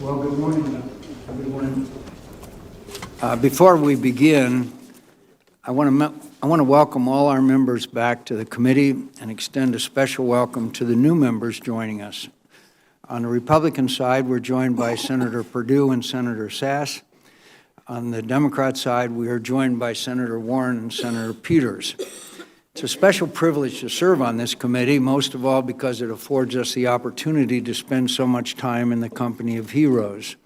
Well, good morning, everyone. Before we begin, I want to welcome all our members back to the committee and extend a special welcome to the new members joining us. On the Republican side, we're joined by Senator Perdue and Senator Sass. On the Democrat side, we are joined by Senator Warren and Senator Peters. It's a special privilege to serve on this committee, most of all because it affords us the opportunity to spend so much time in the company of heroes,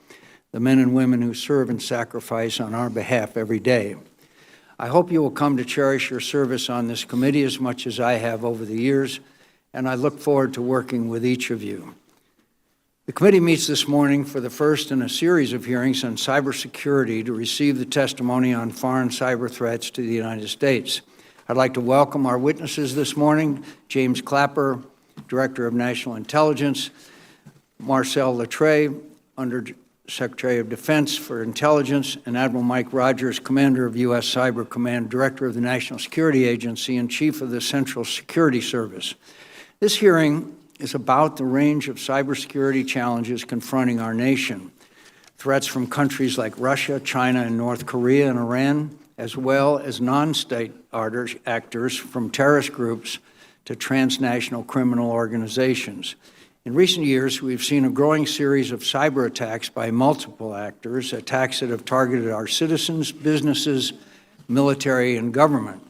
the men and women who serve and sacrifice on our behalf every day. I hope you will come to cherish your service on this committee as much as I have over the years, and I look forward to working with each of you. The committee meets this morning for the first in a series of hearings on cybersecurity to receive the testimony on foreign cyber threats to the United States. I'd like to welcome our witnesses this morning, James Clapper, Director of National Intelligence, Marcel Letray, Undersecretary of Defense for Intelligence, and Admiral Mike Rogers, Commander of U.S. Cyber Command, Director of the National Security Agency, and Chief of the Central Security Service. This hearing is about the range of cybersecurity challenges confronting our nation. Threats from countries like Russia, China, and North Korea and Iran, as well as non-state actors from terrorist groups to transnational criminal organizations. In recent years, we've seen a growing series of cyber attacks by multiple actors, attacks that have targeted our citizens, businesses, military, and government.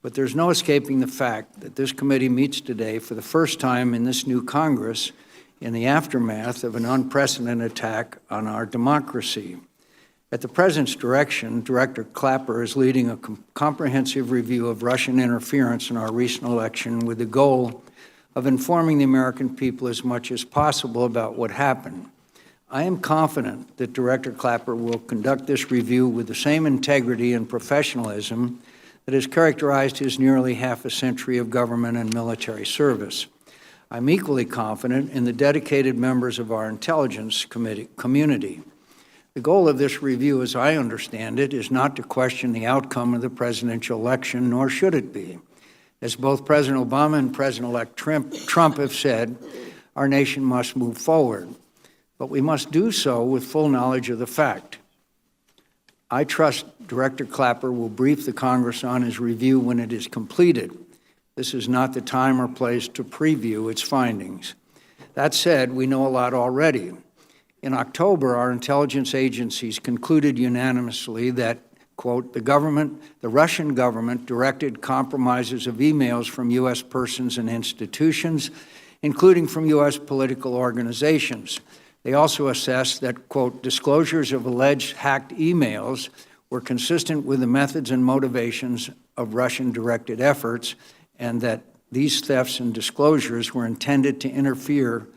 But there's no escaping the fact that this committee meets today for the first time in this new Congress in the aftermath of an unprecedented attack on our democracy. At the President's direction, Director Clapper is leading a comprehensive review of Russian interference in our recent election with the goal of informing the American people as much as possible about what happened. I am confident that Director Clapper will conduct this review with the same integrity and professionalism that has characterized his nearly half a century of government and military service. I'm equally confident in the dedicated members of our intelligence community. The goal of this review, as I understand it, is not to question the outcome of the presidential election, nor should it be. As both President Obama and President-elect Trump have said, our nation must move forward, but we must do so with full knowledge of the fact. I trust Director Clapper will brief the Congress on his review when it is completed. This is not the time or place to preview its findings. That said, we know a lot already. In October, our intelligence agencies concluded unanimously that, quote, the Russian government directed compromises of emails from U.S. persons and institutions, including from U.S. political organizations. They also assessed that, quote, disclosures of alleged hacked emails were consistent with the methods and motivations of Russian-directed efforts, and that these thefts and disclosures were intended to interfere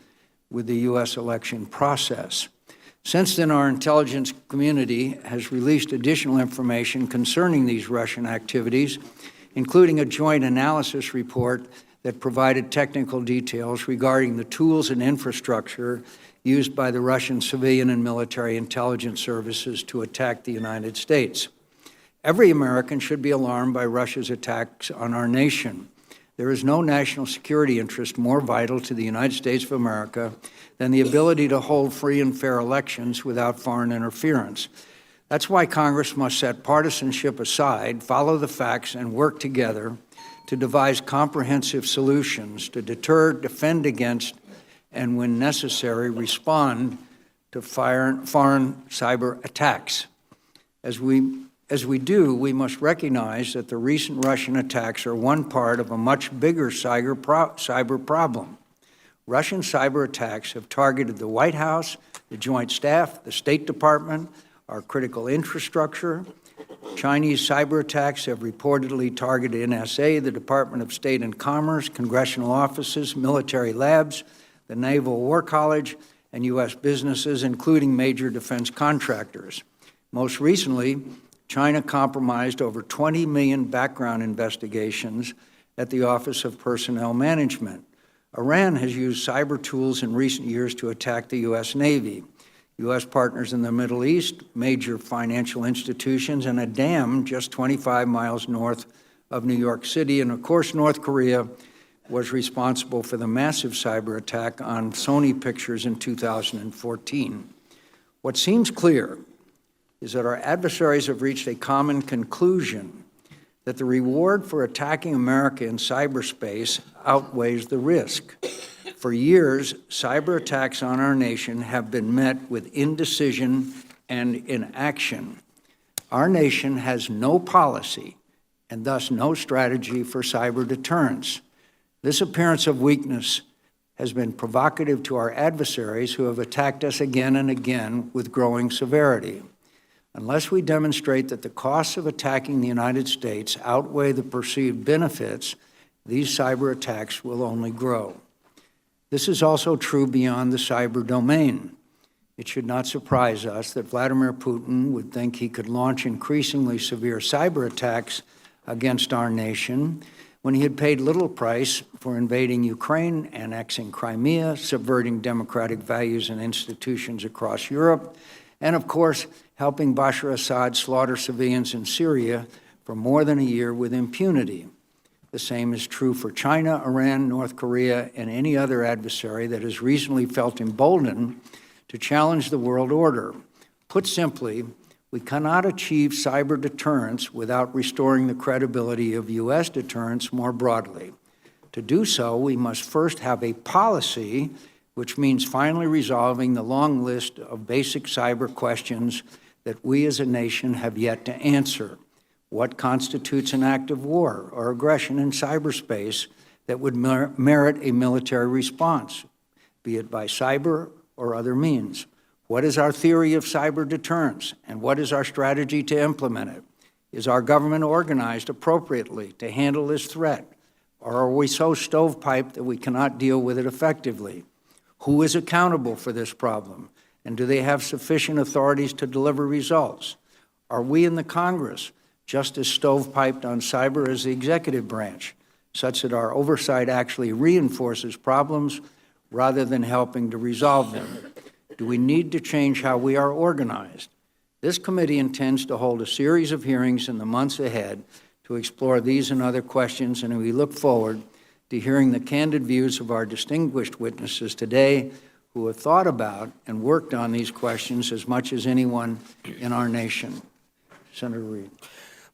with the U.S. election process. Since then, our intelligence community has released additional information concerning these Russian activities, including a joint analysis report that provided technical details regarding the tools and infrastructure used by the Russian civilian and military intelligence services to attack the United States. Every American should be alarmed by Russia's attacks on our nation. There is no national security interest more vital to the United States of America than the ability to hold free and fair elections without foreign interference. That's why Congress must set partisanship aside, follow the facts, and work together to devise comprehensive solutions to deter, defend against, and when necessary, respond to foreign cyber attacks. As we do, we must recognize that the recent Russian attacks are one part of a much bigger cyber problem. Russian cyber attacks have targeted the White House, the Joint Staff, the State Department, our critical infrastructure. Chinese cyber attacks have reportedly targeted NSA, the Department of State and Commerce, congressional offices, military labs, the Naval War College, and U.S. businesses, including major defense contractors. Most recently, China compromised over 20 million background investigations at the Office of Personnel Management. Iran has used cyber tools in recent years to attack the U.S. Navy. U.S. partners in the Middle East, major financial institutions, and a dam just 25 miles north of New York City. And of course, North Korea was responsible for the massive cyber attack on Sony Pictures in 2014. What seems clear is that our adversaries have reached a common conclusion that the reward for attacking America in cyberspace outweighs the risk. For years, cyber attacks on our nation have been met with indecision and inaction. Our nation has no policy and thus no strategy for cyber deterrence. This appearance of weakness has been provocative to our adversaries who have attacked us again and again with growing severity. Unless we demonstrate that the costs of attacking the United States outweigh the perceived benefits, these cyber attacks will only grow. This is also true beyond the cyber domain. It should not surprise us that Vladimir Putin would think he could launch increasingly severe cyber attacks against our nation when he had paid little price for invading Ukraine, annexing Crimea, subverting democratic values and institutions across Europe, and of course, helping Bashar Assad slaughter civilians in Syria for more than a year with impunity. The same is true for China, Iran, North Korea, and any other adversary that has recently felt emboldened to challenge the world order. Put simply, we cannot achieve cyber deterrence without restoring the credibility of U.S. deterrence more broadly. To do so, we must first have a policy, which means finally resolving the long list of basic cyber questions that we as a nation have yet to answer. What constitutes an act of war or aggression in cyberspace that would merit a military response, be it by cyber or other means? What is our theory of cyber deterrence, and what is our strategy to implement it? Is our government organized appropriately to handle this threat, or are we so stovepiped that we cannot deal with it effectively? Who is accountable for this problem, and do they have sufficient authorities to deliver results? Are we in the Congress just as stovepiped on cyber as the executive branch, such that our oversight actually reinforces problems rather than helping to resolve them? Do we need to change how we are organized? This committee intends to hold a series of hearings in the months ahead to explore these and other questions, and we look forward to hearing the candid views of our distinguished witnesses today who have thought about and worked on these questions as much as anyone in our nation. Senator Reid.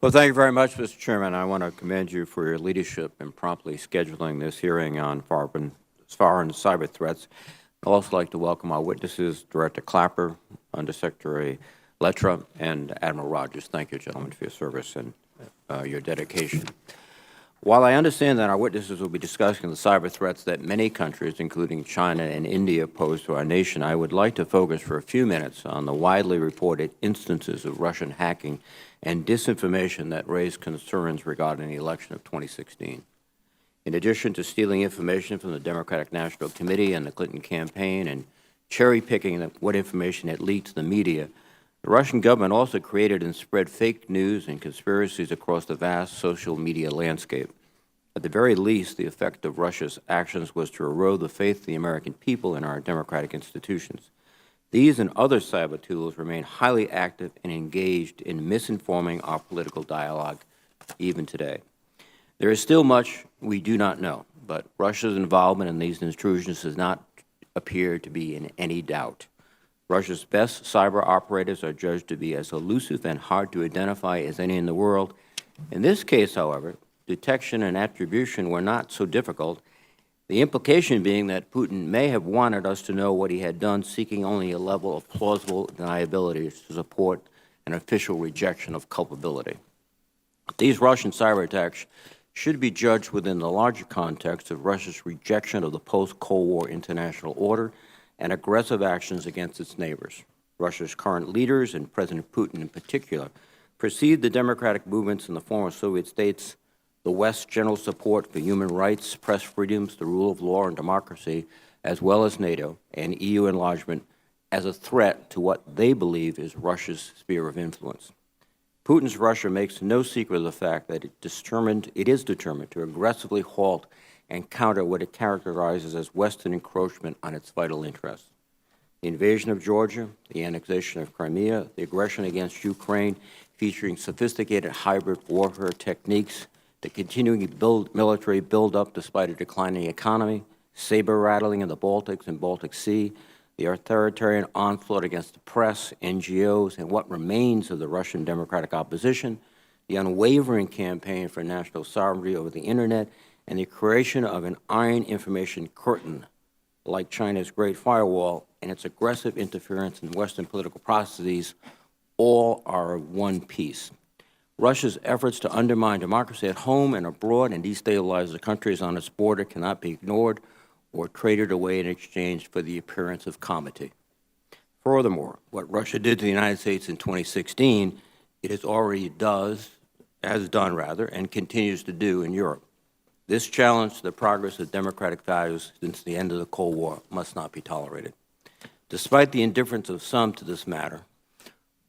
Well, thank you very much, Mr. Chairman. I want to commend you for your leadership in promptly scheduling this hearing on foreign cyber threats. I'd also like to welcome our witnesses, Director Clapper, Undersecretary Lettra, and Admiral Rogers. Thank you, gentlemen, for your service and your dedication. While I understand that our witnesses will be discussing the cyber threats that many countries, including China and India, pose to our nation, I would like to focus for a few minutes on the widely reported instances of Russian hacking and disinformation that raised concerns regarding the election of 2016. In addition to stealing information from the Democratic National Committee and the Clinton campaign and cherry-picking what information it leaked to the media, the Russian government also created and spread fake news and conspiracies across the vast social media landscape. At the very least, the effect of Russia's actions was to erode the faith of the American people in our democratic institutions. These and other cyber tools remain highly active and engaged in misinforming our political dialogue even today. There is still much we do not know, but Russia's involvement in these intrusions does not appear to be in any doubt. Russia's best cyber operators are judged to be as elusive and hard to identify as any in the world. In this case, however, detection and attribution were not so difficult, the implication being that Putin may have wanted us to know what he had done, seeking only a level of plausible deniability to support an official rejection of culpability. These Russian cyber attacks should be judged within the larger context of Russia's rejection of the post-Cold War international order and aggressive actions against its neighbors. Russia's current leaders, and President Putin in particular, perceived the democratic movements in the former Soviet states, the West's general support for human rights, press freedoms, the rule of law, and democracy, as well as NATO and EU enlargement, as a threat to what they believe is Russia's sphere of influence. Putin's Russia makes no secret of the fact that it is determined to aggressively halt and counter what it characterizes as Western encroachment on its vital interests. The invasion of Georgia, the annexation of Crimea, the aggression against Ukraine, featuring sophisticated hybrid warfare techniques, the continuing military buildup despite a declining economy, saber rattling in the Baltics and Baltic Sea, the authoritarian onslaught against the press, NGOs, and what remains of the Russian democratic opposition, the unwavering campaign for national sovereignty over the Internet, and the creation of an iron information curtain like China's Great Firewall and its aggressive interference in Western political processes all are of one piece. Russia's efforts to undermine democracy at home and abroad and destabilize the countries on its border cannot be ignored or traded away in exchange for the appearance of comity. Furthermore, what Russia did to the United States in 2016, it has done, and continues to do in Europe. This challenge to the progress of democratic values since the end of the Cold War must not be tolerated. Despite the indifference of some to this matter,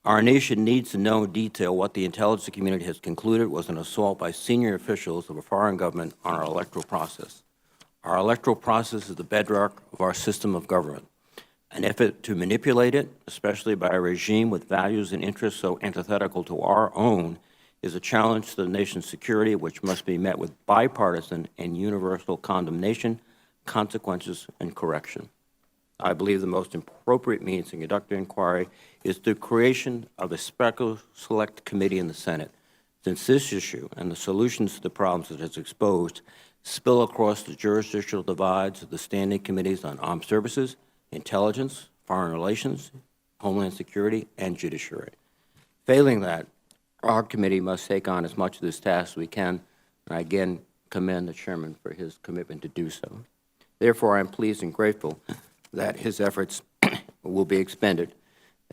our nation needs to know in detail what the intelligence community has concluded was an assault by senior officials of a foreign government on our electoral process. Our electoral process is the bedrock of our system of government. An effort to manipulate it, especially by a regime with values and interests so antithetical to our own, is a challenge to the nation's security which must be met with bipartisan and universal condemnation, consequences, and correction. I believe the most appropriate means to conduct an inquiry is the creation of a special select committee in the Senate, since this issue and the solutions to the problems it has exposed spill across the jurisdictional divides of the standing committees on armed services, intelligence, foreign relations, homeland security, and judiciary. Failing that, our committee must take on as much of this task as we can, and I again commend the Chairman for his commitment to do so. Therefore, I am pleased and grateful that his efforts will be expended,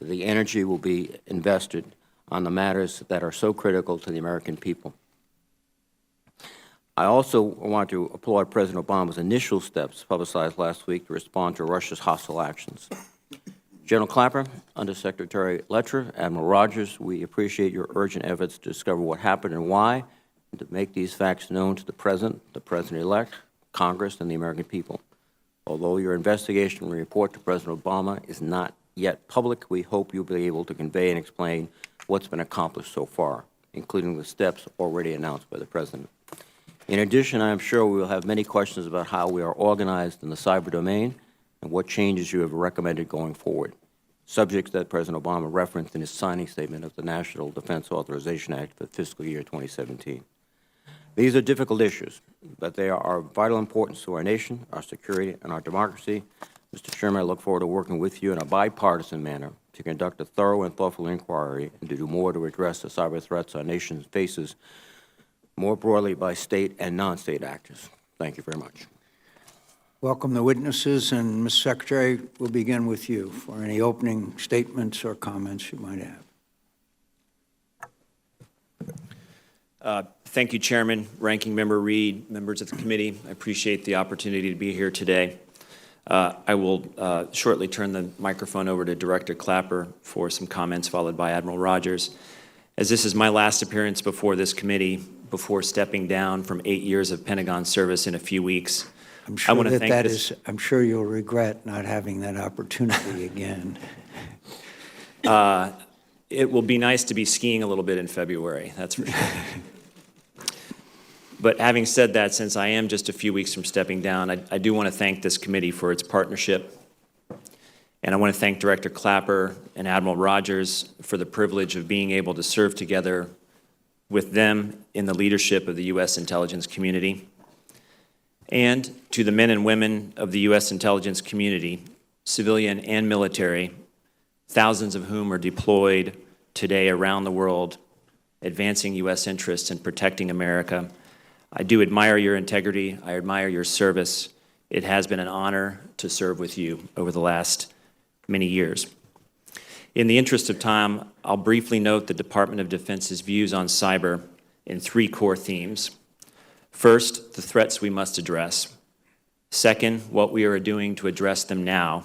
the energy will be invested on the matters that are so critical to the American people. I also want to applaud President Obama's initial steps publicized last week to respond to Russia's hostile actions. General Clapper, Undersecretary Letcher, Admiral Rogers, we appreciate your urgent efforts to discover what happened and why, and to make these facts known to the President-elect, Congress, and the American people. Although your investigation report to President Obama is not yet public, we hope you'll be able to convey and explain what's been accomplished so far, including the steps already announced by the President. In addition, I am sure we will have many questions about how we are organized in the cyber domain and what changes you have recommended going forward, subjects that President Obama referenced in his signing statement of the National Defense Authorization Act for fiscal year 2017. These are difficult issues, but they are of vital importance to our nation, our security, and our democracy. Mr. Chairman, I look forward to working with you in a bipartisan manner to conduct a thorough and thoughtful inquiry and to do more to address the cyber threats our nation faces more broadly by state and non-state actors. Thank you very much. Welcome the witnesses, and Ms. Secretary, we'll begin with you for any opening statements or comments you might have. Thank you, Chairman, Ranking Member Reed, members of the committee. I appreciate the opportunity to be here today. I will shortly turn the microphone over to Director Clapper for some comments, followed by Admiral Rogers. As this is my last appearance before this committee, before stepping down from 8 years of Pentagon service in a few weeks, I'm sure I'm sure you'll regret not having that opportunity again. It will be nice to be skiing a little bit in February, that's for sure. But having said that, since I am just a few weeks from stepping down, I do want to thank this committee for its partnership. And I want to thank Director Clapper and Admiral Rogers for the privilege of being able to serve together with them in the leadership of the U.S. intelligence community. And to the men and women of the U.S. intelligence community, civilian and military, thousands of whom are deployed today around the world, advancing U.S. interests and protecting America. I do admire your integrity. I admire your service. It has been an honor to serve with you over the last many years. In the interest of time, I'll briefly note the Department of Defense's views on cyber in 3 core themes. First, the threats we must address. Second, what we are doing to address them now.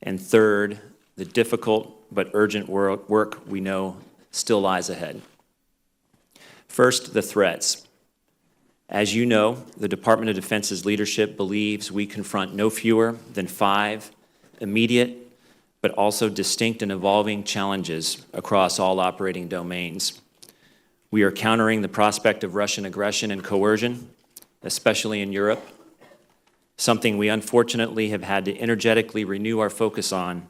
And third, the difficult but urgent work we know still lies ahead. First, the threats. As you know, the Department of Defense's leadership believes we confront no fewer than 5 immediate but also distinct and evolving challenges across all operating domains. We are countering the prospect of Russian aggression and coercion, especially in Europe, something we unfortunately have had to energetically renew our focus on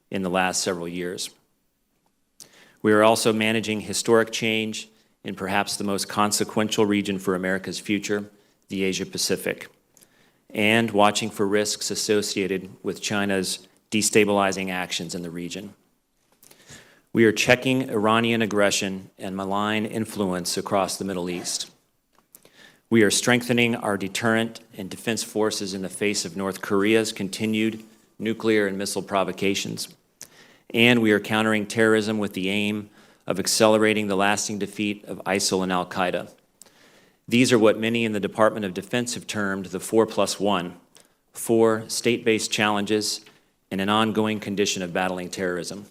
in the last several years. We are also managing historic change in perhaps the most consequential region for America's future, the Asia-Pacific, and watching for risks associated with China's destabilizing actions in the region. We are checking Iranian aggression and malign influence across the Middle East. We are strengthening our deterrent and defense forces in the face of North Korea's continued nuclear and missile provocations. And we are countering terrorism with the aim of accelerating the lasting defeat of ISIL and al-Qaeda. These are what many in the Department of Defense have termed the 4+1, 4 state-based challenges and an ongoing condition of battling terrorism.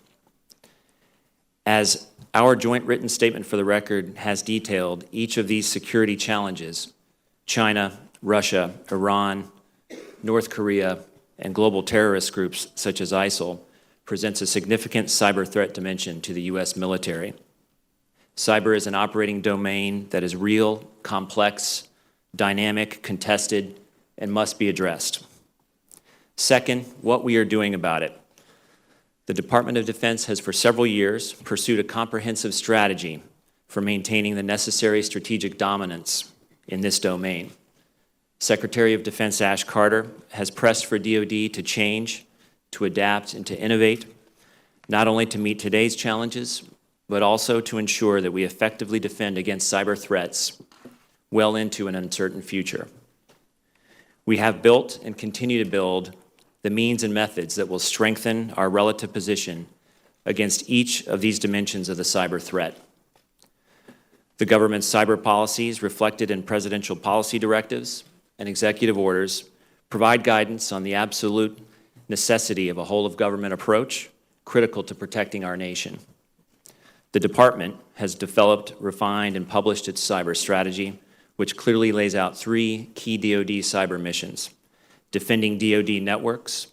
As our joint written statement for the record has detailed, each of these security challenges, China, Russia, Iran, North Korea, and global terrorist groups such as ISIL, presents a significant cyber threat dimension to the U.S. military. Cyber is an operating domain that is real, complex, dynamic, contested, and must be addressed. Second, what we are doing about it. The Department of Defense has for several years pursued a comprehensive strategy for maintaining the necessary strategic dominance in this domain. Secretary of Defense Ash Carter has pressed for DoD to change, to adapt, and to innovate, not only to meet today's challenges, but also to ensure that we effectively defend against cyber threats well into an uncertain future. We have built and continue to build the means and methods that will strengthen our relative position against each of these dimensions of the cyber threat. The government's cyber policies, reflected in presidential policy directives and executive orders, provide guidance on the absolute necessity of a whole-of-government approach critical to protecting our nation. The Department has developed, refined, and published its cyber strategy, which clearly lays out 3 key DoD cyber missions: defending DoD networks,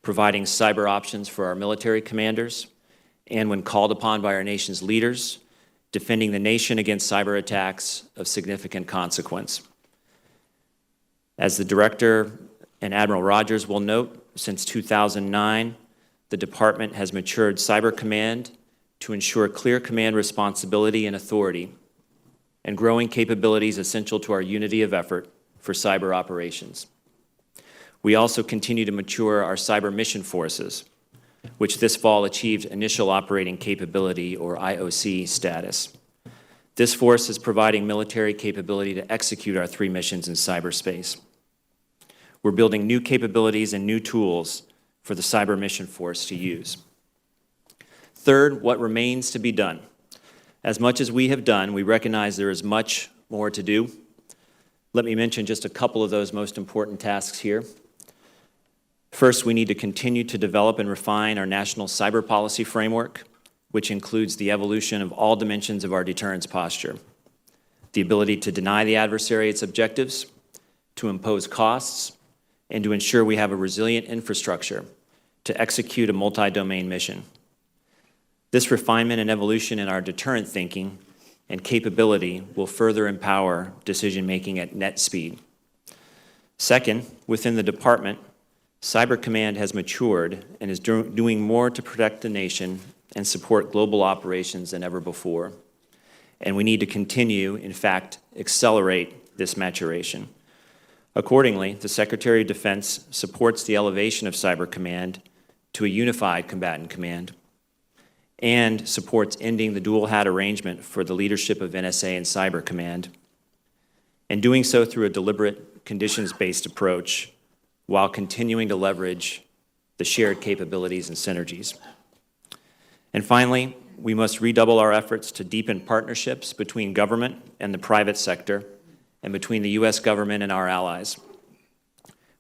providing cyber options for our military commanders, and when called upon by our nation's leaders, defending the nation against cyber attacks of significant consequence. As the Director and Admiral Rogers will note, since 2009, the Department has matured Cyber Command to ensure clear command responsibility and authority, and growing capabilities essential to our unity of effort for cyber operations. We also continue to mature our cyber mission forces, which this fall achieved initial operating capability, or IOC, status. This force is providing military capability to execute our 3 missions in cyberspace. We're building new capabilities and new tools for the cyber mission force to use. Third, what remains to be done. As much as we have done, we recognize there is much more to do. Let me mention just a couple of those most important tasks here. First, we need to continue to develop and refine our national cyber policy framework, which includes the evolution of all dimensions of our deterrence posture, the ability to deny the adversary its objectives, to impose costs, and to ensure we have a resilient infrastructure to execute a multi-domain mission. This refinement and evolution in our deterrent thinking and capability will further empower decision-making at net speed. Second, within the Department, Cyber Command has matured and is doing more to protect the nation and support global operations than ever before. And we need to continue, in fact, accelerate this maturation. Accordingly, the Secretary of Defense supports the elevation of Cyber Command to a unified combatant command and supports ending the dual hat arrangement for the leadership of NSA and Cyber Command, and doing so through a deliberate, conditions-based approach while continuing to leverage the shared capabilities and synergies. And finally, we must redouble our efforts to deepen partnerships between government and the private sector and between the U.S. government and our allies.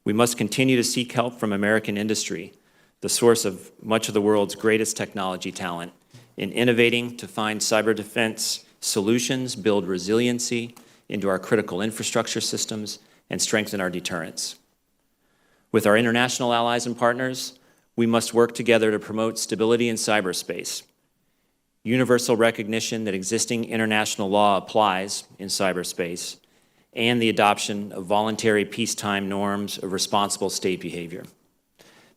We must continue to seek help from American industry, the source of much of the world's greatest technology talent, in innovating to find cyber defense solutions, build resiliency into our critical infrastructure systems, and strengthen our deterrence. With our international allies and partners, we must work together to promote stability in cyberspace, universal recognition that existing international law applies in cyberspace, and the adoption of voluntary peacetime norms of responsible state behavior.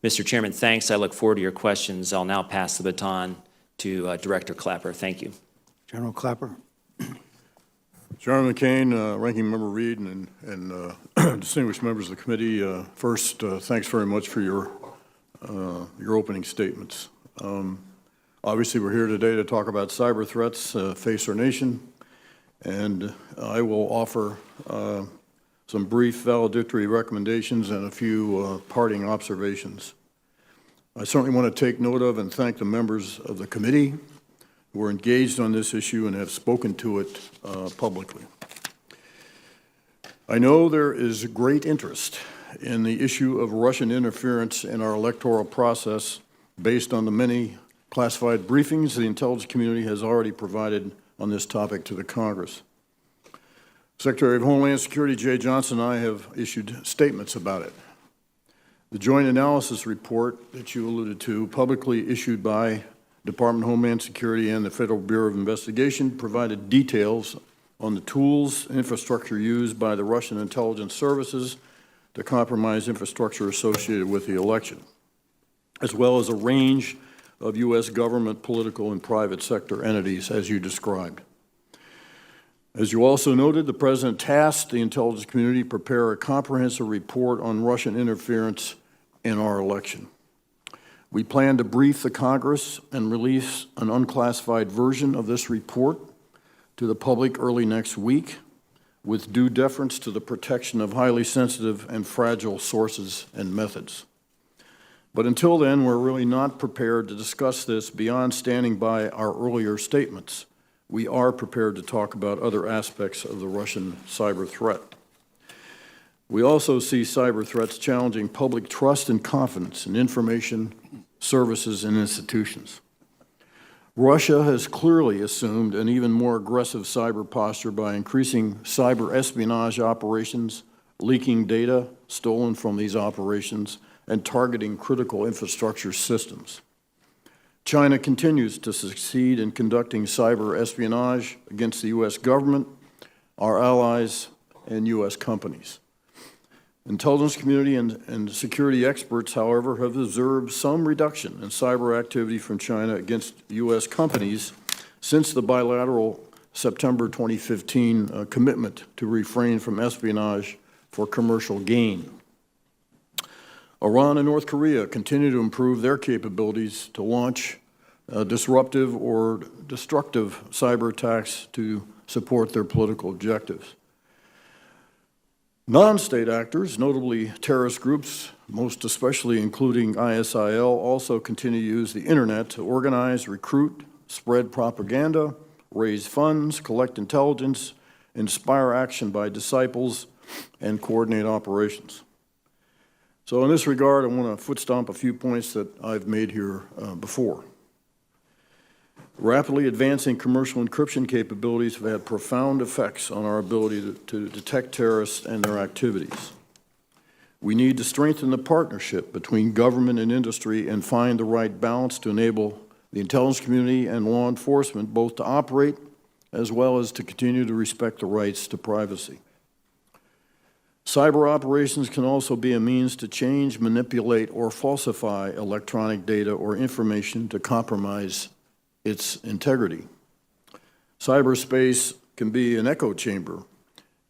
Mr. Chairman, thanks. I look forward to your questions. I'll now pass the baton to Director Clapper. Thank you. General Clapper. Chairman McCain, Ranking Member Reed, and distinguished members of the committee, first, thanks very much for your opening statements. Obviously, we're here today to talk about cyber threats face our nation, and I will offer some brief valedictory recommendations and a few parting observations. I certainly want to take note of and thank the members of the committee who are engaged on this issue and have spoken to it publicly. I know there is great interest in the issue of Russian interference in our electoral process based on the many classified briefings the intelligence community has already provided on this topic to the Congress. Secretary of Homeland Security Jay Johnson and I have issued statements about it. The joint analysis report that you alluded to, publicly issued by Department of Homeland Security and the Federal Bureau of Investigation, provided details on the tools and infrastructure used by the Russian intelligence services to compromise infrastructure associated with the election, as well as a range of U.S. government, political, and private sector entities, as you described. As you also noted, the President tasked the intelligence community to prepare a comprehensive report on Russian interference in our election. We plan to brief the Congress and release an unclassified version of this report to the public early next week, with due deference to the protection of highly sensitive and fragile sources and methods. But until then, we're really not prepared to discuss this beyond standing by our earlier statements. We are prepared to talk about other aspects of the Russian cyber threat. We also see cyber threats challenging public trust and confidence in information, services, and institutions. Russia has clearly assumed an even more aggressive cyber posture by increasing cyber espionage operations, leaking data stolen from these operations, and targeting critical infrastructure systems. China continues to succeed in conducting cyber espionage against the U.S. government, our allies, and U.S. companies. Intelligence community and security experts, however, have observed some reduction in cyber activity from China against U.S. companies since the bilateral September 2015 commitment to refrain from espionage for commercial gain. Iran and North Korea continue to improve their capabilities to launch disruptive or destructive cyber attacks to support their political objectives. Non-state actors, notably terrorist groups, most especially including ISIL, also continue to use the internet to organize, recruit, spread propaganda, raise funds, collect intelligence, inspire action by disciples, and coordinate operations. So in this regard, I want to foot stomp a few points that I've made here before. Rapidly advancing commercial encryption capabilities have had profound effects on our ability to detect terrorists and their activities. We need to strengthen the partnership between government and industry and find the right balance to enable the intelligence community and law enforcement both to operate as well as to continue to respect the rights to privacy. Cyber operations can also be a means to change, manipulate, or falsify electronic data or information to compromise its integrity. Cyberspace can be an echo chamber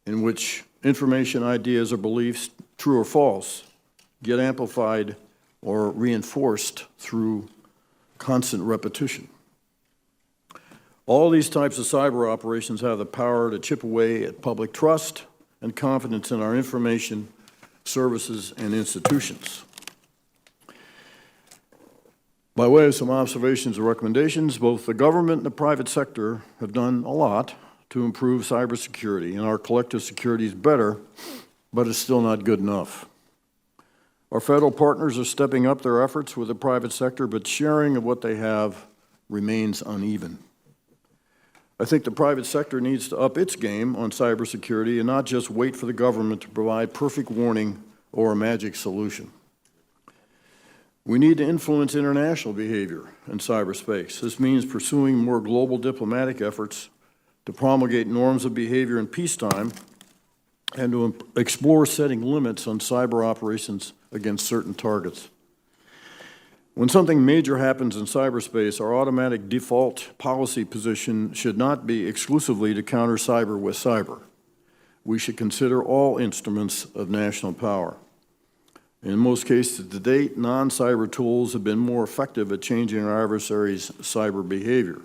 in which information, ideas, or beliefs, true or false, get amplified or reinforced through constant repetition. All these types of cyber operations have the power to chip away at public trust and confidence in our information, services, and institutions. By way of some observations and recommendations, both the government and the private sector have done a lot to improve cybersecurity, and our collective security is better, but it's still not good enough. Our federal partners are stepping up their efforts with the private sector, but sharing of what they have remains uneven. I think the private sector needs to up its game on cybersecurity and not just wait for the government to provide perfect warning or a magic solution. We need to influence international behavior in cyberspace. This means pursuing more global diplomatic efforts to promulgate norms of behavior in peacetime and to explore setting limits on cyber operations against certain targets. When something major happens in cyberspace, our automatic default policy position should not be exclusively to counter cyber with cyber. We should consider all instruments of national power. In most cases to date, non-cyber tools have been more effective at changing our adversaries' cyber behavior.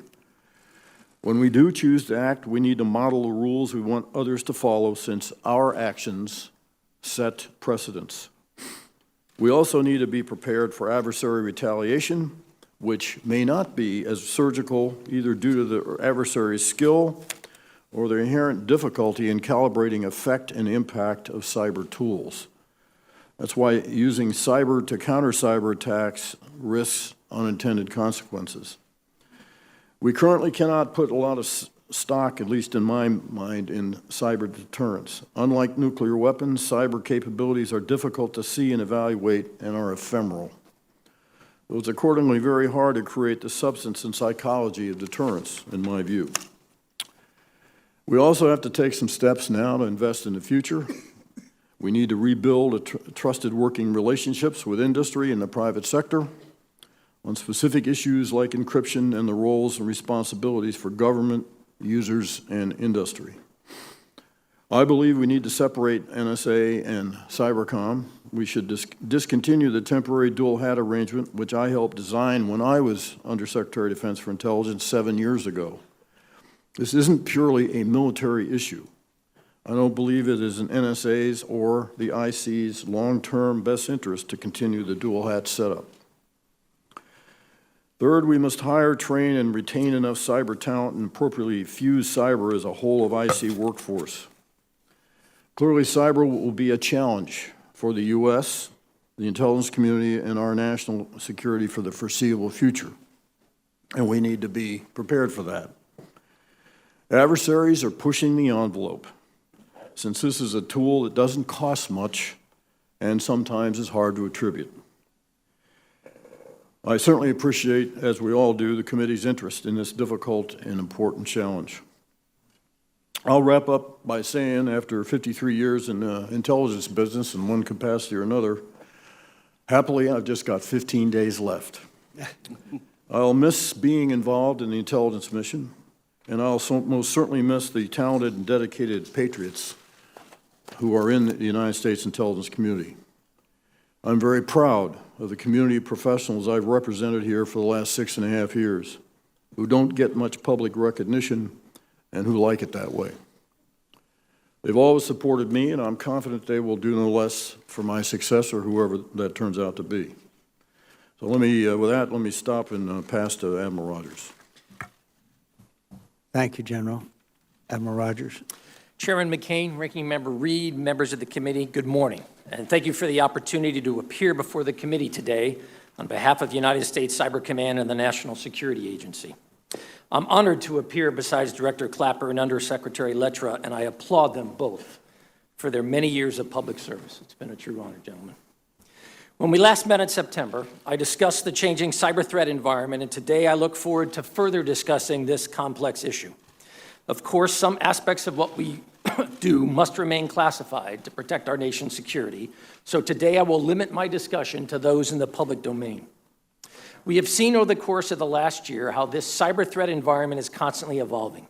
When we do choose to act, we need to model the rules we want others to follow, since our actions set precedents. We also need to be prepared for adversary retaliation, which may not be as surgical, either due to the adversary's skill or the inherent difficulty in calibrating effect and impact of cyber tools. That's why using cyber to counter cyber attacks risks unintended consequences. We currently cannot put a lot of stock, at least in my mind, in cyber deterrence. Unlike nuclear weapons, cyber capabilities are difficult to see and evaluate and are ephemeral. It was accordingly very hard to create the substance and psychology of deterrence, in my view. We also have to take some steps now to invest in the future. We need to rebuild trusted working relationships with industry and the private sector on specific issues like encryption and the roles and responsibilities for government, users, and industry. I believe we need to separate NSA and Cybercom. We should discontinue the temporary dual hat arrangement, which I helped design when I was Undersecretary of Defense for Intelligence 7 years ago. This isn't purely a military issue. I don't believe it is in NSA's or the IC's long-term best interest to continue the dual hat setup. Third, we must hire, train, and retain enough cyber talent and appropriately fuse cyber as a whole of IC workforce. Clearly, cyber will be a challenge for the U.S., the intelligence community, and our national security for the foreseeable future, and we need to be prepared for that. Adversaries are pushing the envelope, since this is a tool that doesn't cost much and sometimes is hard to attribute. I certainly appreciate, as we all do, the committee's interest in this difficult and important challenge. I'll wrap up by saying, after 53 years in the intelligence business in one capacity or another, happily, I've just got 15 days left. I'll miss being involved in the intelligence mission, and I'll most certainly miss the talented and dedicated patriots who are in the United States intelligence community. I'm very proud of the community of professionals I've represented here for the last 6.5 years, who don't get much public recognition and who like it that way. They've always supported me, and I'm confident they will do no less for my successor, whoever that turns out to be. So with that, let me stop and pass to Admiral Rogers. Thank you, General. Admiral Rogers. Chairman McCain, Ranking Member Reed, members of the committee, good morning. And thank you for the opportunity to appear before the committee today on behalf of the United States Cyber Command and the National Security Agency. I'm honored to appear besides Director Clapper and Undersecretary Lettra, and I applaud them both for their many years of public service. It's been a true honor, gentlemen. When we last met in September, I discussed the changing cyber threat environment, and today I look forward to further discussing this complex issue. Of course, some aspects of what we do must remain classified to protect our nation's security, so today I will limit my discussion to those in the public domain. We have seen over the course of the last year how this cyber threat environment is constantly evolving.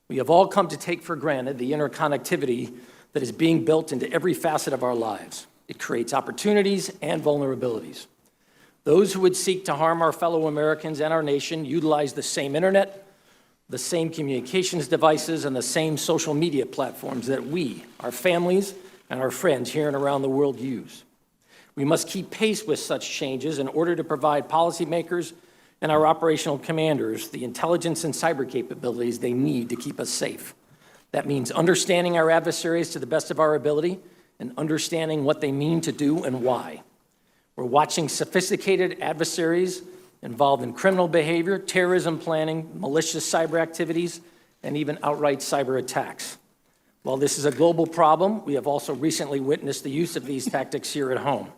We have all come to take for granted the interconnectivity that is being built into every facet of our lives. It creates opportunities and vulnerabilities. Those who would seek to harm our fellow Americans and our nation utilize the same internet, the same communications devices, and the same social media platforms that we, our families, and our friends here and around the world use. We must keep pace with such changes in order to provide policymakers and our operational commanders the intelligence and cyber capabilities they need to keep us safe. That means understanding our adversaries to the best of our ability and understanding what they mean to do and why. We're watching sophisticated adversaries involved in criminal behavior, terrorism planning, malicious cyber activities, and even outright cyber attacks. While this is a global problem, we have also recently witnessed the use of these tactics here at home.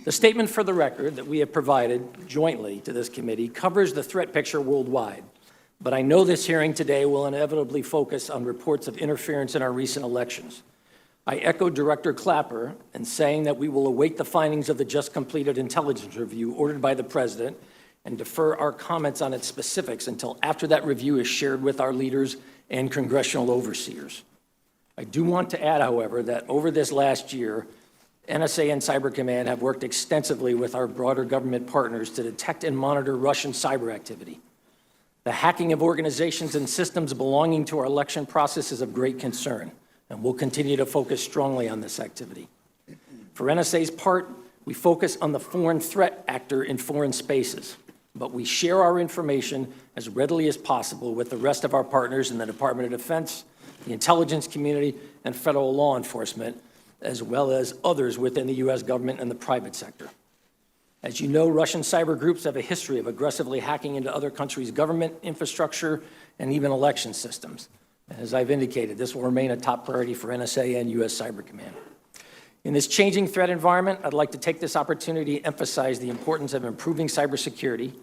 The statement for the record that we have provided jointly to this committee covers the threat picture worldwide, but I know this hearing today will inevitably focus on reports of interference in our recent elections. I echo Director Clapper in saying that we will await the findings of the just completed intelligence review ordered by the President and defer our comments on its specifics until after that review is shared with our leaders and congressional overseers. I do want to add, however, that over this last year, NSA and Cyber Command have worked extensively with our broader government partners to detect and monitor Russian cyber activity. The hacking of organizations and systems belonging to our election process is of great concern, and we'll continue to focus strongly on this activity. For NSA's part, we focus on the foreign threat actor in foreign spaces, but we share our information as readily as possible with the rest of our partners in the Department of Defense, the intelligence community, and federal law enforcement, as well as others within the U.S. government and the private sector. As you know, Russian cyber groups have a history of aggressively hacking into other countries' government, infrastructure, and even election systems. As I've indicated, this will remain a top priority for NSA and U.S. Cyber Command. In this changing threat environment, I'd like to take this opportunity to emphasize the importance of improving cybersecurity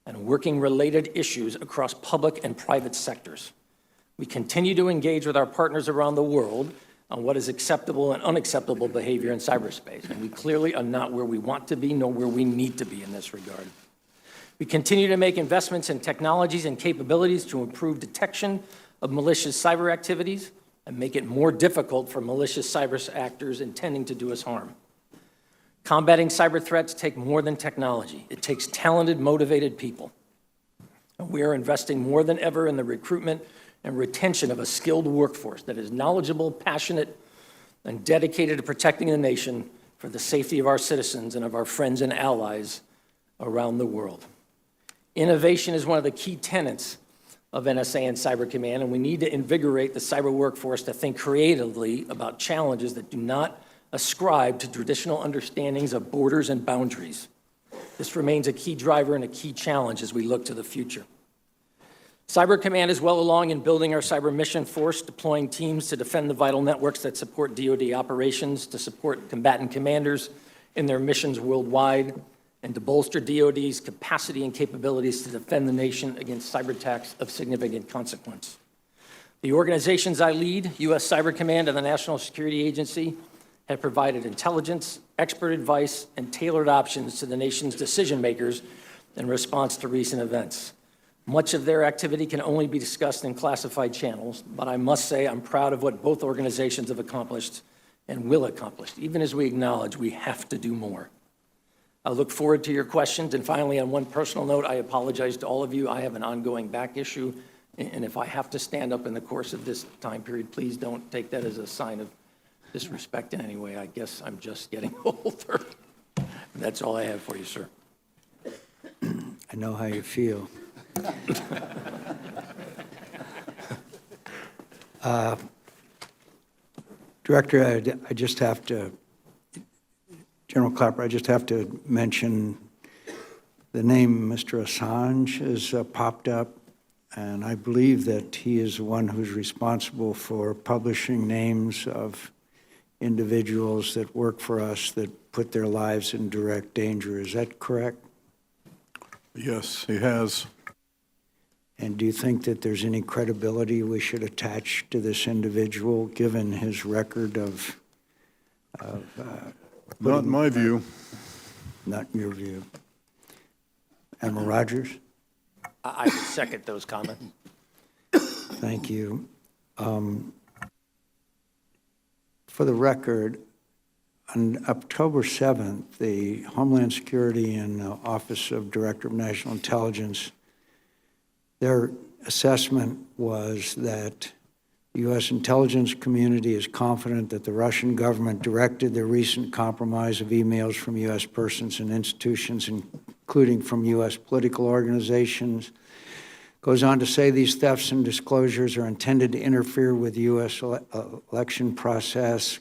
and working related issues across public and private sectors. We continue to engage with our partners around the world on what is acceptable and unacceptable behavior in cyberspace, and we clearly are not where we want to be, nor where we need to be in this regard. We continue to make investments in technologies and capabilities to improve detection of malicious cyber activities and make it more difficult for malicious cyber actors intending to do us harm. Combating cyber threats take more than technology. It takes talented, motivated people. And we are investing more than ever in the recruitment and retention of a skilled workforce that is knowledgeable, passionate, and dedicated to protecting the nation for the safety of our citizens and of our friends and allies around the world. Innovation is one of the key tenets of NSA and Cyber Command, and we need to invigorate the cyber workforce to think creatively about challenges that do not ascribe to traditional understandings of borders and boundaries. This remains a key driver and a key challenge as we look to the future. Cyber Command is well along in building our cyber mission force, deploying teams to defend the vital networks that support DoD operations, to support combatant commanders in their missions worldwide, and to bolster DoD's capacity and capabilities to defend the nation against cyber attacks of significant consequence. The organizations I lead, U.S. Cyber Command and the National Security Agency, have provided intelligence, expert advice, and tailored options to the nation's decision makers in response to recent events. Much of their activity can only be discussed in classified channels, but I must say I'm proud of what both organizations have accomplished and will accomplish, even as we acknowledge we have to do more. I look forward to your questions, and finally, on one personal note, I apologize to all of you. I have an ongoing back issue, and if I have to stand up in the course of this time period, please don't take that as a sign of disrespect in any way. I guess I'm just getting older. That's all I have for you, sir. I know how you feel. Director, I just have to, General Clapper, I just have to mention the name Mr. Assange has popped up, and I believe that he is the one who's responsible for publishing names of individuals that work for us that put their lives in direct danger. Is that correct? Yes, he has. And do you think that there's any credibility we should attach to this individual, given his record of Not in my view. not in your view? Admiral Rogers? I would second those comments. Thank you. For the record, on October 7th, the Homeland Security and Office of Director of National Intelligence, their assessment was that the U.S. intelligence community is confident that the Russian government directed the recent compromise of emails from U.S. persons and institutions, including from U.S. political organizations. Goes on to say these thefts and disclosures are intended to interfere with the U.S. election process.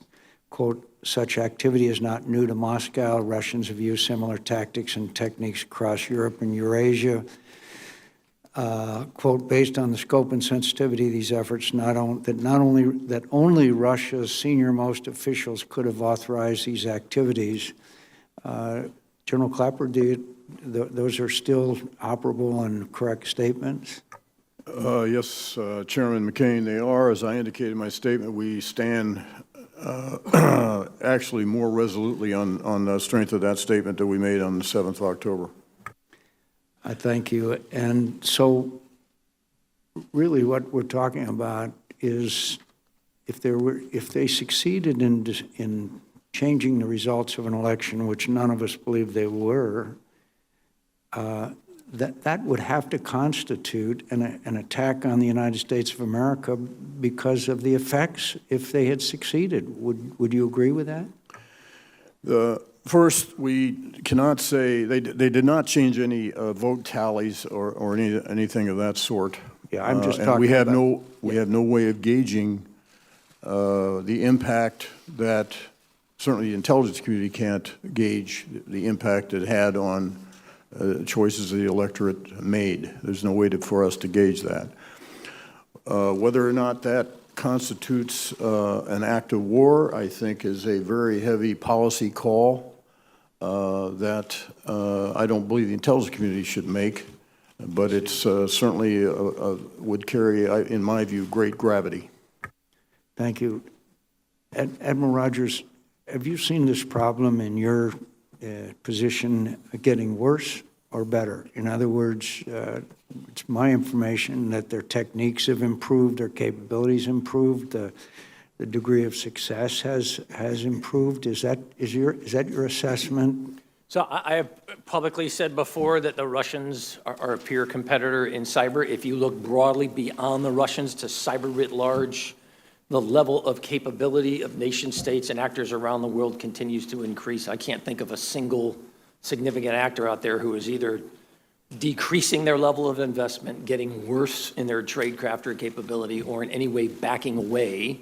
Quote, such activity is not new to Moscow. Russians have used similar tactics and techniques across Europe and Eurasia. Quote, based on the scope and sensitivity of these efforts, that only Russia's senior-most officials could have authorized these activities. General Clapper, those are still operable and correct statements? Yes, Chairman McCain, they are. As I indicated in my statement, we stand actually more resolutely on the strength of that statement that we made on the 7th of October. I thank you. And so really what we're talking about is if they succeeded in changing the results of an election, which none of us believe they were, that would have to constitute an attack on the United States of America because of the effects if they had succeeded. Would you agree with that? First, we cannot say, they did not change any vote tallies or anything of that sort. Yeah, I'm just And talking we have about- we have no way of gauging the impact that, certainly the intelligence community can't gauge the impact it had on choices the electorate made. There's no way for us to gauge that. Whether or not that constitutes an act of war, I think, is a very heavy policy call that I don't believe the intelligence community should make, but it's certainly would carry, in my view, great gravity. Thank you. Admiral Rogers, have you seen this problem in your position getting worse or better? In other words, it's my information that their techniques have improved, their capabilities improved, the degree of success has improved. Is that your assessment? So I have publicly said before that the Russians are a peer competitor in cyber. If you look broadly beyond the Russians to cyber writ large, the level of capability of nation states and actors around the world continues to increase. I can't think of a single significant actor out there who is either decreasing their level of investment, getting worse in their tradecraft or capability, or in any way backing away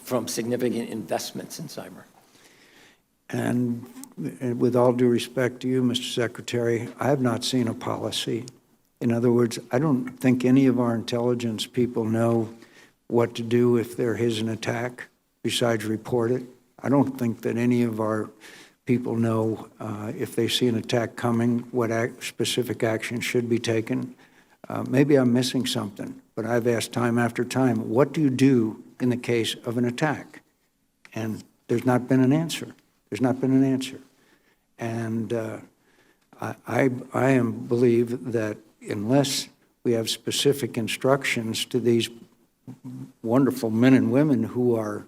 from significant investments in cyber. And with all due respect to you, Mr. Secretary, I have not seen a policy. In other words, I don't think any of our intelligence people know what to do if there is an attack besides report it. I don't think that any of our people know if they see an attack coming, what specific action should be taken. Maybe I'm missing something, but I've asked time after time, what do you do in the case of an attack? And there's not been an answer. There's not been an answer. And I believe that unless we have specific instructions to these wonderful men and women who are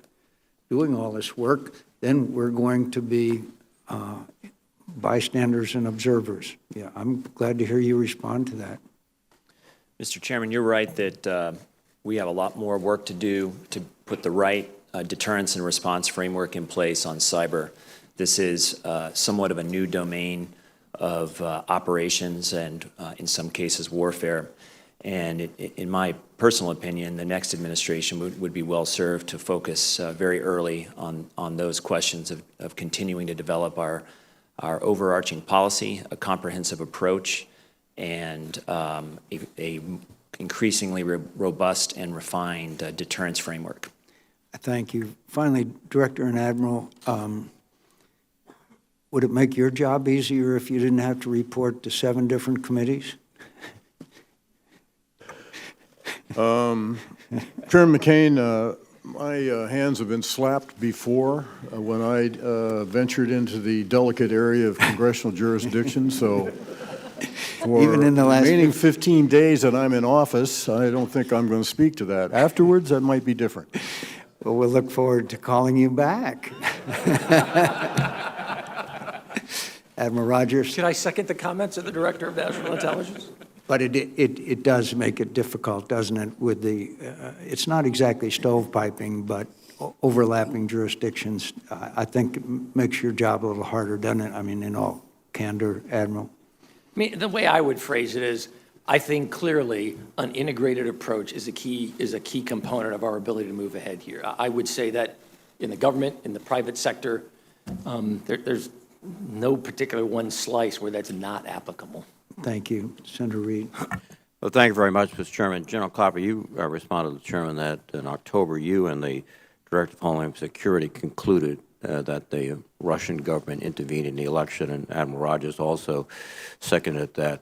doing all this work, then we're going to be bystanders and observers. Yeah, I'm glad to hear you respond to that. Mr. Chairman, you're right that we have a lot more work to do to put the right deterrence and response framework in place on cyber. This is somewhat of a new domain of operations and, in some cases, warfare. And in my personal opinion, the next administration would be well served to focus very early on those questions of continuing to develop our overarching policy, a comprehensive approach, and a increasingly robust and refined deterrence framework. Thank you. Finally, Director and Admiral, would it make your job easier if you didn't have to report to 7 different committees? Chairman McCain, my hands have been slapped before when I ventured into the delicate area of congressional jurisdiction, so for Even in the last remaining 15 days that I'm in office, I don't think I'm going to speak to that. Afterwards, that might be different. Well, we'll look forward to calling you back. Admiral Rogers? Should I second the comments of the Director of National Intelligence? But it does make it difficult, doesn't it, with the, it's not exactly stovepiping, but overlapping jurisdictions, I think it makes your job a little harder, doesn't it? I mean, in all candor, Admiral. I mean, the way I would phrase it is, I think clearly an integrated approach is a key component of our ability to move ahead here. I would say that in the government, in the private sector, there's no particular one slice where that's not applicable. Thank you. Senator Reid. Well, thank you very much, Mr. Chairman. General Clapper, you responded to the Chairman that in October you and the Director of Homeland Security concluded that the Russian government intervened in the election, and Admiral Rogers also seconded that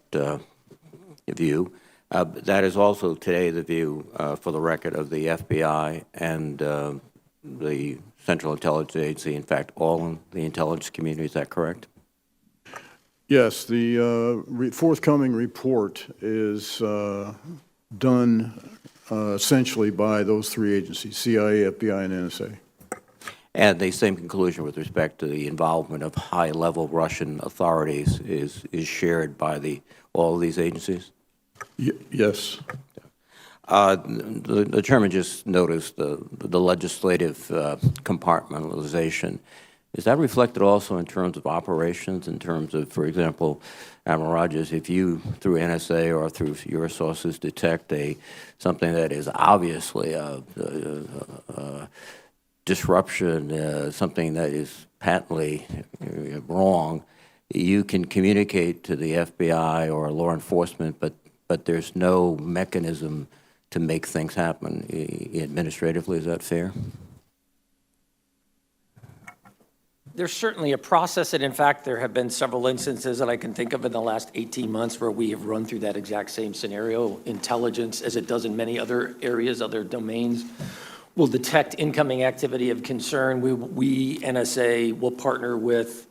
view. That is also today the view, for the record, of the FBI and the Central Intelligence Agency, in fact, all the intelligence community. Is that correct? Yes, the forthcoming report is done essentially by those three agencies, CIA, FBI, and NSA. And the same conclusion with respect to the involvement of high-level Russian authorities is shared by all of these agencies? Yes. The chairman just noticed the legislative compartmentalization. Is that reflected also in terms of operations, in terms of, for example, Admiral Rogers, if you, through NSA or through your sources, detect something that is obviously a disruption, something that is patently wrong, you can communicate to the FBI or law enforcement, but there's no mechanism to make things happen administratively. Is that fair? There's certainly a process, and in fact, there have been several instances that I can think of in the last 18 months where we have run through that exact same scenario. Intelligence, as it does in many other areas, other domains, will detect incoming activity of concern. We NSA, will partner with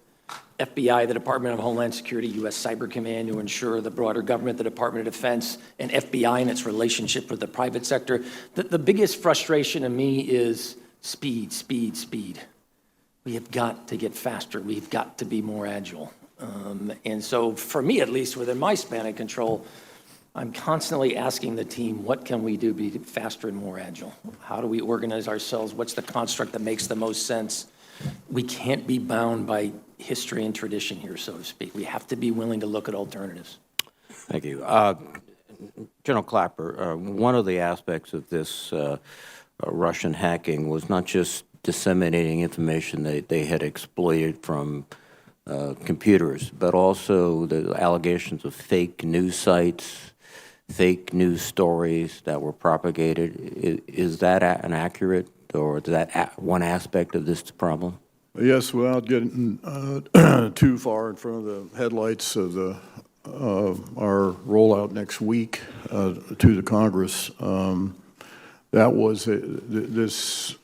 FBI, the Department of Homeland Security, U.S. Cyber Command, to ensure the broader government, the Department of Defense, and FBI and its relationship with the private sector. The biggest frustration to me is speed, speed, speed. We have got to get faster. We've got to be more agile. And so for me, at least within my span of control, I'm constantly asking the team, what can we do to be faster and more agile? How do we organize ourselves? What's the construct that makes the most sense? We can't be bound by history and tradition here, so to speak. We have to be willing to look at alternatives. Thank you. General Clapper, one of the aspects of this Russian hacking was not just disseminating information that they had exploited from computers, but also the allegations of fake news sites, fake news stories that were propagated. Is that an accurate, or is that one aspect of this problem? Yes, without getting too far in front of the headlights of our rollout next week to the Congress, this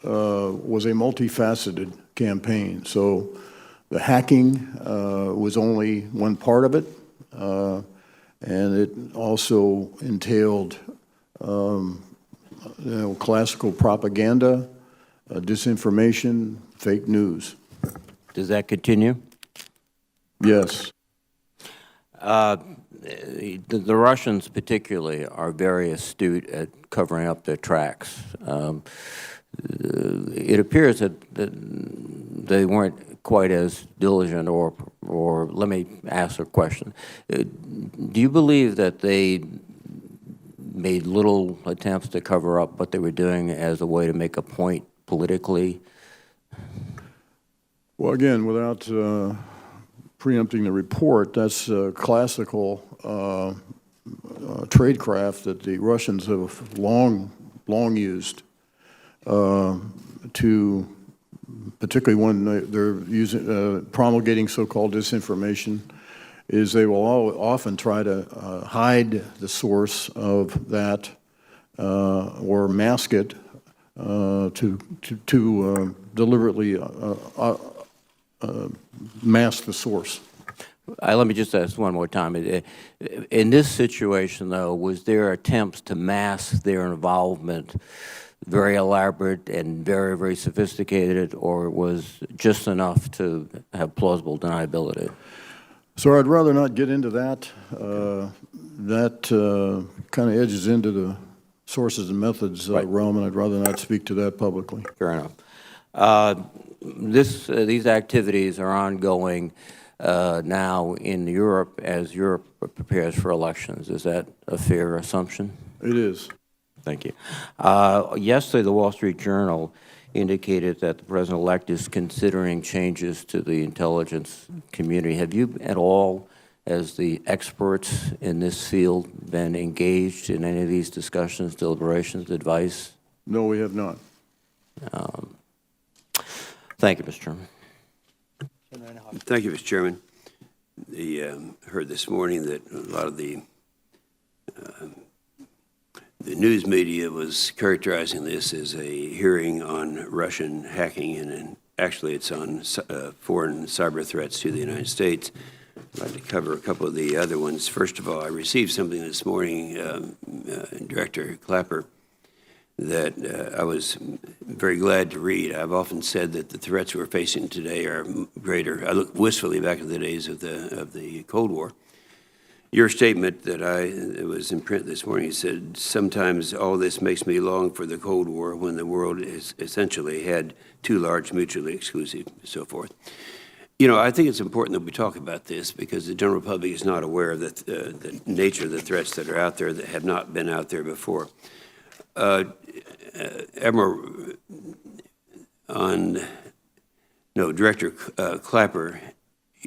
was a multifaceted campaign. So the hacking was only one part of it, and it also entailed classical propaganda, disinformation, fake news. Does that continue? Yes. The Russians particularly are very astute at covering up their tracks. It appears that they weren't quite as diligent, or let me ask a question. Do you believe that they made little attempts to cover up what they were doing as a way to make a point politically? Well, again, without preempting the report, that's classical tradecraft that the Russians have long used to, particularly when they're using promulgating so-called disinformation, is they will often try to hide the source of that or mask it to deliberately mask the source. Let me just ask one more time. In this situation, though, was there attempts to mask their involvement, very elaborate and very, very sophisticated, or it was just enough to have plausible deniability? So I'd rather not get into that. That kind of edges into the sources and methods realm, and I'd rather not speak to that publicly. Fair enough. These activities are ongoing now in Europe as Europe prepares for elections. Is that a fair assumption? It is. Thank you. Yesterday, the Wall Street Journal indicated that the president-elect is considering changes to the intelligence community. Have you at all, as the experts in this field, been engaged in any of these discussions, deliberations, advice? No, we have not. Thank you, Mr. Chairman. Thank you, Mr. Chairman. Heard this morning that a lot of the news media was characterizing this as a hearing on Russian hacking, and actually it's on foreign cyber threats to the United States. I'd like to cover a couple of the other ones. First of all, I received something this morning, Director Clapper, that I was very glad to read. I've often said that the threats we're facing today are greater. I look wistfully back at the days of the Cold War. Your statement it was in print this morning, said, sometimes all this makes me long for the Cold War when the world is essentially had two large, mutually exclusive, and so forth. You know, I think it's important that we talk about this because the general public is not aware of the nature of the threats that are out there that have not been out there before. Director Clapper,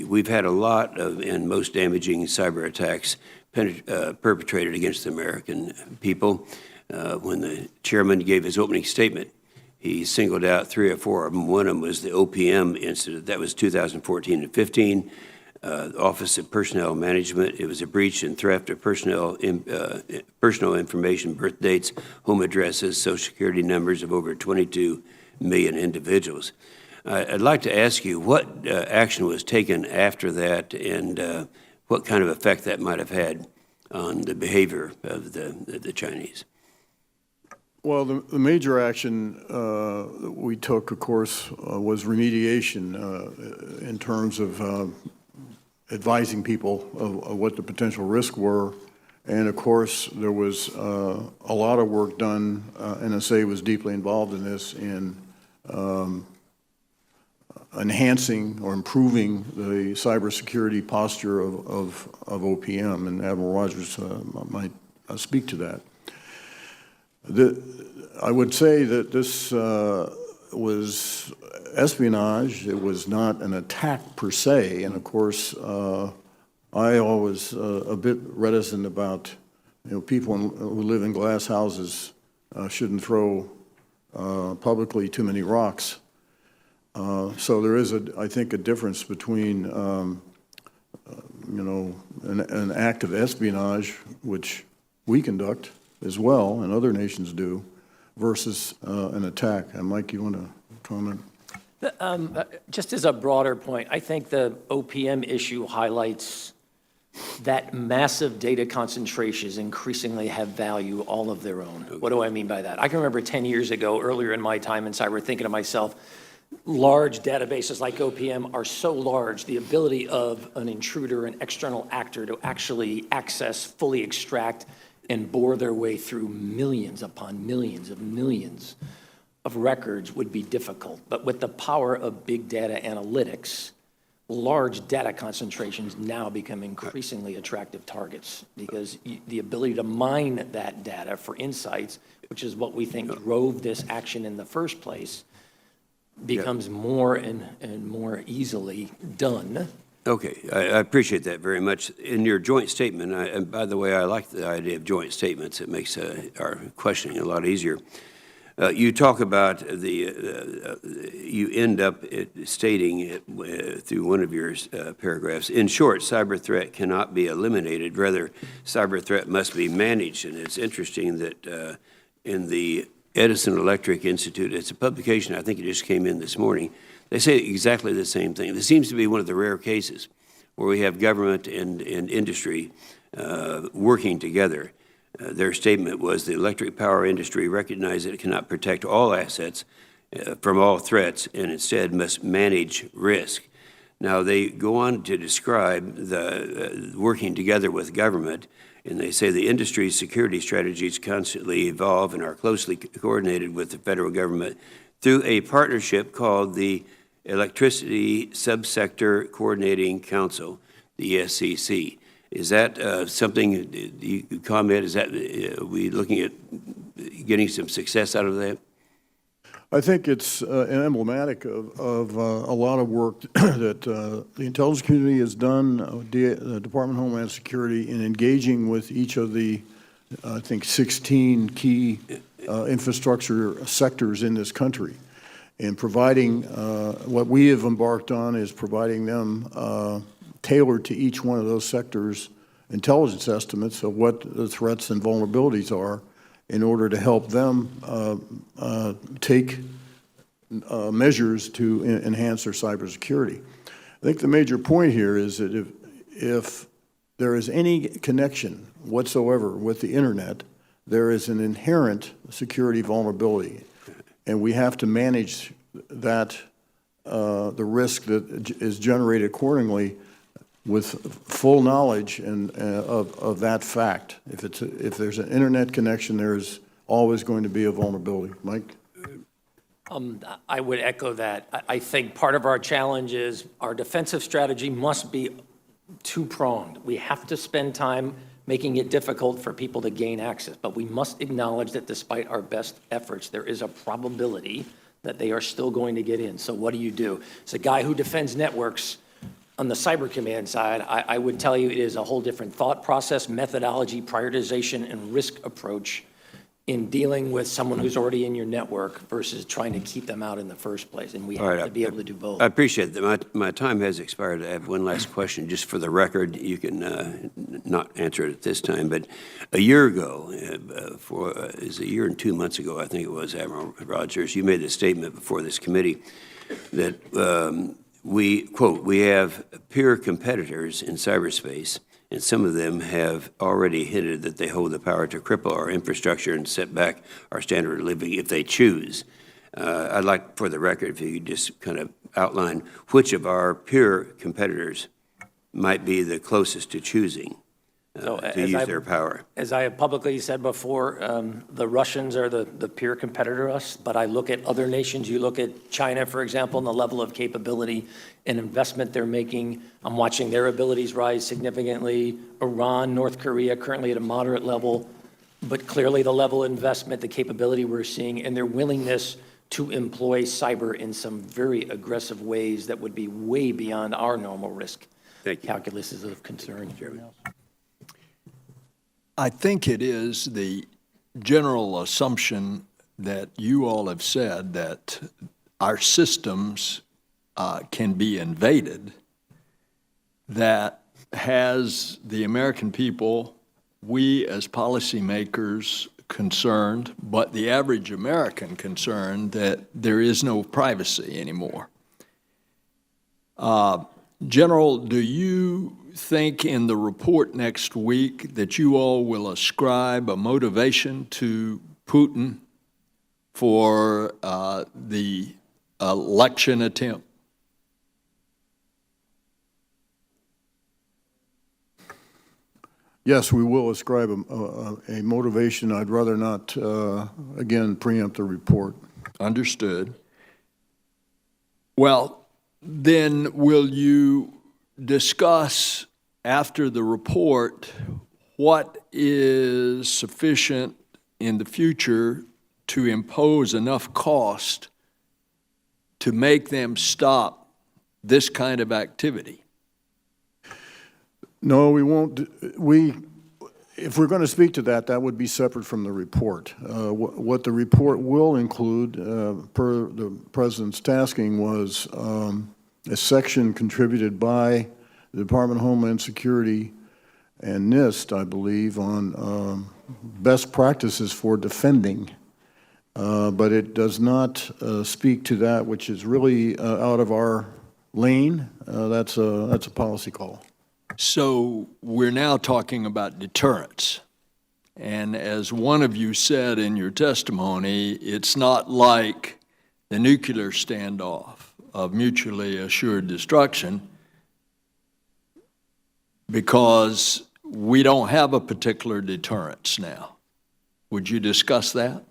we've had a lot of and most damaging cyber attacks perpetrated against the American people. When the chairman gave his opening statement, he singled out 3 or 4 of them. One of them was the OPM incident. That was 2014 and 15. Office of Personnel Management. It was a breach and theft of personal information, birth dates, home addresses, social security numbers of over 22 million individuals. I'd like to ask you what action was taken after that and what kind of effect that might have had on the behavior of the Chinese. Well, the major action that we took, of course, was remediation in terms of advising people of what the potential risks were. And of course, there was a lot of work done. NSA was deeply involved in this in enhancing or improving the cybersecurity posture of OPM, and Admiral Rogers might speak to that. I would say that this was espionage. It was not an attack per se, and of course, I always a bit reticent about, people who live in glass houses shouldn't throw publicly too many rocks. So there is, I think, a difference between, an act of espionage, which we conduct as well, and other nations do, versus an attack. And Mike, you want to comment? Just as a broader point, I think the OPM issue highlights that massive data concentrations increasingly have value all of their own. What do I mean by that? I can remember 10 years ago, earlier in my time in cyber, thinking to myself, large databases like OPM are so large, the ability of an intruder, an external actor to actually access, fully extract, and bore their way through millions upon millions of records would be difficult. But with the power of big data analytics, large data concentrations now become increasingly attractive targets because the ability to mine that data for insights, which is what we think drove this action in the first place, becomes more and more easily done. Okay, I appreciate that very much. In your joint statement, and by the way, I like the idea of joint statements. It makes our questioning a lot easier. You talk about you end up stating through one of your paragraphs, in short, cyber threat cannot be eliminated. Rather, cyber threat must be managed. And it's interesting that in the Edison Electric Institute, it's a publication, I think it just came in this morning, they say exactly the same thing. This seems to be one of the rare cases where we have government and industry working together. Their statement was the electric power industry recognizes that it cannot protect all assets from all threats and instead must manage risk. Now, they go on to describe the working together with government, and they say the industry's security strategies constantly evolve and are closely coordinated with the federal government through a partnership called the Electricity Subsector Coordinating Council, the ESCC. Is that something you could comment? Is that are we looking at getting some success out of that? I think it's emblematic of a lot of work that the intelligence community has done, the Department of Homeland Security, in engaging with each of the, I think, 16 key infrastructure sectors in this country. And providing, what we have embarked on is providing them tailored to each one of those sectors intelligence estimates of what the threats and vulnerabilities are, in order to help them take measures to enhance their cybersecurity. I think the major point here is that if there is any connection whatsoever with the internet, there is an inherent security vulnerability, and we have to manage that, the risk that is generated accordingly with full knowledge of that fact. If there's an internet connection, there's always going to be a vulnerability. Mike? I would echo that. I think part of our challenge is our defensive strategy must be two-pronged. We have to spend time making it difficult for people to gain access, but we must acknowledge that despite our best efforts, there is a probability that they are still going to get in. So what do? As a guy who defends networks on the Cyber Command side, I would tell you it is a whole different thought process, methodology, prioritization, and risk approach in dealing with someone who's already in your network versus trying to keep them out in the first place. And we have to be able to do both. I appreciate that. My time has expired. I have one last question, just for the record. You can not answer it at this time, but a year ago, is a year and 2 months ago, I think it was, Admiral Rogers, you made a statement before this committee that we, quote, we have peer competitors in cyberspace, and some of them have already hinted that they hold the power to cripple our infrastructure and set back our standard of living if they choose. I'd like, for the record, if you could just kind of outline which of our peer competitors might be the closest to choosing to use their power. As I have publicly said before, the Russians are the peer competitor to us, but I look at other nations. You look at China, for example, and the level of capability and investment they're making. I'm watching their abilities rise significantly. Iran, North Korea, currently at a moderate level, but clearly the level of investment, the capability we're seeing, and their willingness to employ cyber in some very aggressive ways that would be way beyond our normal risk calculus is of concern. I think it is the general assumption that you all have said that our systems can be invaded that has the American people, we as policymakers concerned, but the average American concerned that there is no privacy anymore. General, do you think in the report next week that you all will ascribe a motivation to Putin for the election attempt? Yes, we will ascribe a motivation. I'd rather not, again, preempt the report. Understood. Well, then will you discuss after the report what is sufficient in the future to impose enough cost to make them stop this kind of activity? No, we won't. If we're going to speak to that, that would be separate from the report. What the report will include, per the President's tasking, was a section contributed by the Department of Homeland Security and NIST, I believe, on best practices for defending. But it does not speak to that which is really out of our lane. That's a policy call. So we're now talking about deterrence. And as one of you said in your testimony, it's not like the nuclear standoff of mutually assured destruction, because we don't have a particular deterrence now. Would you discuss that?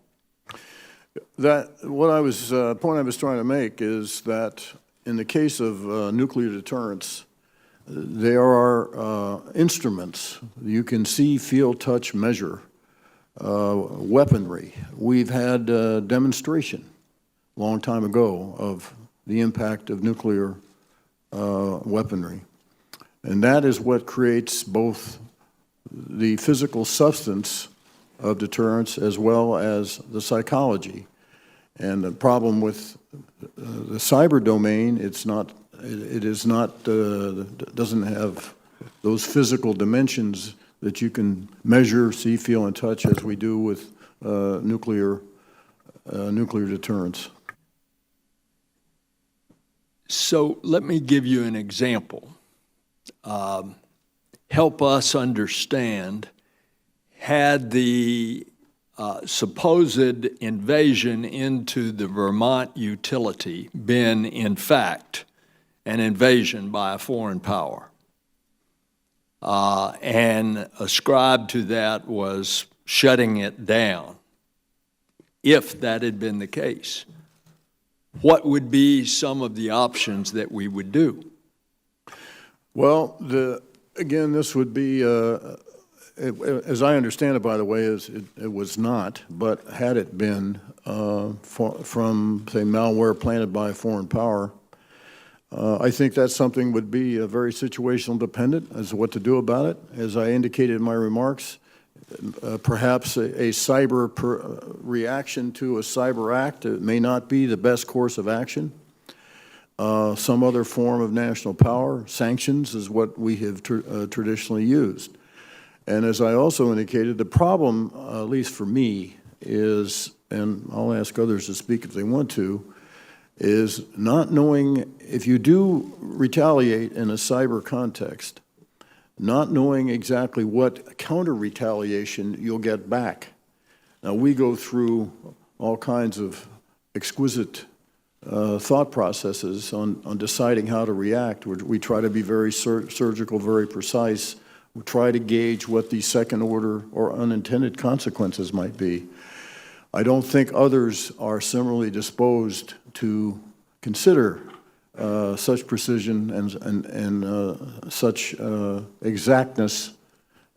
Point I was trying to make is that in the case of nuclear deterrence, there are instruments you can see, feel, touch, measure, weaponry. We've had a demonstration a long time ago of the impact of nuclear weaponry. And that is what creates both the physical substance of deterrence as well as the psychology. And the problem with the cyber domain, doesn't have those physical dimensions that you can measure, see, feel, and touch as we do with nuclear deterrence. So let me give you an example. Help us understand, had the supposed invasion into the Vermont utility been, in fact, an invasion by a foreign power, and ascribed to that was shutting it down, if that had been the case, what would be some of the options that we would do? Well, again, this would be, as I understand it, by the way, it was not, but had it been from, say, malware planted by a foreign power, I think that's something would be very situational dependent as to what to do about it. As I indicated in my remarks, perhaps a cyber reaction to a cyber act may not be the best course of action. Some other form of national power, sanctions, is what we have traditionally used. And as I also indicated, the problem, at least for me, is, and I'll ask others to speak if they want to, is not knowing, if you do retaliate in a cyber context, not knowing exactly what counter-retaliation you'll get back. Now, we go through all kinds of exquisite thought processes on deciding how to react. We try to be very surgical, very precise. We try to gauge what the second-order or unintended consequences might be. I don't think others are similarly disposed to consider such precision and such exactness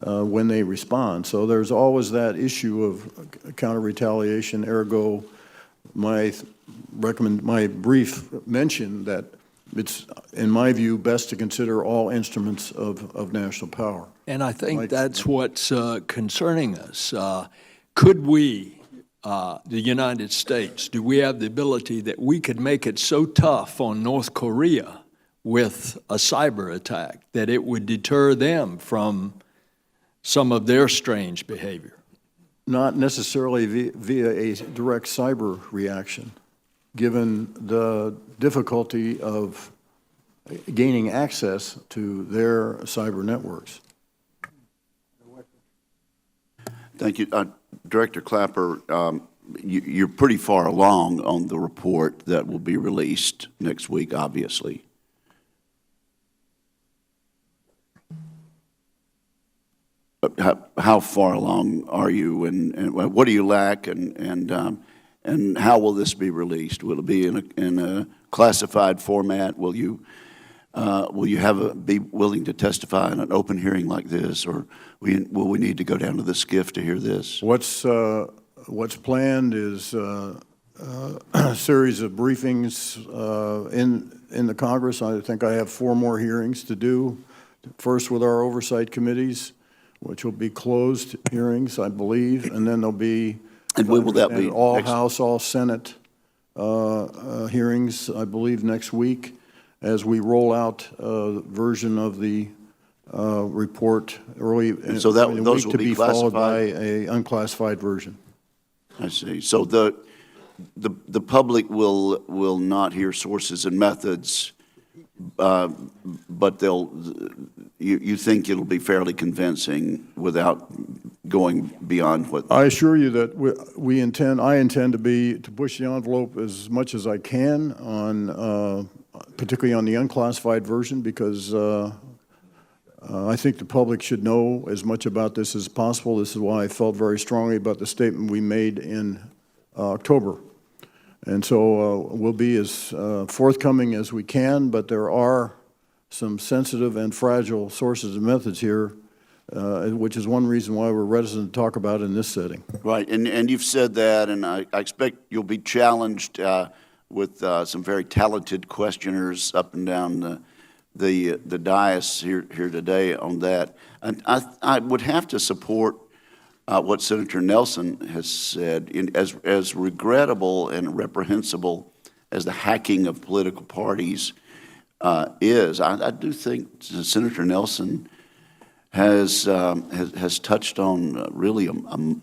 when they respond. So there's always that issue of counter-retaliation, ergo my brief mention that it's, in my view, best to consider all instruments of national power. And I think that's what's concerning us. Could we, the United States, do we have the ability that we could make it so tough on North Korea with a cyber attack that it would deter them from some of their strange behavior? Not necessarily via a direct cyber reaction, given the difficulty of gaining access to their cyber networks. Thank you. Director Clapper, you're pretty far along on the report that will be released next week, obviously. How far along are you, and what do you lack, and how will this be released? Will it be in a classified format? Will you be willing to testify in an open hearing like this, or will we need to go down to the SCIF to hear this? What's planned is a series of briefings in the Congress. I think I have 4 more hearings to do. First with our oversight committees, which will be closed hearings, I believe, and then there'll be and when will that be? All House, all Senate hearings, I believe, next week, as we roll out a version of the report early in so the those week will to be classified? followed by an unclassified version. I see. So the public will not hear sources and methods, but you think it'll be fairly convincing without going beyond what? I assure you that I intend to push the envelope as much as I can on, particularly on the unclassified version, because I think the public should know as much about this as possible. This is why I felt very strongly about the statement we made in October. And so we'll be as forthcoming as we can, but there are some sensitive and fragile sources and methods here, which is one reason why we're reticent to talk about it in this setting. Right, and you've said that, and I expect you'll be challenged with some very talented questioners up and down the dais here today on that. And I would have to support what Senator Nelson has said. As regrettable and reprehensible as the hacking of political parties is, I do think Senator Nelson has touched on really a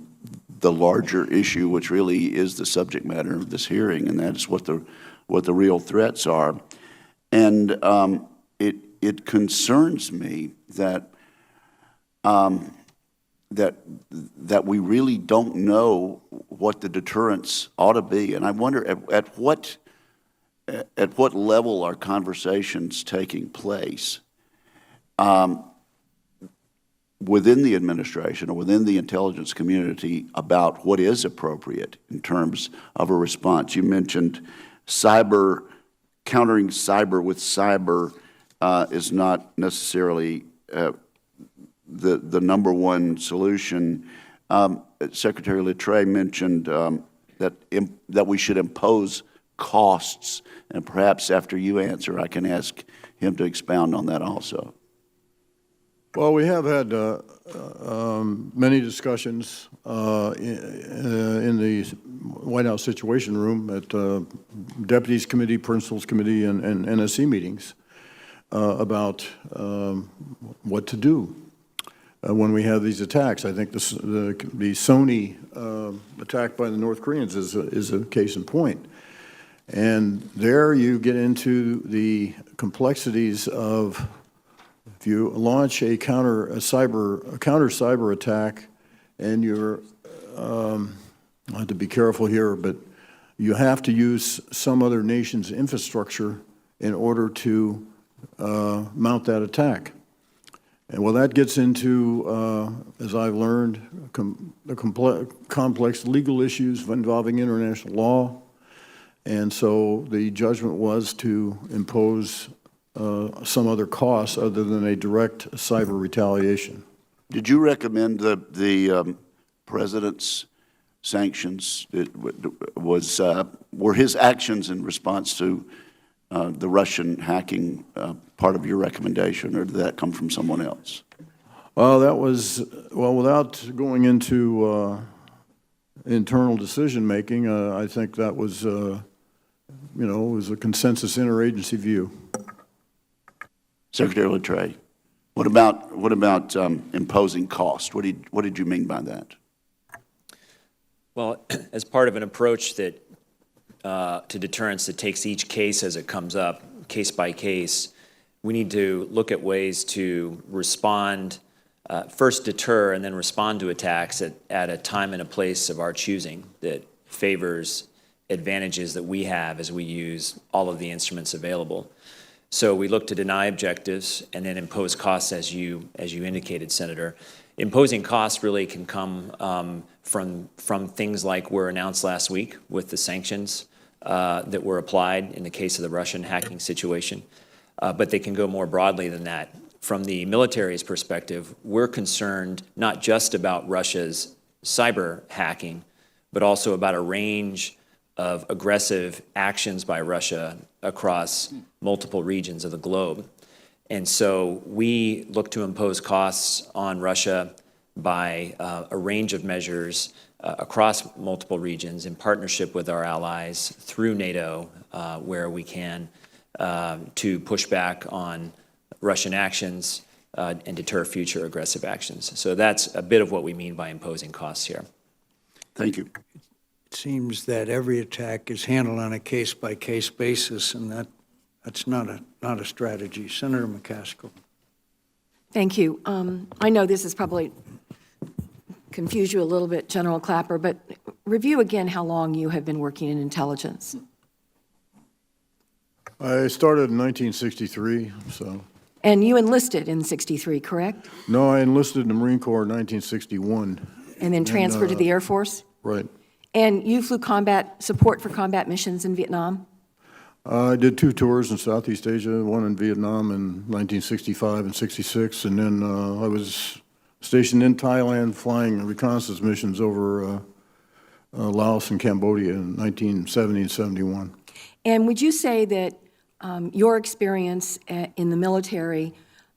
the larger issue, which really is the subject matter of this hearing, and that is what the real threats are. And it concerns me that that we really don't know what the deterrence ought to be, and I wonder at what level are conversations taking place within the administration or within the intelligence community about what is appropriate in terms of a response. You mentioned cyber, countering cyber with cyber is not necessarily the number one solution. Secretary Littré mentioned that we should impose costs, and perhaps after you answer, I can ask him to expound on that also. Well, we have had many discussions in the White House Situation Room at Deputies Committee, Principals Committee, and NSC meetings about what to do when we have these attacks. I think the Sony attack by the North Koreans is a case in point. And there you get into the complexities of, if you launch a counter cyber attack, and you're, I have to be careful here, but you have to use some other nation's infrastructure in order to mount that attack. And well, that gets into, as I've learned, the complex legal issues involving international law. And so the judgment was to impose some other costs other than a direct cyber retaliation. Did you recommend the President's sanctions? Were his actions in response to the Russian hacking part of your recommendation, or did that come from someone else? Well, that was, well, without going into internal decision-making, I think that was, you know, it was a consensus interagency view. Secretary Littré, what about imposing cost? What did you mean by that? Well, as part of an approach that to deterrence that takes each case as it comes up, case by case, we need to look at ways to respond, first deter and then respond to attacks at a time and a place of our choosing that favors advantages that we have as we use all of the instruments available. So we look to deny objectives and then impose costs, as you indicated, Senator. Imposing costs really can come from things like were announced last week with the sanctions that were applied in the case of the Russian hacking situation. But they can go more broadly than that. From the military's perspective, we're concerned not just about Russia's cyber hacking, but also about a range of aggressive actions by Russia across multiple regions of the globe. And so we look to impose costs on Russia by a range of measures across multiple regions in partnership with our allies through NATO, where we can, to push back on Russian actions and deter future aggressive actions. So that's a bit of what we mean by imposing costs here. Thank you. It seems that every attack is handled on a case-by-case basis, and that's not a strategy. Senator McCaskill. Thank you. I know this has probably confused you a little bit, General Clapper, but review again how long you have been working in intelligence. I started in 1963, so. And you enlisted in '63, correct? No, I enlisted in the Marine Corps in 1961. And then transferred to the Air Force? Right. And you flew support for combat missions in Vietnam? I did 2 tours in Southeast Asia, one in Vietnam in 1965 and '66, and then I was stationed in Thailand flying reconnaissance missions over Laos and Cambodia in 1970 and 71. And would you say that your experience in the military,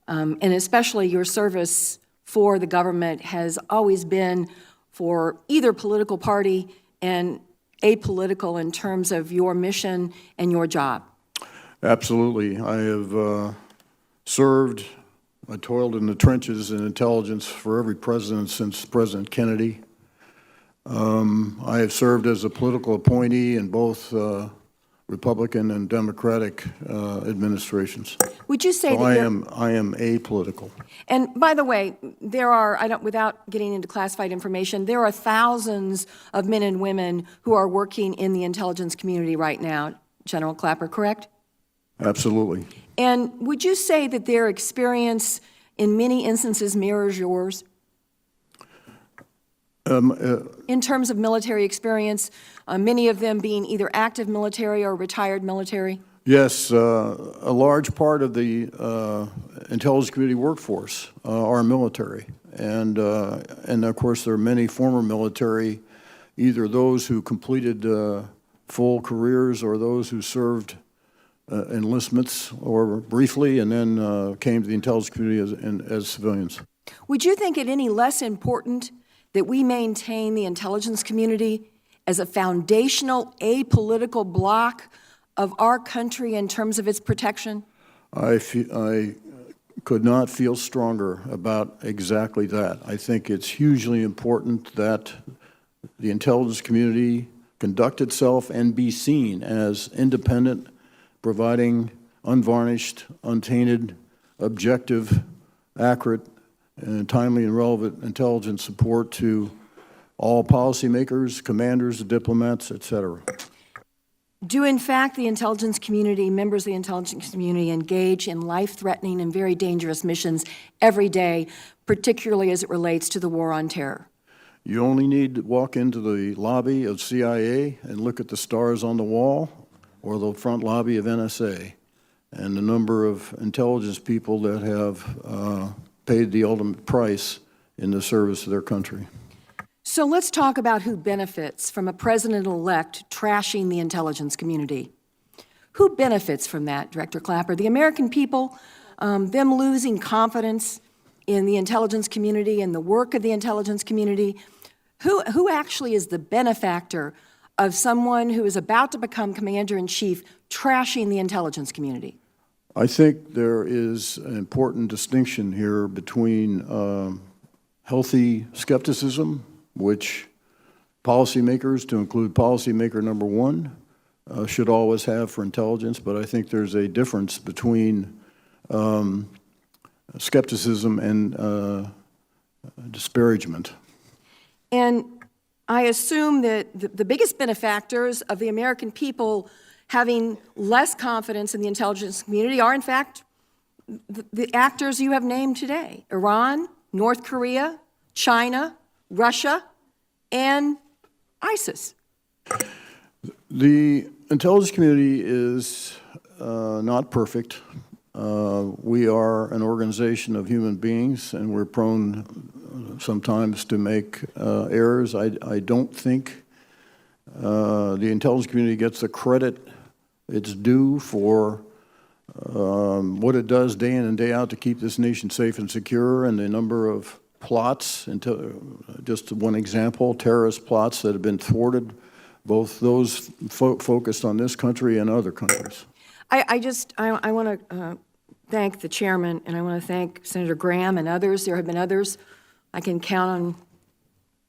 and especially your service for the government, has always been for either political party and apolitical in terms of your mission and your job? Absolutely. I have served, I toiled in the trenches in intelligence for every president since President Kennedy. I have served as a political appointee in both Republican and Democratic administrations. Would you say So that I you're... am apolitical. And by the way, there are, without getting into classified information, there are thousands of men and women who are working in the intelligence community right now, General Clapper, correct? Absolutely. And would you say that their experience in many instances mirrors yours? In terms of military experience, many of them being either active military or retired military? Yes, a large part of the intelligence community workforce are military. And of course, there are many former military, either those who completed full careers or those who served enlistments or briefly and then came to the intelligence community as civilians. Would you think it any less important that we maintain the intelligence community as a foundational apolitical block of our country in terms of its protection? I could not feel stronger about exactly that. I think it's hugely important that the intelligence community conduct itself and be seen as independent, providing unvarnished, untainted, objective, accurate, and timely and relevant intelligence support to all policymakers, commanders, diplomats, et cetera. Do, in fact, the intelligence community, members of the intelligence community, engage in life-threatening and very dangerous missions every day, particularly as it relates to the war on terror? You only need to walk into the lobby of CIA and look at the stars on the wall or the front lobby of NSA and the number of intelligence people that have paid the ultimate price in the service of their country. So let's talk about who benefits from a president-elect trashing the intelligence community. Who benefits from that, Director Clapper? The American people, them losing confidence in the intelligence community and the work of the intelligence community. Who actually is the benefactor of someone who is about to become commander-in-chief trashing the intelligence community? I think there is an important distinction here between healthy skepticism, which policymakers, to include policymaker number one, should always have for intelligence, but I think there's a difference between skepticism and disparagement. And I assume that the biggest benefactors of the American people having less confidence in the intelligence community are, in fact, the actors you have named today: Iran, North Korea, China, Russia, and ISIS. The intelligence community is not perfect. We are an organization of human beings, and we're prone sometimes to make errors. I don't think the intelligence community gets the credit it's due for what it does day in and day out to keep this nation safe and secure, and the number of plots, just one example, terrorist plots that have been thwarted, both those focused on this country and other countries. I want to thank the chairman, and I want to thank Senator Graham and others. There have been others, I can count on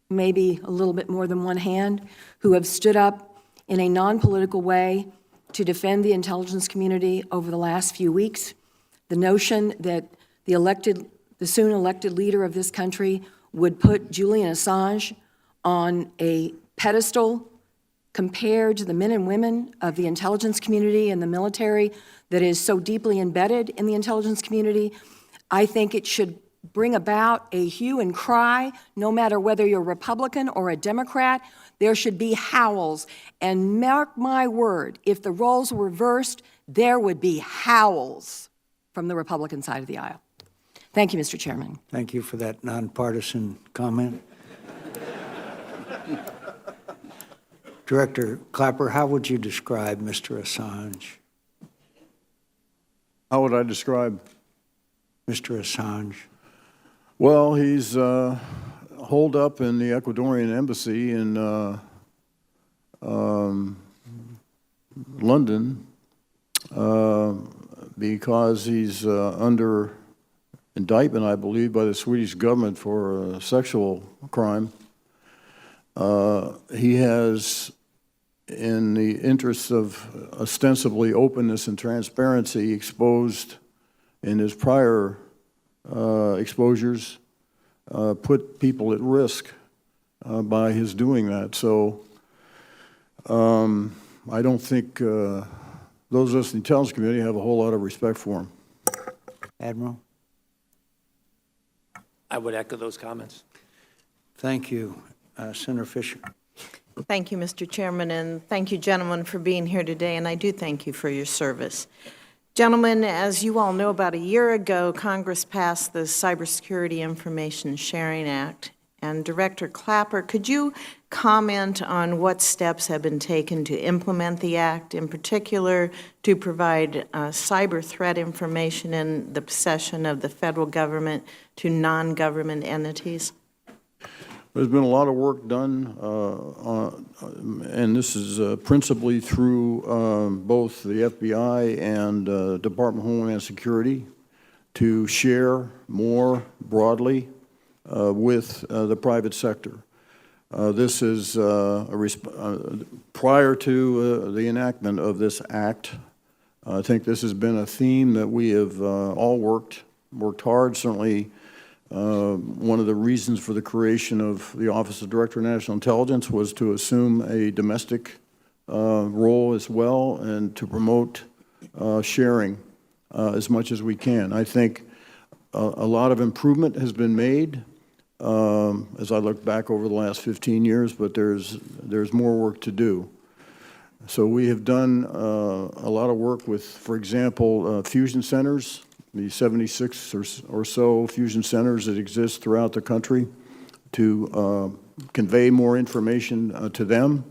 maybe a little bit more than one hand, who have stood up in a non-political way to defend the intelligence community over the last few weeks. The notion that the soon elected leader of this country would put Julian Assange on a pedestal compared to the men and women of the intelligence community and the military that is so deeply embedded in the intelligence community, I think it should bring about a hue and cry, no matter whether you're a Republican or a Democrat. There should be howls. And mark my word, if the roles were reversed, there would be howls from the Republican side of the aisle. Thank you, Mr. Chairman. Thank you for that nonpartisan comment. Director Clapper, how would you describe Mr. Assange? How would I describe? Mr. Assange. Well, he's holed up in the Ecuadorian embassy in London because he's under indictment, I believe, by the Swedish government for a sexual crime. He has, in the interests of ostensibly openness and transparency, exposed in his prior exposures, put people at risk by his doing that. So I don't think those of us in the Intelligence Committee have a whole lot of respect for him. Admiral? I would echo those comments. Thank you. Senator Fisher? Thank you, Mr. Chairman, and thank you, gentlemen, for being here today, and I do thank you for your service. Gentlemen, as you all know, about a year ago, Congress passed the Cybersecurity Information Sharing Act. And Director Clapper, could you comment on what steps have been taken to implement the act, in particular to provide cyber threat information in the possession of the federal government to non-government entities? There's been a lot of work done, and this is principally through both the FBI and Department of Homeland Security, to share more broadly with the private sector. This is prior to the enactment of this act. I think this has been a theme that we have all worked hard. Certainly, one of the reasons for the creation of the Office of Director of National Intelligence was to assume a domestic role as well and to promote sharing as much as we can. I think a lot of improvement has been made as I look back over the last 15 years, but there's more work to do. So we have done a lot of work with, for example, fusion centers, the 76 or so fusion centers that exist throughout the country, to convey more information to them.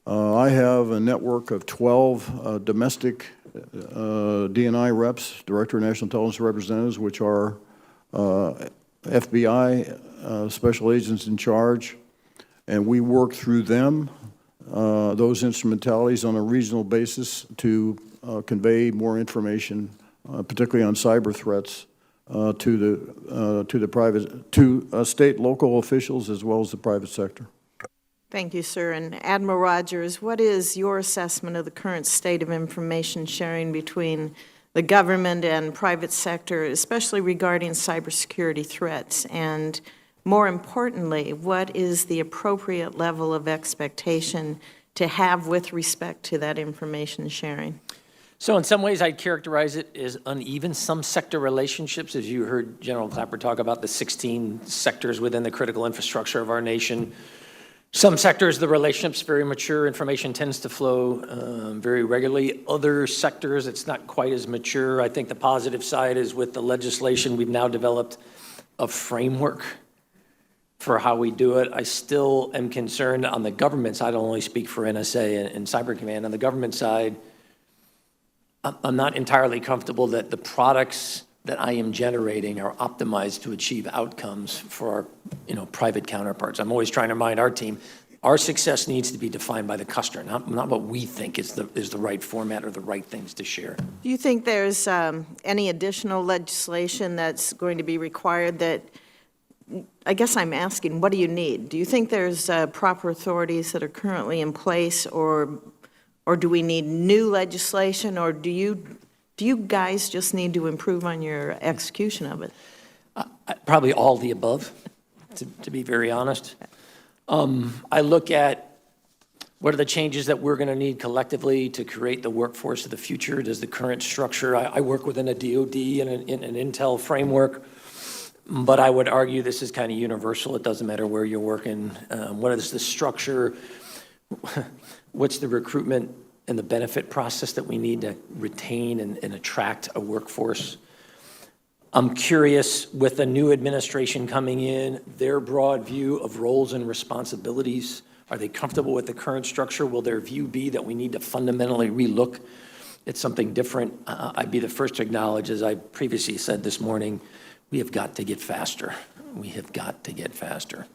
I have a network of 12 domestic DNI reps, Director of National Intelligence Representatives, which are FBI special agents in charge, and we work through them, those instrumentalities on a regional basis to convey more information, particularly on cyber threats, to state, local officials as well as the private sector. Thank you, sir. And Admiral Rogers, what is your assessment of the current state of information sharing between the government and private sector, especially regarding cybersecurity threats? And more importantly, what is the appropriate level of expectation to have with respect to that information sharing? So in some ways, I'd characterize it as uneven. Some sector relationships, as you heard General Clapper talk about the 16 sectors within the critical infrastructure of our nation. Some sectors, the relationship's very mature. Information tends to flow very regularly. Other sectors, it's not quite as mature. I think the positive side is with the legislation, we've now developed a framework for how we do it. I still am concerned on the government side. I don't only speak for NSA and Cyber Command. On the government side, I'm not entirely comfortable that the products that I am generating are optimized to achieve outcomes for our, private counterparts. I'm always trying to remind our team, our success needs to be defined by the customer, not what we think is the right format or the right things to share. Do you think there's any additional legislation that's going to be required that, I guess I'm asking, what do you need? Do you think there's proper authorities that are currently in place, or do we need new legislation, or do you guys just need to improve on your execution of it? Probably all the above, to be very honest. I look at what are the changes that we're going to need collectively to create the workforce of the future. Does the current structure, I work within a DOD and an Intel framework, but I would argue this is kind of universal. It doesn't matter where you're working. What is the structure? What's the recruitment and the benefit process that we need to retain and attract a workforce? I'm curious, with the new administration coming in, their broad view of roles and responsibilities, are they comfortable with the current structure? Will their view be that we need to fundamentally relook at something different? I'd be the first to acknowledge, as I previously said this morning, we have got to get faster. We have got to get faster.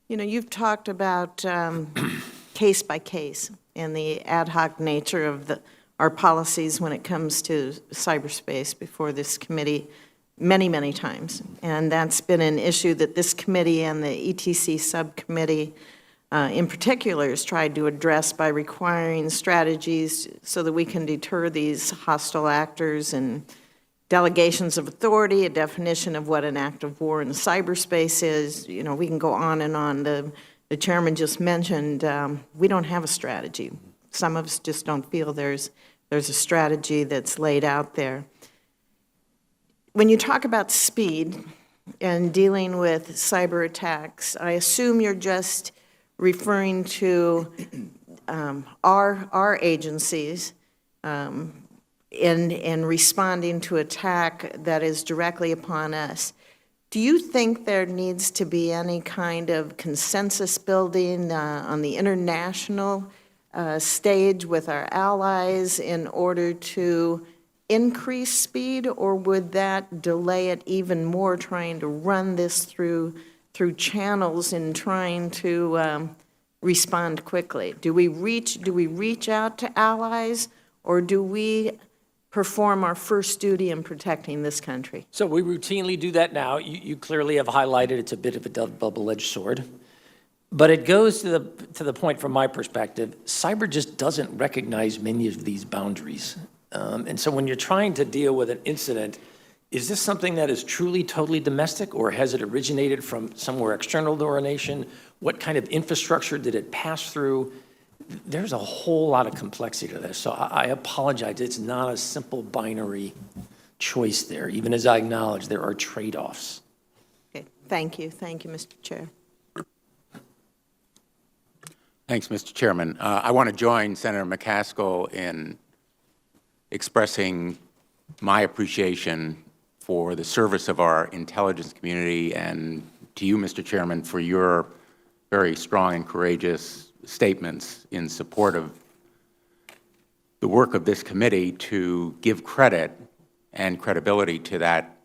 You've talked about case by case and the ad hoc nature of our policies when it comes to cyberspace before this committee many, many times. And that's been an issue that this committee and the ETC subcommittee in particular is tried to address by requiring strategies so that we can deter these hostile actors and delegations of authority, a definition of what an act of war in cyberspace is. You know, we can go on and on. The chairman just mentioned we don't have a strategy. Some of us just don't feel there's a strategy that's laid out there. When you talk about speed and dealing with cyber attacks, I assume you're just referring to our agencies in responding to attack that is directly upon us. Do you think there needs to be any kind of consensus building on the international stage with our allies in order to increase speed, or would that delay it even more, trying to run this through channels and trying to respond quickly? Do we reach out to allies, or do we perform our first duty in protecting this country? So we routinely do that now. You clearly have highlighted it's a bit of a double-edged sword. But it goes to the point from my perspective, cyber just doesn't recognize many of these boundaries. And so when you're trying to deal with an incident, is this something that is truly totally domestic, or has it originated from somewhere external to our nation? What kind of infrastructure did it pass through? There's a whole lot of complexity to this. So I apologize. It's not a simple binary choice there, even as I acknowledge there are trade-offs. Okay, thank you. Thank you, Mr. Chair. Thanks, Mr. Chairman. I want to join Senator McCaskill in expressing my appreciation for the service of our intelligence community, and to you, Mr. Chairman, for your very strong and courageous statements in support of the work of this committee to give credit and credibility to that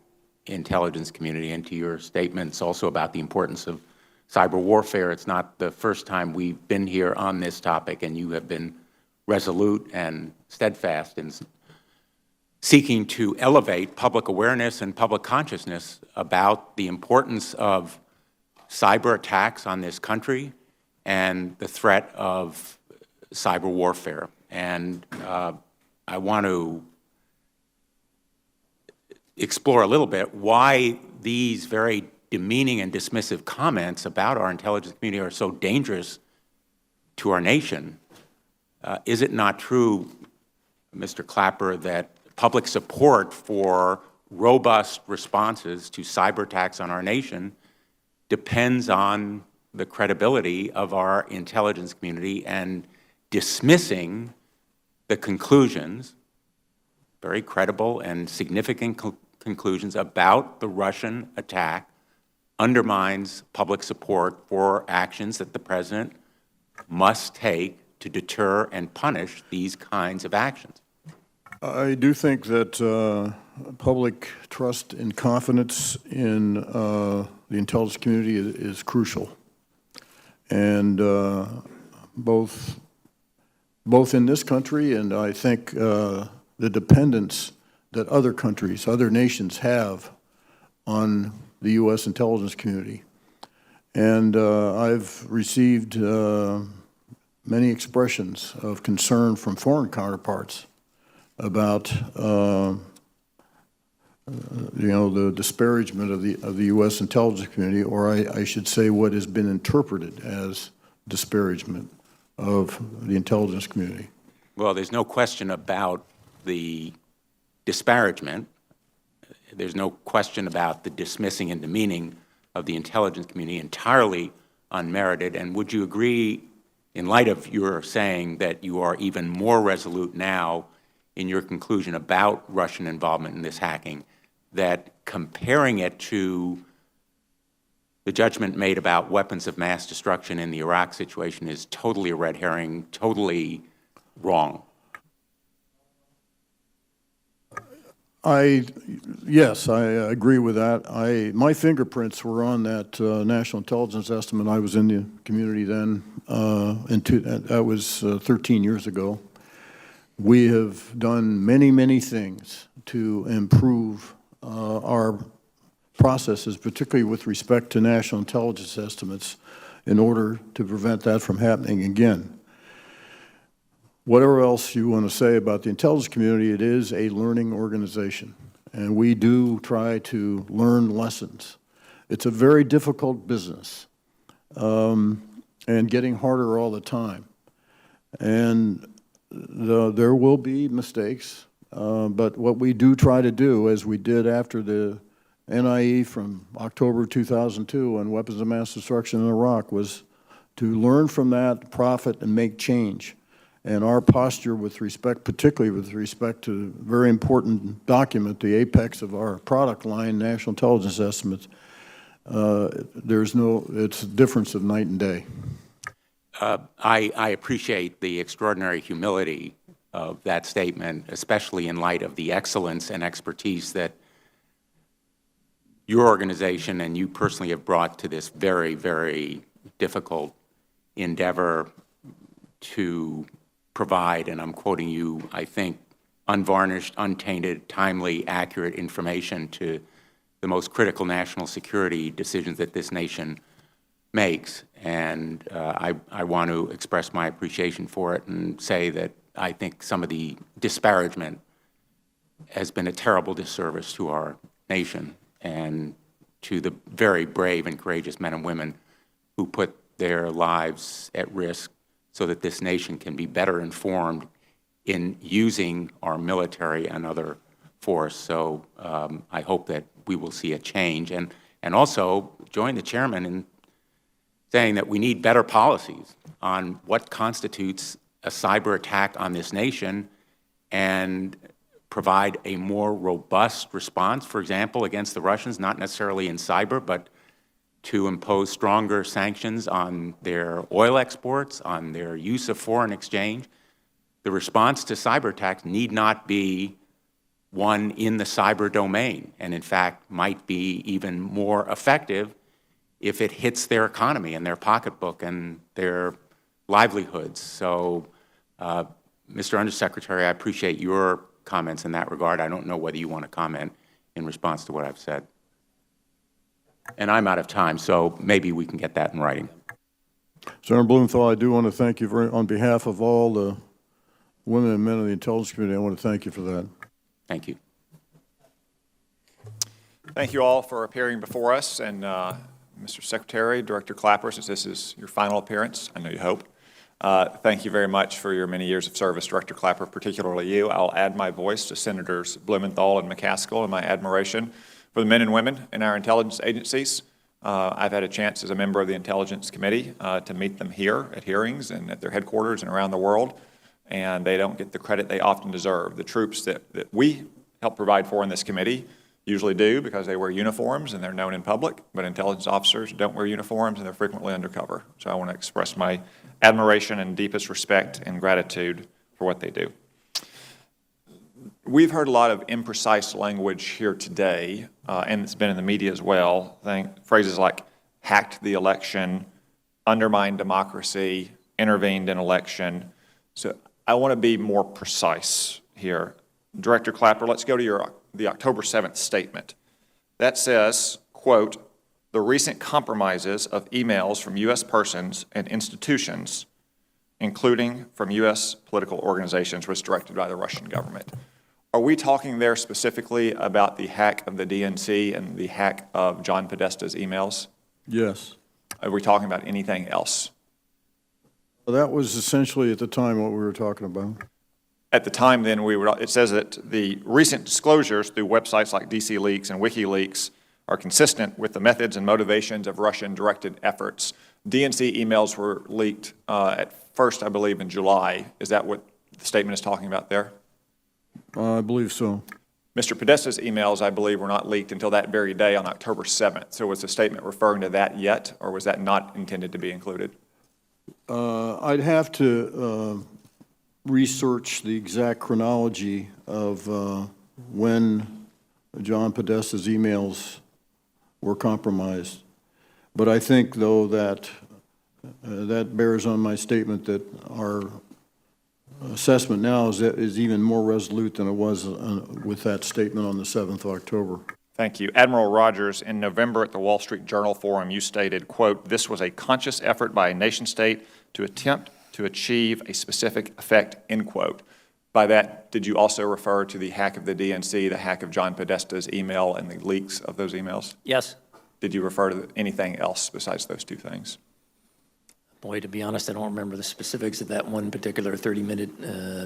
intelligence community, and to your statements also about the importance of cyber warfare. It's not the first time we've been here on this topic, and you have been resolute and steadfast in seeking to elevate public awareness and public consciousness about the importance of cyber attacks on this country and the threat of cyber warfare. And I want to explore a little bit why these very demeaning and dismissive comments about our intelligence community are so dangerous to our nation. Is it not true, Mr. Clapper, that public support for robust responses to cyber attacks on our nation depends on the credibility of our intelligence community, and dismissing the conclusions, very credible and significant conclusions about the Russian attack, undermines public support for actions that the President must take to deter and punish these kinds of actions? I do think that public trust and confidence in the intelligence community is crucial. And both in this country, and I think the dependence that other countries, other nations have on the U.S. intelligence community. And I've received many expressions of concern from foreign counterparts about the disparagement of the U.S. intelligence community, or I should say what has been interpreted as disparagement of the intelligence community. Well, there's no question about the disparagement. There's no question about the dismissing and demeaning of the intelligence community, entirely unmerited. And would you agree, in light of your saying that you are even more resolute now in your conclusion about Russian involvement in this hacking, that comparing it to the judgment made about weapons of mass destruction in the Iraq situation is totally a red herring, totally wrong? Yes, I agree with that. My fingerprints were on that national intelligence estimate. I was in the community then, that was 13 years ago. We have done many, many things to improve our processes, particularly with respect to national intelligence estimates. in order to prevent that from happening again. Whatever else you want to say about the intelligence community, it is a learning organization, and we do try to learn lessons. It's a very difficult business, and getting harder all the time. And there will be mistakes, but what we do try to do, as we did after the NIE from October 2002 on weapons of mass destruction in Iraq, was to learn from that, profit, and make change. And our posture with respect, particularly with respect to a very important document, the apex of our product line, National Intelligence Estimates, it's a difference of night and day. I appreciate the extraordinary humility of that statement, especially in light of the excellence and expertise that your organization and you personally have brought to this very, very difficult endeavor to provide, and I'm quoting you, I think, unvarnished, untainted, timely, accurate information to the most critical national security decisions that this nation makes. And I want to express my appreciation for it and say that I think some of the disparagement has been a terrible disservice to our nation and to the very brave and courageous men and women who put their lives at risk so that this nation can be better informed in using our military and other force. So I hope that we will see a change. And also join the chairman in saying that we need better policies on what constitutes a cyber attack on this nation and provide a more robust response, for example, against the Russians, not necessarily in cyber, but to impose stronger sanctions on their oil exports, on their use of foreign exchange. The response to cyber attacks need not be one in the cyber domain, and in fact might be even more effective if it hits their economy and their pocketbook and their livelihoods. So, Mr. Undersecretary, I appreciate your comments in that regard. I don't know whether you want to comment in response to what I've said. And I'm out of time, so maybe we can get that in writing. Senator Blumenthal, I do want to thank you on behalf of all the women and men of the intelligence community. I want to thank you for that. Thank you. Thank you all for appearing before us, and Mr. Secretary, Director Clapper, since this is your final appearance, I know you hope, thank you very much for your many years of service, Director Clapper, particularly you. I'll add my voice to Senators Blumenthal and McCaskill in my admiration for the men and women in our intelligence agencies. I've had a chance as a member of the Intelligence Committee to meet them here at hearings and at their headquarters and around the world, and they don't get the credit they often deserve. The troops that we help provide for in this committee usually do because they wear uniforms and they're known in public, but intelligence officers don't wear uniforms and they're frequently undercover. So I want to express my admiration and deepest respect and gratitude for what they do. We've heard a lot of imprecise language here today, and it's been in the media as well. Phrases like hacked the election, undermined democracy, intervened in election. So I want to be more precise here. Director Clapper, let's go to the October 7th statement. That says, quote, the recent compromises of emails from U.S. persons and institutions, including from U.S. political organizations, was directed by the Russian government. Are we talking there specifically about the hack of the DNC and the hack of John Podesta's emails? Yes. Are we talking about anything else? Well, that was essentially at the time what we were talking about. At the time then, it says that the recent disclosures through websites like DC Leaks and WikiLeaks are consistent with the methods and motivations of Russian-directed efforts. DNC emails were leaked at first, I believe, in July. Is that what the statement is talking about there? I believe so. Mr. Podesta's emails, I believe, were not leaked until that very day on October 7th. So was the statement referring to that yet, or was that not intended to be included? I'd have to research the exact chronology of when John Podesta's emails were compromised. But I think, though, that that bears on my statement that our assessment now is even more resolute than it was with that statement on the 7th of October. Thank you. Admiral Rogers, in November at the Wall Street Journal Forum, you stated, quote, "This was a conscious effort by a nation-state to attempt to achieve a specific effect," end quote. By that, did you also refer to the hack of the DNC, the hack of John Podesta's email, and the leaks of those emails? Yes. Did you refer to anything else besides those two things? Boy, to be honest, I don't remember the specifics of that one particular 30-minute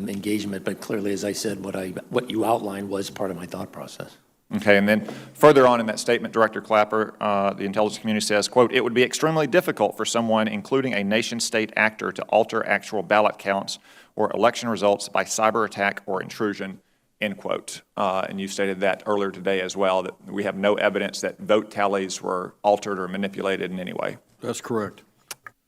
engagement, but clearly, as I said, what you outlined was part of my thought process. Okay, and then further on in that statement, Director Clapper, the intelligence community says, quote, "It would be extremely difficult for someone, including a nation-state actor, to alter actual ballot counts or election results by cyber attack or intrusion," end quote. And you stated that earlier today as well, that we have no evidence that vote tallies were altered or manipulated in any way. That's correct.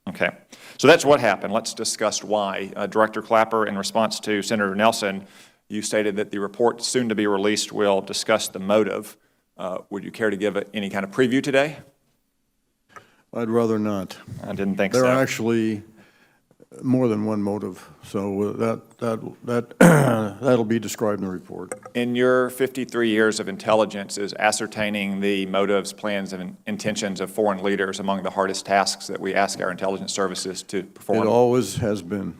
Okay, so that's what happened. Let's discuss why. Director Clapper, in response to Senator Nelson, you stated that the report soon to be released will discuss the motive. Would you care to give any kind of preview today? I'd rather not. I didn't think so. There are actually more than one motive, so that'll be described in the report. In your 53 years of intelligence, is ascertaining the motives, plans, and intentions of foreign leaders among the hardest tasks that we ask our intelligence services to perform? It always has been.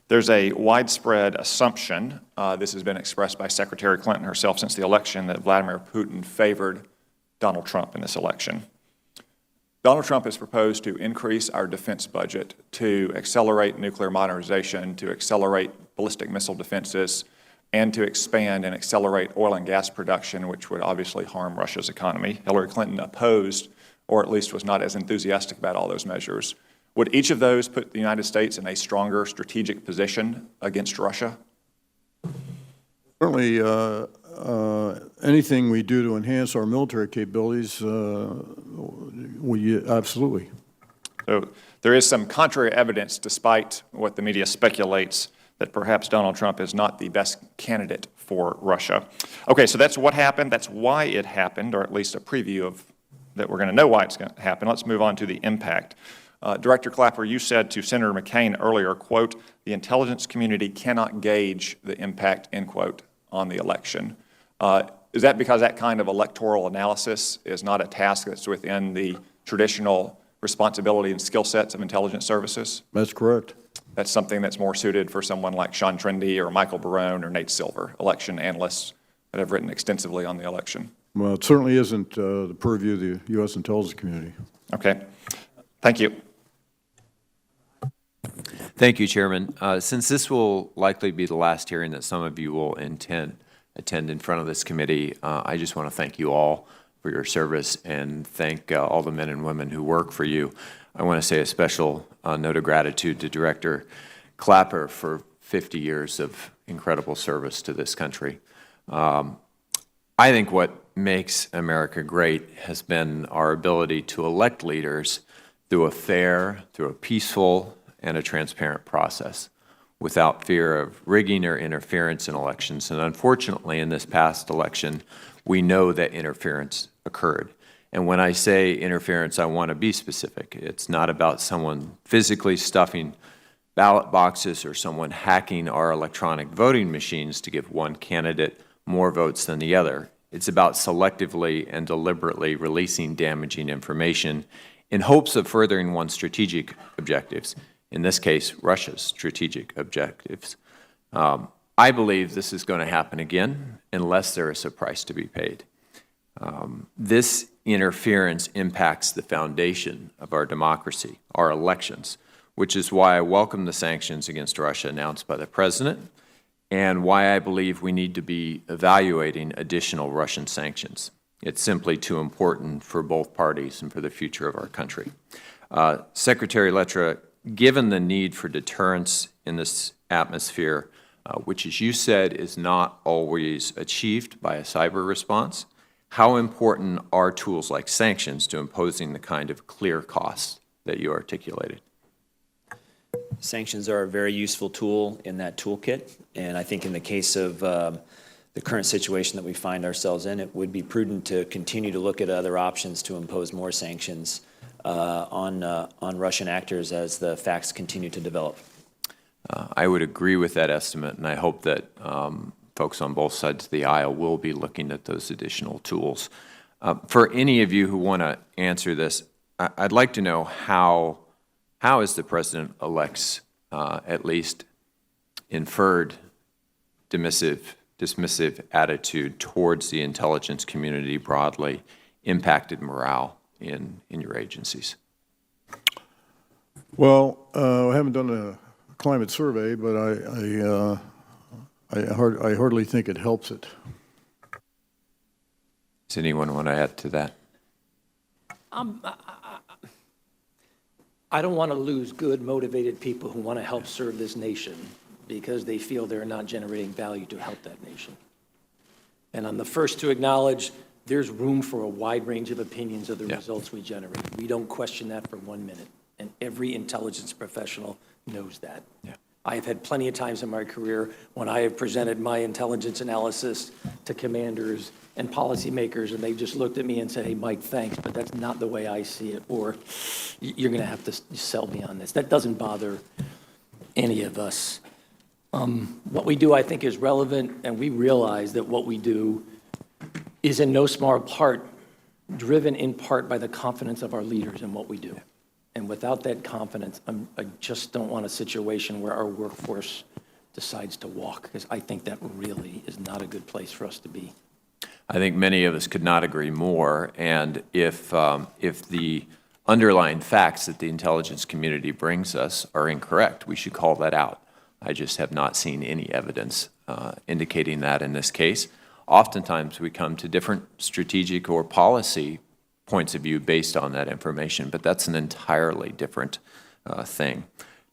There's a widespread assumption, this has been expressed by Secretary Clinton herself since the election, that Vladimir Putin favored Donald Trump in this election. Donald Trump has proposed to increase our defense budget, to accelerate nuclear modernization, to accelerate ballistic missile defenses, and to expand and accelerate oil and gas production, which would obviously harm Russia's economy. Hillary Clinton opposed, or at least was not as enthusiastic about all those measures. Would each of those put the United States in a stronger strategic position against Russia? Certainly, anything we do to enhance our military capabilities, absolutely. So there is some contrary evidence, despite what the media speculates, that perhaps Donald Trump is not the best candidate for Russia. Okay, so that's what happened. That's why it happened, or at least a preview of that we're going to know why it's going to happen. Let's move on to the impact. Director Clapper, you said to Senator McCain earlier, quote, "The intelligence community cannot gauge the impact," end quote, on the election. Is that because that kind of electoral analysis is not a task that's within the traditional responsibility and skill sets of intelligence services? That's correct. That's something that's more suited for someone like Sean Trendy or Michael Barone or Nate Silver, election analysts that have written extensively on the election. Well, it certainly isn't the purview of the U.S. intelligence community. Okay. Thank you. Thank you, Chairman. Since this will likely be the last hearing that some of you will attend in front of this committee, I just want to thank you all for your service and thank all the men and women who work for you. I want to say a special note of gratitude to Director Clapper for 50 years of incredible service to this country. I think what makes America great has been our ability to elect leaders through a fair, through a peaceful, and a transparent process without fear of rigging or interference in elections. And unfortunately, in this past election, we know that interference occurred. And when I say interference, I want to be specific. It's not about someone physically stuffing ballot boxes or someone hacking our electronic voting machines to give one candidate more votes than the other. It's about selectively and deliberately releasing damaging information in hopes of furthering one's strategic objectives. In this case, Russia's strategic objectives. I believe this is going to happen again unless there is a price to be paid. This interference impacts the foundation of our democracy, our elections, which is why I welcome the sanctions against Russia announced by the President and why I believe we need to be evaluating additional Russian sanctions. It's simply too important for both parties and for the future of our country. Secretary Lettra, given the need for deterrence in this atmosphere, which, as you said, is not always achieved by a cyber response, how important are tools like sanctions to imposing the kind of clear costs that you articulated? Sanctions are a very useful tool in that toolkit, and I think in the case of the current situation that we find ourselves in, it would be prudent to continue to look at other options to impose more sanctions on Russian actors as the facts continue to develop. I would agree with that estimate, and I hope that folks on both sides of the aisle will be looking at those additional tools. For any of you who want to answer this, I'd like to know how is the President-elect's at least inferred dismissive attitude towards the intelligence community broadly impacted morale in your agencies? Well, I haven't done a climate survey, but I hardly think it helps it. Does anyone want to add to that? I don't want to lose good, motivated people who want to help serve this nation because they feel they're not generating value to help that nation. And I'm the first to acknowledge there's room for a wide range of opinions of the results we generate. We don't question that for 1 minute, and every intelligence professional knows that. Yeah. I have had plenty of times in my career when I have presented my intelligence analysis to commanders and policymakers, and they've just looked at me and said, hey, Mike, thanks, but that's not the way I see it, or you're going to have to sell me on this. That doesn't bother any of us. What we do, I think, is relevant, and we realize that what we do is in no small part driven in part by the confidence of our leaders in what we do. And without that confidence, I just don't want a situation where our workforce decides to walk, because I think that really is not a good place for us to be. I think many of us could not agree more, and if the underlying facts that the intelligence community brings us are incorrect, we should call that out. I just have not seen any evidence indicating that in this case. Oftentimes we come to different strategic or policy points of view based on that information, but that's an entirely different thing.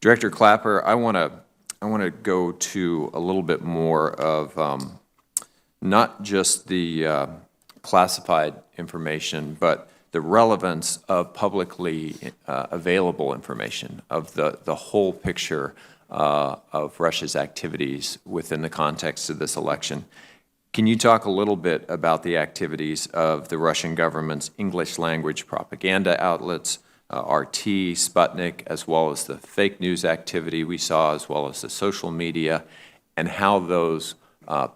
Director Clapper, I want to go to a little bit more of not just the classified information, but the relevance of publicly available information, of the whole picture of Russia's activities within the context of this election. Can you talk a little bit about the activities of the Russian government's English language propaganda outlets, RT, Sputnik, as well as the fake news activity we saw, as well as the social media, and how those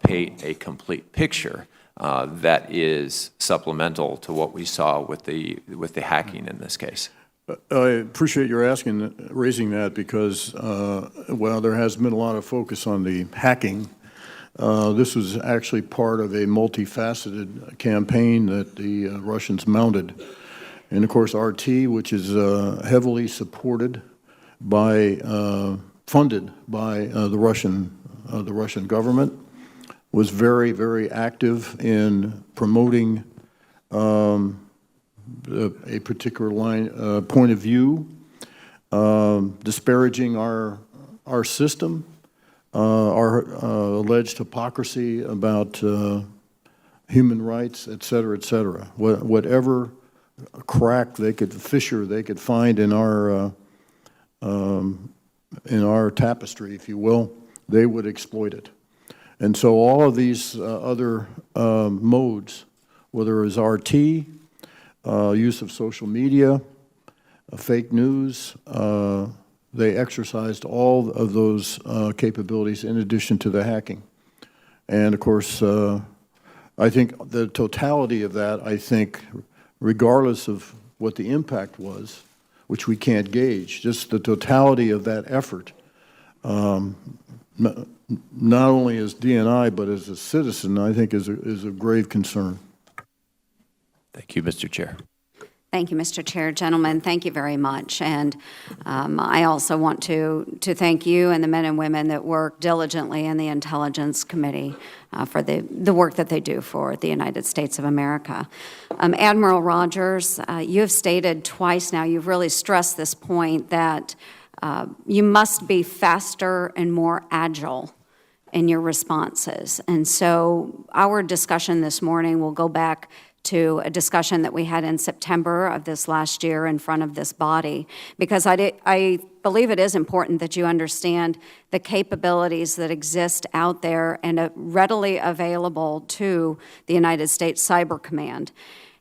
paint a complete picture that is supplemental to what we saw with the hacking in this case? I appreciate your raising that because, well, there has been a lot of focus on the hacking. This was actually part of a multifaceted campaign that the Russians mounted. And of course, RT, which is heavily supported by, funded by the Russian government, was very, very active in promoting a particular point of view, disparaging our system, our alleged hypocrisy about human rights, et cetera, et cetera. Whatever crack fissure they could find in our tapestry, if you will, they would exploit it. And so all of these other modes, whether it was RT, use of social media, fake news, they exercised all of those capabilities in addition to the hacking. And of course, I think the totality of that, I think, regardless of what the impact was, which we can't gauge, just the totality of that effort, not only as DNI, but as a citizen, I think is a grave concern. Thank you, Mr. Chair. Thank you, Mr. Chair. Gentlemen, thank you very much. And I also want to thank you and the men and women that work diligently in the Intelligence Committee for the work that they do for the United States of America. Admiral Rogers, you have stated twice now, you've really stressed this point that you must be faster and more agile in your responses. And so our discussion this morning will go back to a discussion that we had in September of this last year in front of this body, because I believe it is important that you understand the capabilities that exist out there and readily available to the United States Cyber Command.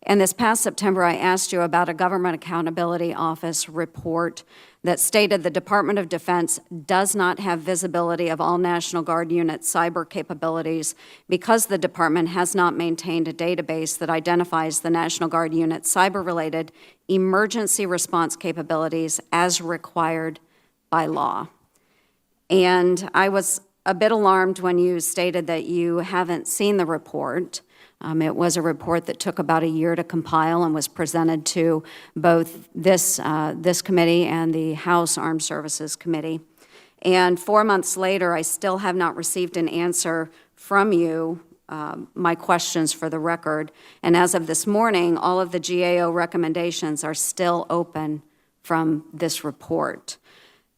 And this past September, I asked you about a Government Accountability Office report that stated the Department of Defense does not have visibility of all National Guard units' cyber capabilities because the department has not maintained a database that identifies the National Guard unit's cyber-related emergency response capabilities as required by law. And I was a bit alarmed when you stated that you haven't seen the report. It was a report that took about a year to compile and was presented to both this committee and the House Armed Services Committee. And 4 months later, I still have not received an answer from you, my questions for the record. And as of this morning, all of the GAO recommendations are still open from this report.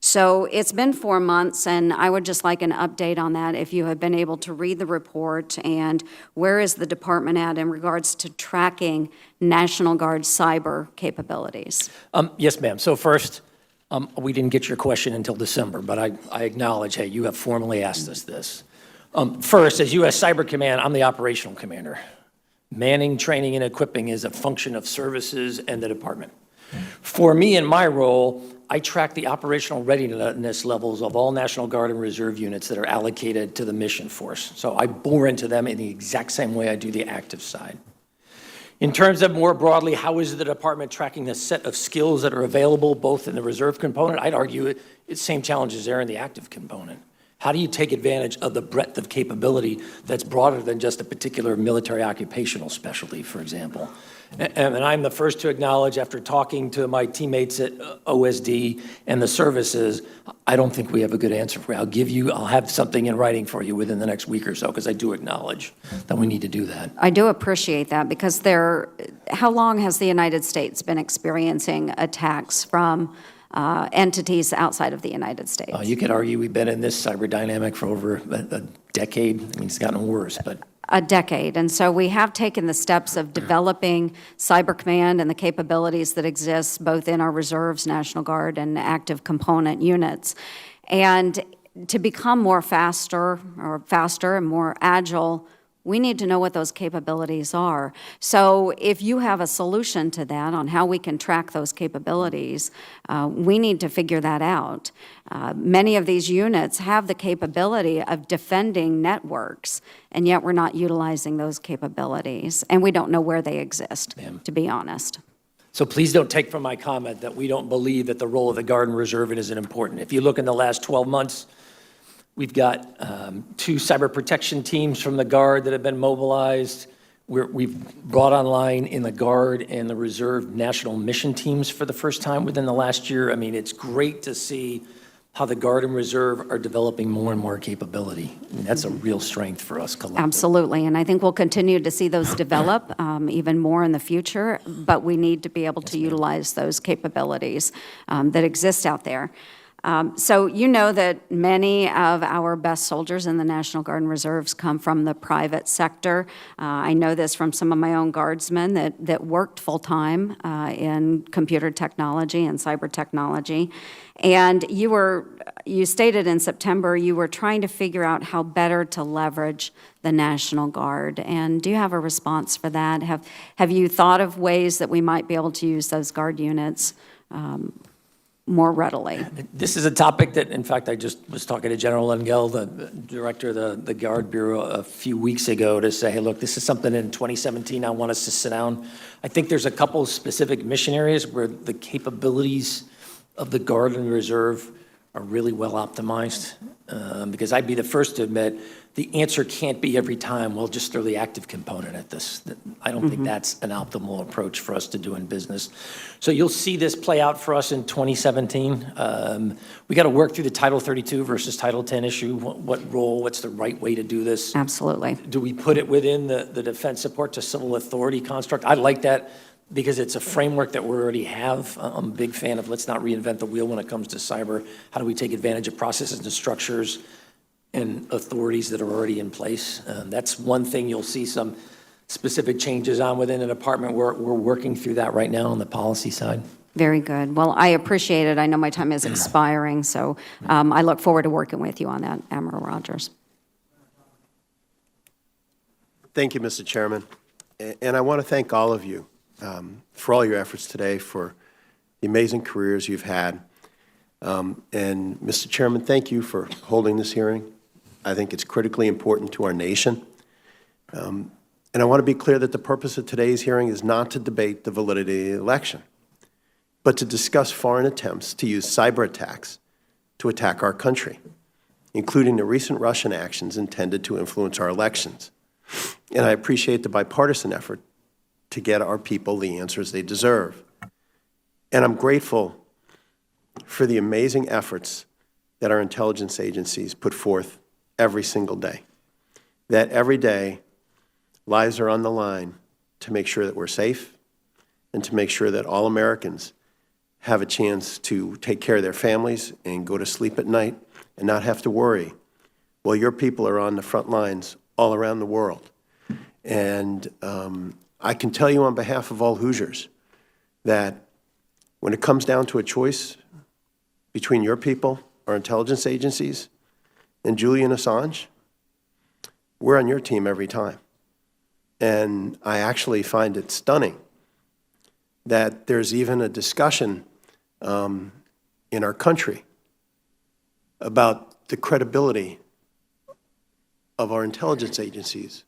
So it's been 4 months, and I would just like an update on that, if you have been able to read the report, and where is the department at in regards to tracking National Guard cyber capabilities? Yes, ma'am. So first, we didn't get your question until December, but I acknowledge, hey, you have formally asked us this. First, as U.S. Cyber Command, I'm the operational commander. Manning, training, and equipping is a function of services and the department. For me, in my role, I track the operational readiness levels of all National Guard and Reserve units that are allocated to the mission force. So I bore into them in the exact same way I do the active side. In terms of more broadly, how is the department tracking the set of skills that are available both in the reserve component? I'd argue it's the same challenges there in the active component. How do you take advantage of the breadth of capability that's broader than just a particular military occupational specialty, for example? And I'm the first to acknowledge, after talking to my teammates at OSD and the services, I don't think we have a good answer for you. I'll have something in writing for you within the next week or so, because I do acknowledge that we need to do that. I do appreciate that, because how long has the United States been experiencing attacks from entities outside of the United States? You could argue we've been in this cyber dynamic for over a decade. I mean, it's gotten worse, but. A decade. And so we have taken the steps of developing Cyber Command and the capabilities that exist both in our reserves, National Guard, and active component units. And to become faster and more agile, we need to know what those capabilities are. So if you have a solution to that on how we can track those capabilities, we need to figure that out. Many of these units have the capability of defending networks, and yet we're not utilizing those capabilities, and we don't know where they exist, to be honest. So please don't take from my comment that we don't believe that the role of the Guard and Reserve isn't important. If you look in the last 12 months, we've got 2 cyber protection teams from the Guard that have been mobilized. We've brought online in the Guard and the Reserve national mission teams for the first time within the last year. I mean, it's great to see how the Guard and Reserve are developing more and more capability. I mean, that's a real strength for us collectively. Absolutely, and I think we'll continue to see those develop even more in the future, but we need to be able to utilize those capabilities that exist out there. So you know that many of our best soldiers in the National Guard and Reserves come from the private sector. I know this from some of my own guardsmen that worked full-time in computer technology and cyber technology. And you stated in September you were trying to figure out how better to leverage the National Guard. And do you have a response for that? Have you thought of ways that we might be able to use those Guard units more readily? This is a topic that, in fact, I just was talking to General Engel, the director of the Guard Bureau, a few weeks ago to say, hey, look, this is something in 2017 I want us to sit down. I think there's a couple specific mission areas where the capabilities of the Guard and Reserve are really well optimized, because I'd be the first to admit the answer can't be every time, well, just throw the active component at this. I don't think that's an optimal approach for us to doing business. So you'll see this play out for us in 2017. We got to work through the Title 32 versus Title 10 issue. What role, what's the right way to do this? Absolutely. Do we put it within the defense support to civil authority construct? I like that, because it's a framework that we already have. I'm a big fan of let's not reinvent the wheel when it comes to cyber. How do we take advantage of processes and structures and authorities that are already in place? That's one thing you'll see some specific changes on within the department. We're working through that right now on the policy side. Very good. Well, I appreciate it. I know my time is expiring, so I look forward to working with you on that, Admiral Rogers. Thank you, Mr. Chairman. And I want to thank all of you for all your efforts today, for the amazing careers you've had. And, Mr. Chairman, thank you for holding this hearing. I think it's critically important to our nation. And I want to be clear that the purpose of today's hearing is not to debate the validity of the election, but to discuss foreign attempts to use cyber attacks to attack our country, including the recent Russian actions intended to influence our elections. And I appreciate the bipartisan effort to get our people the answers they deserve. And I'm grateful for the amazing efforts that our intelligence agencies put forth every single day. That every day, lives are on the line to make sure that we're safe and to make sure that all Americans have a chance to take care of their families and go to sleep at night and not have to worry while your people are on the front lines all around the world. And I can tell you on behalf of all Hoosiers that when it comes down to a choice between your people, our intelligence agencies, and Julian Assange, we're on your team every time. And I actually find it stunning that there's even a discussion in our country about the credibility of our intelligence agencies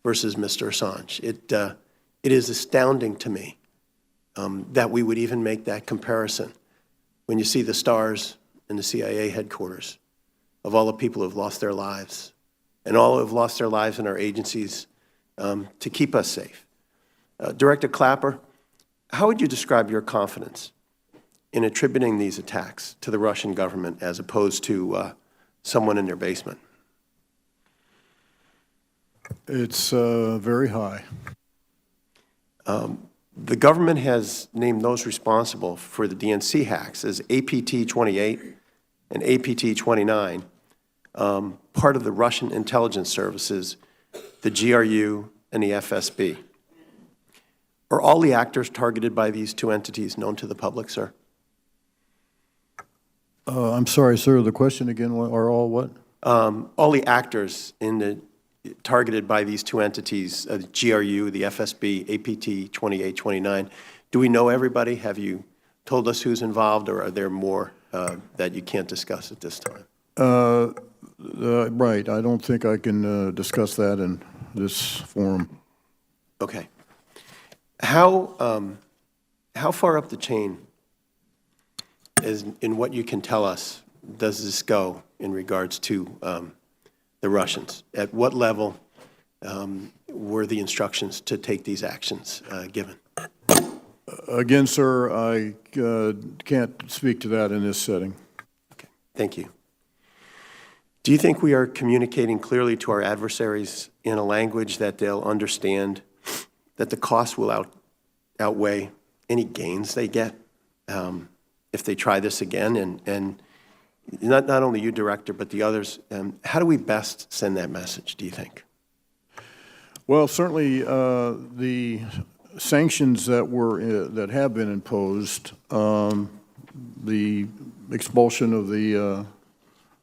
versus Mr. Assange. It is astounding to me that we would even make that comparison when you see the stars in the CIA headquarters of all the people who have lost their lives and all who have lost their lives in our agencies to keep us safe. Director Clapper, how would you describe your confidence in attributing these attacks to the Russian government as opposed to someone in their basement? It's very high. The government has named those responsible for the DNC hacks as APT-28 and APT-29, part of the Russian intelligence services, the GRU and the FSB. Are all the actors targeted by these two entities known to the public, sir? I'm sorry, sir, the question again, are all what? All the actors targeted by these two entities, the GRU, the FSB, APT 2829. Do we know everybody? Have you told us who's involved, or are there more that you can't discuss at this time? Right. I don't think I can discuss that in this forum. Okay. How far up the chain, in what you can tell us, does this go in regards to the Russians? At what level were the instructions to take these actions given? Again, sir, I can't speak to that in this setting. Okay, thank you. Do you think we are communicating clearly to our adversaries in a language that they'll understand that the costs will outweigh any gains they get if they try this again? And not only you, Director, but the others, how do we best send that message, do you think? Well, certainly the sanctions that have been imposed, the expulsion of the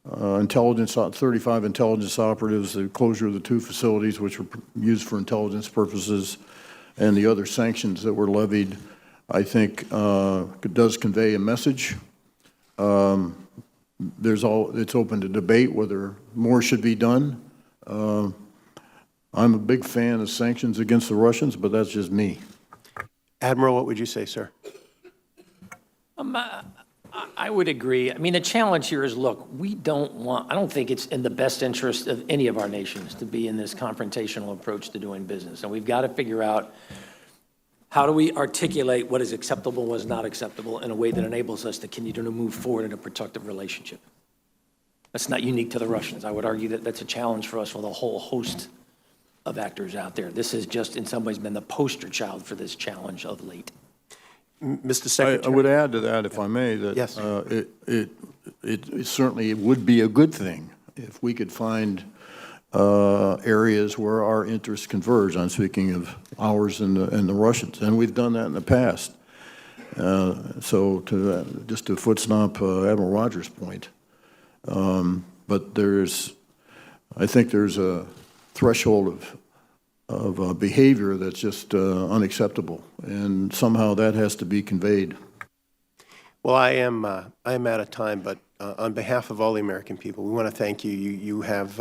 35 intelligence operatives, the closure of the 2 facilities which were used for intelligence purposes, and the other sanctions that were levied, I think does convey a message. It's open to debate whether more should be done. I'm a big fan of sanctions against the Russians, but that's just me. Admiral, what would you say, sir? I would agree. I mean, the challenge here is, look, I don't think it's in the best interest of any of our nations to be in this confrontational approach to doing business. And we've got to figure out, how do we articulate what is acceptable, what is not acceptable in a way that enables us to continue to move forward in a productive relationship? That's not unique to the Russians. I would argue that that's a challenge for us with a whole host of actors out there. This has just in some ways been the poster child for this challenge of late. Mr. Secretary. I would add to that, if I may, that yes. It certainly would be a good thing if we could find areas where our interests converge. I'm speaking of ours and the Russians, and we've done that in the past. So just to foot stomp Admiral Rogers' point, but I think there's a threshold behavior that's just unacceptable, and somehow that has to be conveyed. Well, I am out of time, but on behalf of all the American people, we want to thank you. You have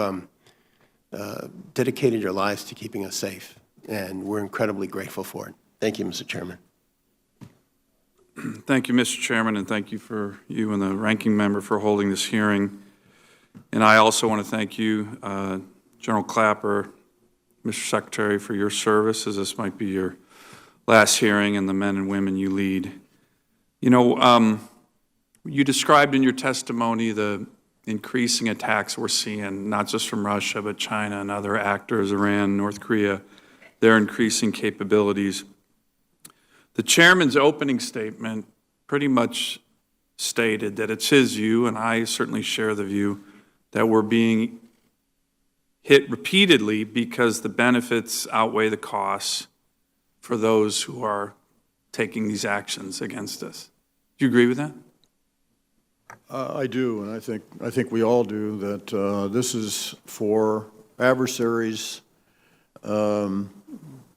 dedicated your lives to keeping us safe, and we're incredibly grateful for it. Thank you, Mr. Chairman. Thank you, Mr. Chairman, and thank you and the ranking member for holding this hearing. And I also want to thank you, General Clapper, Mr. Secretary, for your service, as this might be your last hearing, and the men and women you lead. You know, you described in your testimony the increasing attacks we're seeing, not just from Russia, but China and other actors, Iran, North Korea, their increasing capabilities. The chairman's opening statement pretty much stated that it's his view, and I certainly share the view, that we're being hit repeatedly because the benefits outweigh the costs for those who are taking these actions against us. Do you agree with that? I do, and I think we all do, that this is for adversaries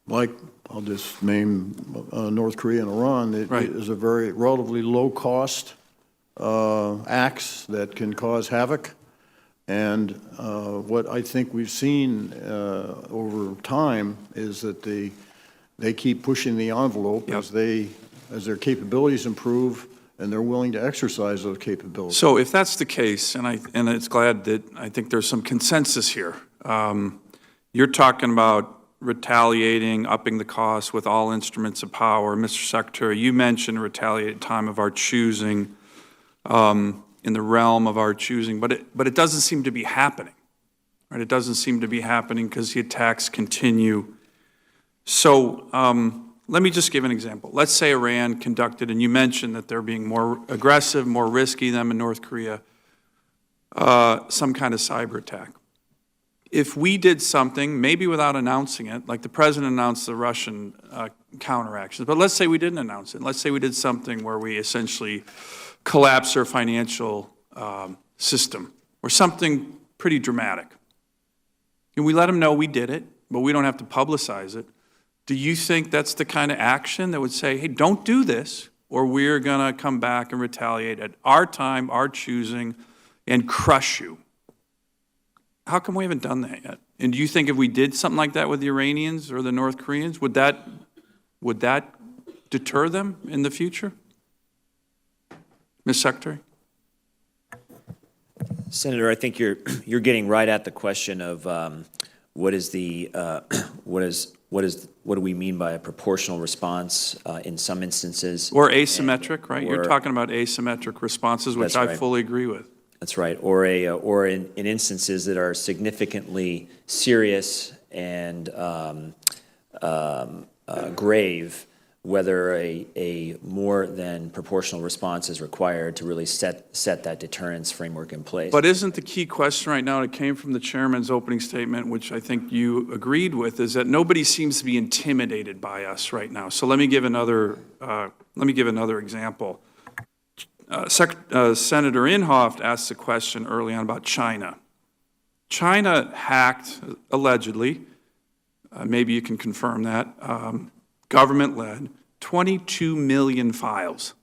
like, I'll just name North Korea and Iran. It is a very relatively low-cost acts that can cause havoc. And what I think we've seen over time is that they keep pushing the envelope as their capabilities improve, and they're willing to exercise those capabilities. So if that's the case, and it's glad that I think there's some consensus here, you're talking about retaliating, upping the cost with all instruments of power. Mr. Secretary, you mentioned retaliate at time of our choosing, in the realm of our choosing, but it doesn't seem to be happening, right? It doesn't seem to be happening because the attacks continue. So let me just give an example. Let's say Iran conducted, and you mentioned that they're being more aggressive, more risky than in North Korea, some kind of cyber attack. If we did something, maybe without announcing it, like the president announced the Russian counteractions, but let's say we didn't announce it. Let's say we did something where we essentially collapse their financial system, or something pretty dramatic. And we let them know we did it, but we don't have to publicize it. Do you think that's the kind of action that would say, hey, don't do this, or we're going to come back and retaliate at our time, our choosing, and crush you? How come we haven't done that yet? And do you think if we did something like that with the Iranians or the North Koreans, would that deter them in the future? Ms. Secretary? Senator, I think you're getting right at the question of what do we mean by a proportional response in some instances, or asymmetric, right? You're talking about asymmetric responses, which I fully agree with. That's right, or in instances that are significantly serious and grave, whether a more than proportional response is required to really set that deterrence framework in place. But isn't the key question right now, it came from the chairman's opening statement, which I think you agreed with, is that nobody seems to be intimidated by us right now. So let me give another example. Senator Inhofe asked a question early on about China. China hacked, allegedly, maybe you can confirm that, government-led, 22 million files.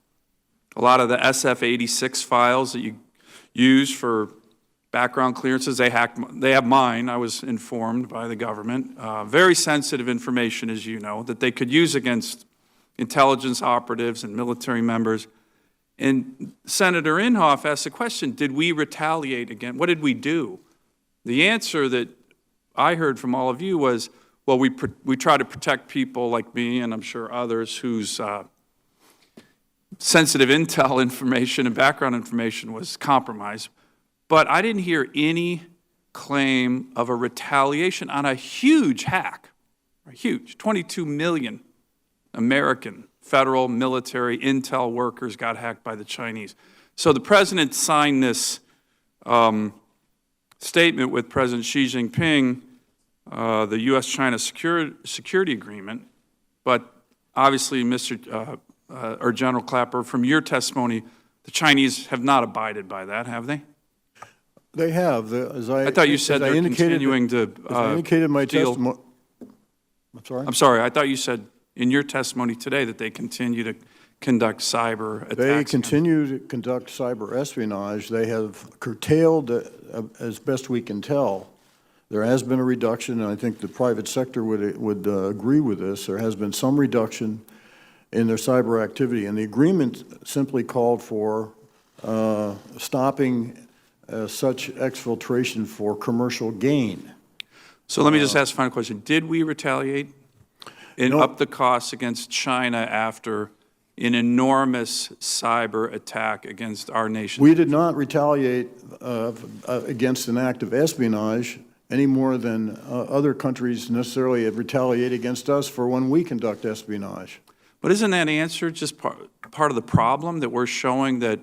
A lot of the SF-86 files that you use for background clearances, they have mine, I was informed by the government. Very sensitive information, as you know, that they could use against intelligence operatives and military members. And Senator Inhofe asked the question, did we retaliate again? What did we do? The answer that I heard from all of you was, well, we try to protect people like me, and I'm sure others, whose sensitive intel information and background information was compromised. But I didn't hear any claim of a retaliation on a huge hack, huge, 22 million American federal military intel workers got hacked by the Chinese. So the president signed this statement with President Xi Jinping, the U.S.-China security agreement, but obviously, or General Clapper, from your testimony, the Chinese have not abided by that, have they? They have. I thought you said they're continuing to as I indicated in my testimony. I'm sorry? I'm sorry, I thought you said in your testimony today that they continue to conduct cyber attacks. They continue to conduct cyber espionage. They have curtailed, as best we can tell. There has been a reduction, and I think the private sector would agree with this. There has been some reduction in their cyber activity, and the agreement simply called for stopping such exfiltration for commercial gain. So let me just ask a final question. Did we retaliate and up the costs against China after an enormous cyber attack against our nation? We did not retaliate against an act of espionage any more than other countries necessarily have retaliated against us for when we conduct espionage. But isn't that answer just part of the problem, that we're showing that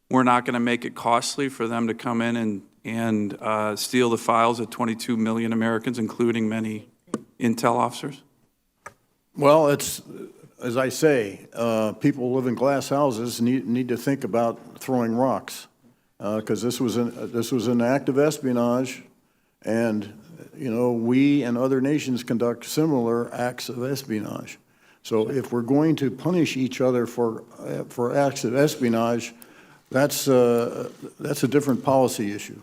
we're not going to make it costly for them to come in and steal the files of 22 million Americans, including many intel officers? Well, it's, as I say, people who live in glass houses need to think about throwing rocks, because this was an act of espionage, and you know, we and other nations conduct similar acts of espionage. So if we're going to punish each other for acts of espionage, that's a different policy issue.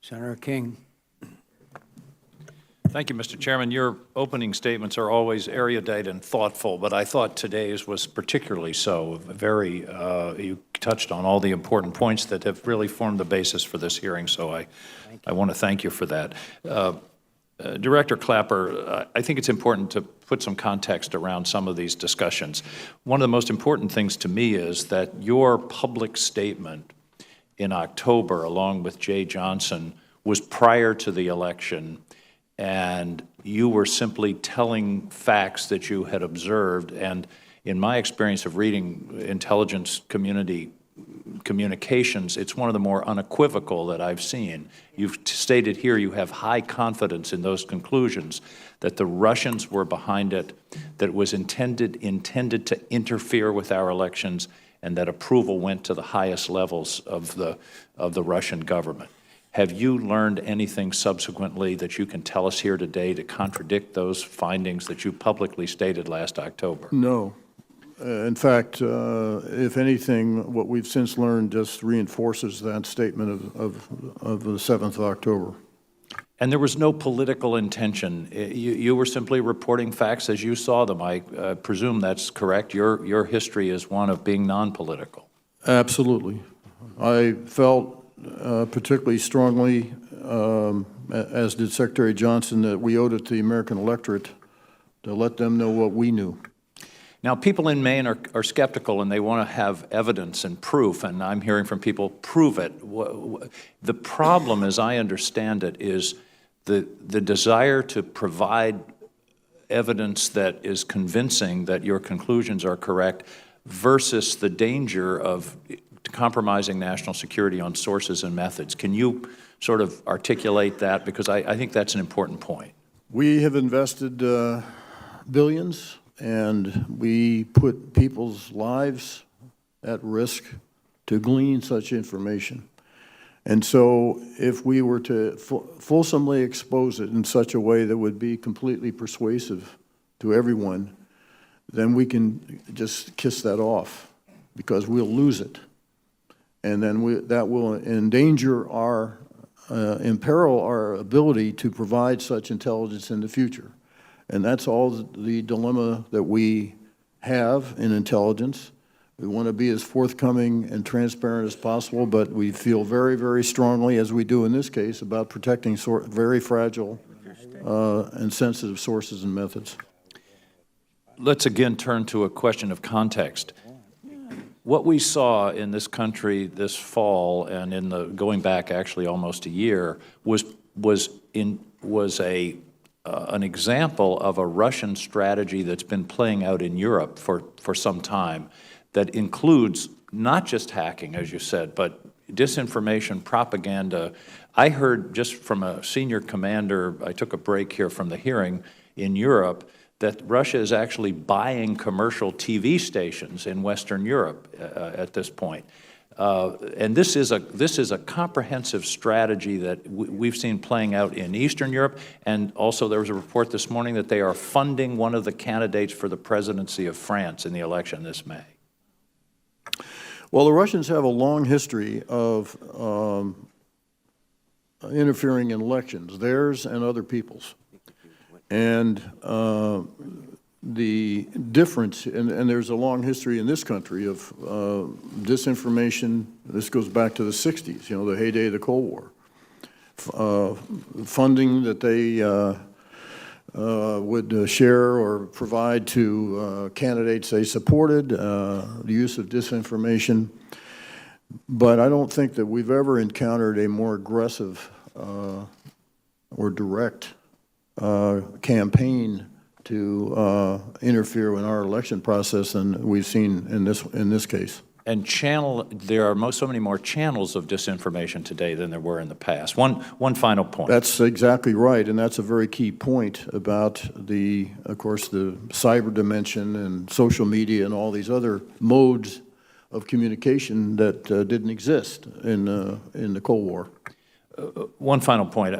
Senator King. Thank you, Mr. Chairman. Your opening statements are always erudite and thoughtful, but I thought today's was particularly so. You touched on all the important points that have really formed the basis for this hearing, so I want to thank you for that. Director Clapper, I think it's important to put some context around some of these discussions. One of the most important things to me is that your public statement in October, along with Jay Johnson, was prior to the election, and you were simply telling facts that you had observed. And in my experience of reading intelligence community communications, it's one of the more unequivocal that I've seen. You've stated here you have high confidence in those conclusions, that the Russians were behind it, that it was intended to interfere with our elections, and that approval went to the highest levels of the Russian government. Have you learned anything subsequently that you can tell us here today to contradict those findings that you publicly stated last October? No. In fact, if anything, what we've since learned just reinforces that statement of the 7th of October. And there was no political intention. You were simply reporting facts as you saw them. I presume that's correct. Your history is one of being non-political. Absolutely. I felt particularly strongly, as did Secretary Johnson, that we owed it to the American electorate to let them know what we knew. Now, people in Maine are skeptical, and they want to have evidence and proof, and I'm hearing from people, prove it. The problem, as I understand it, is the desire to provide evidence that is convincing that your conclusions are correct versus the danger of compromising national security on sources and methods. Can you sort of articulate that? Because I think that's an important point. We have invested billions, and we put people's lives at risk to glean such information. And so if we were to fulsomely expose it in such a way that would be completely persuasive to everyone, then we can just kiss that off, because we'll lose it. And then that will endanger imperil our ability to provide such intelligence in the future. And that's all the dilemma that we have in intelligence. We want to be as forthcoming and transparent as possible, but we feel very, very strongly, as we do in this case, about protecting very fragile and sensitive sources and methods. Let's again turn to a question of context. What we saw in this country this fall, and going back actually almost a year, was an example of a Russian strategy that's been playing out in Europe for some time, that includes not just hacking, as you said, but disinformation, propaganda. I heard just from a senior commander, I took a break here from the hearing in Europe, that Russia is actually buying commercial TV stations in Western Europe at this point. And this is a comprehensive strategy that we've seen playing out in Eastern Europe, and also there was a report this morning that they are funding one of the candidates for the presidency of France in the election this May. Well, the Russians have a long history of interfering in elections, theirs and other people's. And the difference, and there's a long history in this country of disinformation. This goes back to the 60s, you know, the heyday of the Cold War. Funding that they would share or provide to candidates they supported, the use of disinformation. But I don't think that we've ever encountered a more aggressive or direct campaign to interfere in our election process than we've seen in this case. And there are so many more channels of disinformation today than there were in the past. One final point. That's exactly right, and that's a very key point about of course, the cyber dimension and social media and all these other modes of communication that didn't exist in the Cold War. One final point.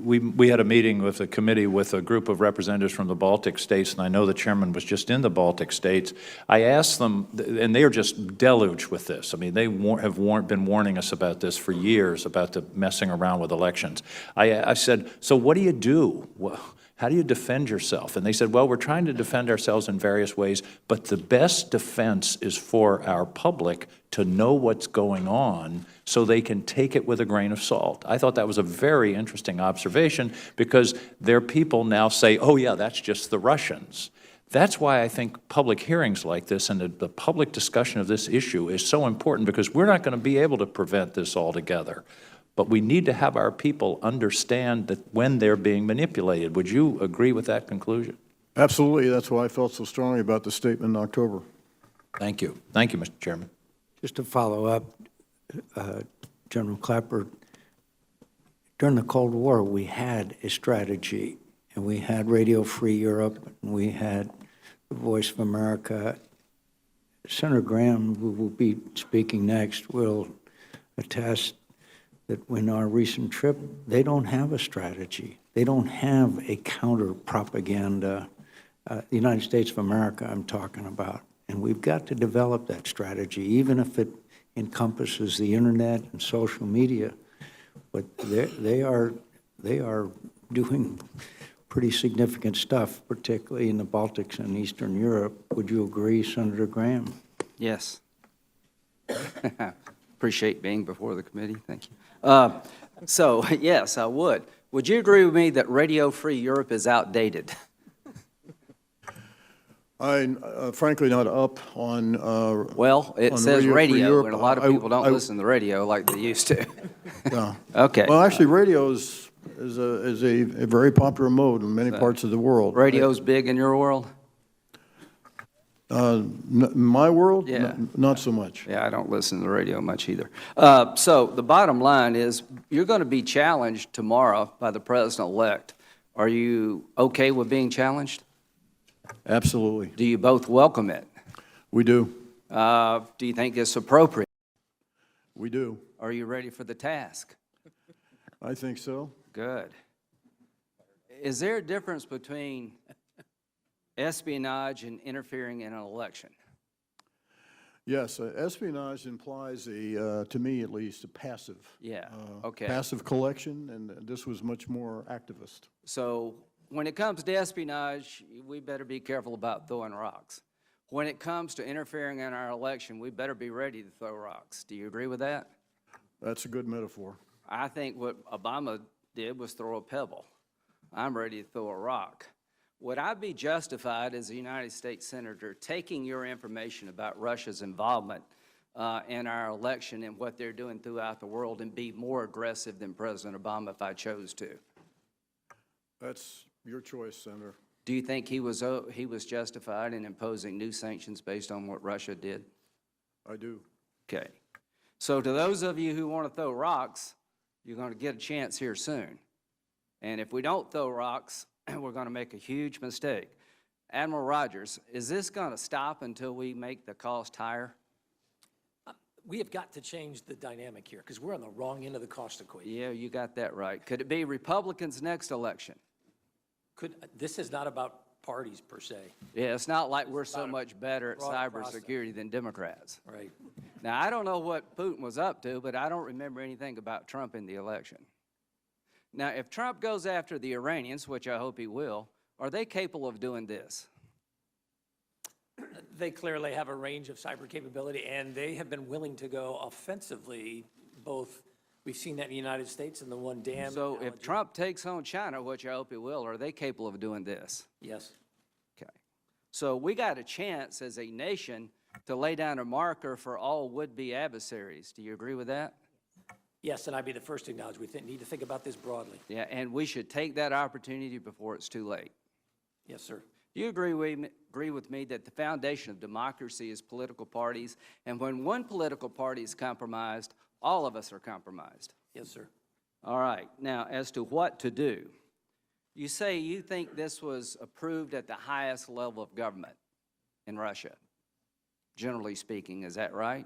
We had a meeting with the committee with a group of representatives from the Baltic states, and I know the chairman was just in the Baltic states. I asked them, and they are just deluged with this. I mean, they have been warning us about this for years, about the messing around with elections. I said, so what do you do? How do you defend yourself? And they said, well, we're trying to defend ourselves in various ways, but the best defense is for our public to know what's going on so they can take it with a grain of salt. I thought that was a very interesting observation because their people now say, oh yeah, that's just the Russians. That's why I think public hearings like this and the public discussion of this issue is so important, because we're not going to be able to prevent this altogether. But we need to have our people understand that when they're being manipulated. Would you agree with that conclusion? Absolutely. That's why I felt so strongly about the statement in October. Thank you. Thank you, Mr. Chairman. Just to follow up, General Clapper, during the Cold War, we had a strategy, and we had Radio Free Europe, and we had the Voice of America. Senator Graham, who will be speaking next, will attest that when our recent trip, they don't have a strategy. They don't have a counter-propaganda, the United States of America I'm talking about. And we've got to develop that strategy, even if it encompasses the internet and social media. But they are doing pretty significant stuff, particularly in the Baltics and Eastern Europe. Would you agree, Senator Graham? Yes. Appreciate being before the committee. Thank you. So, yes, I would. Would you agree with me that Radio Free Europe is outdated? I'm frankly not up on well, it on says radio, and a lot of people don't I listen to the radio like they used to. Yeah. Okay. Well, actually, radio is a very popular mode in many parts of the world. Radio's big in your world? My world? Yeah. Not so much. Yeah, I don't listen to the radio much either. So the bottom line is you're going to be challenged tomorrow by the president-elect. Are you okay with being challenged? Absolutely. Do you both welcome it? We do. Do you think it's appropriate? We do. Are you ready for the task? I think so. Good. Is there a difference between espionage and interfering in an election? Yes, espionage implies to me at least, a passive. Yeah, okay. Passive collection, and this was much more activist. So when it comes to espionage, we better be careful about throwing rocks. When it comes to interfering in our election, we better be ready to throw rocks. Do you agree with that? That's a good metaphor. I think what Obama did was throw a pebble. I'm ready to throw a rock. Would I be justified as a United States Senator taking your information about Russia's involvement in our election and what they're doing throughout the world and be more aggressive than President Obama if I chose to? That's your choice, Senator. Do you think he was justified in imposing new sanctions based on what Russia did? I do. Okay. So to those of you who want to throw rocks, you're going to get a chance here soon. And if we don't throw rocks, we're going to make a huge mistake. Admiral Rogers, is this going to stop until we make the cost higher? we have got to change the dynamic here, because we're on the wrong end of the cost equation. Yeah, you got that right. Could it be Republicans next election? This is not about parties per se. Yeah, it's not like we're so about a much better at broad process. cybersecurity than Democrats. Right. Now, I don't know what Putin was up to, but I don't remember anything about Trump in the election. Now, if Trump goes after the Iranians, which I hope he will, are they capable of doing this? They clearly have a range of cyber capability, and they have been willing to go offensively, both, we've seen that in the United States and the one dam. So if analogy. Trump takes on China, which I hope he will, are they capable of doing this? Yes. Okay. So we got a chance as a nation to lay down a marker for all would-be adversaries. Do you agree with that? Yes, and I'd be the first to acknowledge we need to think about this broadly. Yeah, and we should take that opportunity before it's too late. Yes, sir. Do you agree with me that the foundation of democracy is political parties, and when one political party is compromised, all of us are compromised? Yes, sir. All right. Now, as to what to do, you say you think this was approved at the highest level of government in Russia, generally speaking. Is that right?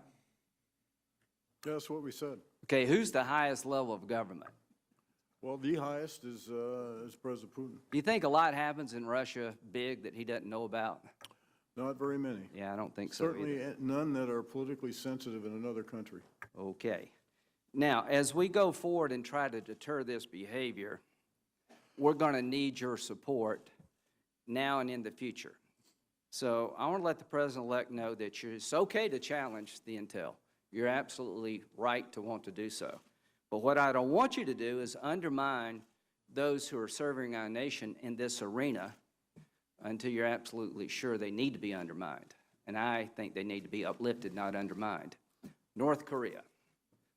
Yeah, that's what we said. Okay, who's the highest level of government? Well, the highest is President Putin. Do you think a lot happens in Russia big that he doesn't know about? Not very many. Yeah, I don't think so Certainly either. none that are politically sensitive in another country. Okay. Now, as we go forward and try to deter this behavior, we're going to need your support now and in the future. So I want to let the President-elect know that it's okay to challenge the intel. You're absolutely right to want to do so. But what I don't want you to do is undermine those who are serving our nation in this arena until you're absolutely sure they need to be undermined. And I think they need to be uplifted, not undermined. North Korea.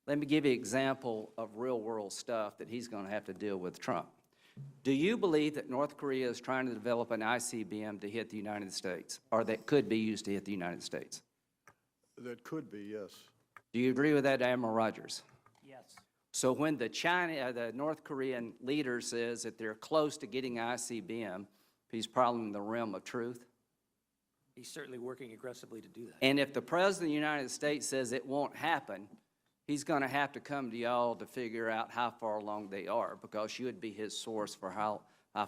Let me give you an example of real-world stuff that he's going to have to deal with Trump. Do you believe that North Korea is trying to develop an ICBM to hit the United States, or that could be used to hit the United States? That could be, yes. Do you agree with that, Admiral Rogers? Yes. So when the North Korean leader says that they're close to getting ICBM, he's probably in the realm of truth? He's certainly working aggressively to do that. And if the President of the United States says it won't happen, he's going to have to come to y'all to figure out how far along they are, because you would be his source for how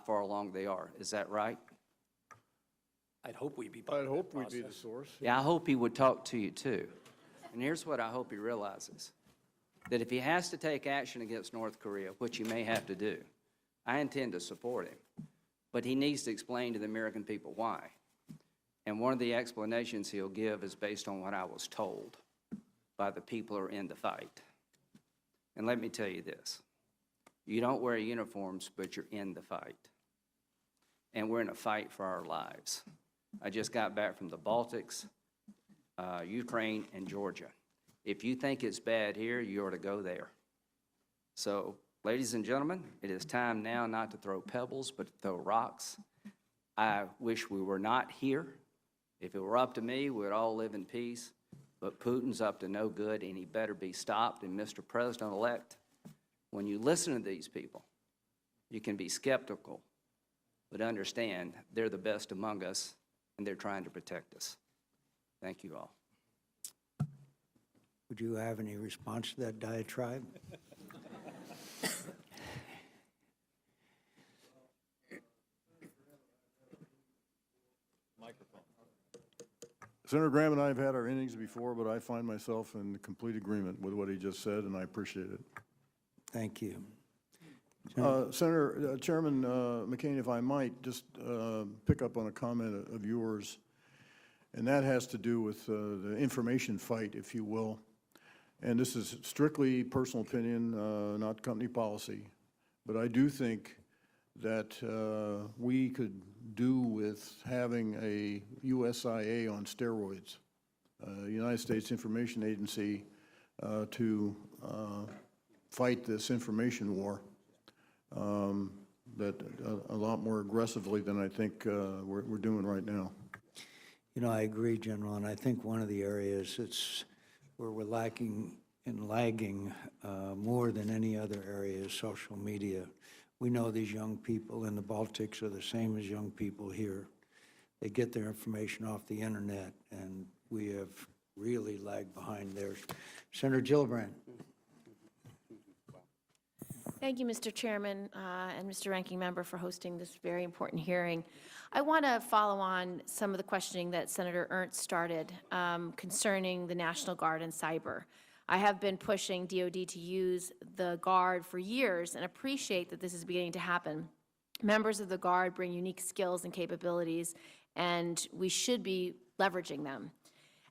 far along they are. Is that right? I'd hope we'd be I'd hope we'd be the source. Yeah, I hope he would talk to you too. And here's what I hope he realizes. That if he has to take action against North Korea, which he may have to do, I intend to support him. But he needs to explain to the American people why. And one of the explanations he'll give is based on what I was told by the people who are in the fight. And let me tell you this. You don't wear uniforms, but you're in the fight. And we're in a fight for our lives. I just got back from the Baltics, Ukraine, and Georgia. If you think it's bad here, you ought to go there. So, ladies and gentlemen, it is time now not to throw pebbles, but to throw rocks. I wish we were not here. If it were up to me, we'd all live in peace. But Putin's up to no good, and he better be stopped. And Mr. President-elect, when you listen to these people, you can be skeptical, but understand they're the best among us, and they're trying to protect us. Thank you all. Would you have any response to that diatribe? Microphone. Senator Graham and I have had our innings before, but I find myself in complete agreement with what he just said, and I appreciate it. Thank you. Senator, Chairman McCain, if I might just pick up on a comment of yours, and that has to do with the information fight, if you will. And this is strictly personal opinion, not company policy. But I do think that we could do with having a USIA on steroids, United States Information Agency, to fight this information war that a lot more aggressively than I think we're doing right now. You know, I agree, General, and I think one of the areas where we're lacking and lagging more than any other area is social media. We know these young people in the Baltics are the same as young people here. They get their information off the internet, and we have really lag behind there. Senator Gillibrand. Thank you, Mr. Chairman, and Mr. Ranking Member for hosting this very important hearing. I want to follow on some of the questioning that Senator Ernst started concerning the National Guard and cyber. I have been pushing DoD to use the Guard for years and appreciate that this is beginning to happen. Members of the Guard bring unique skills and capabilities, and we should be leveraging them.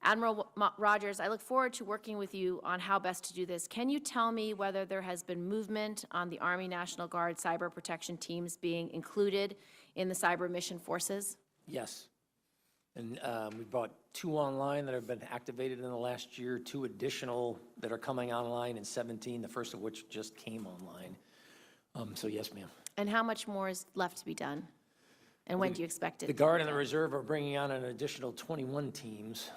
Admiral Rogers, I look forward to working with you on how best to do this. Can you tell me whether there has been movement on the Army National Guard cyber protection teams being included in the cyber mission forces? Yes. And we brought 2 online that have been activated in the last year, 2 additional that are coming online in 17, the first of which just came online. So yes, ma'am. And how much more is left to be done? And when do you expect it? The Guard and the Reserve are bringing on an additional 21 teams.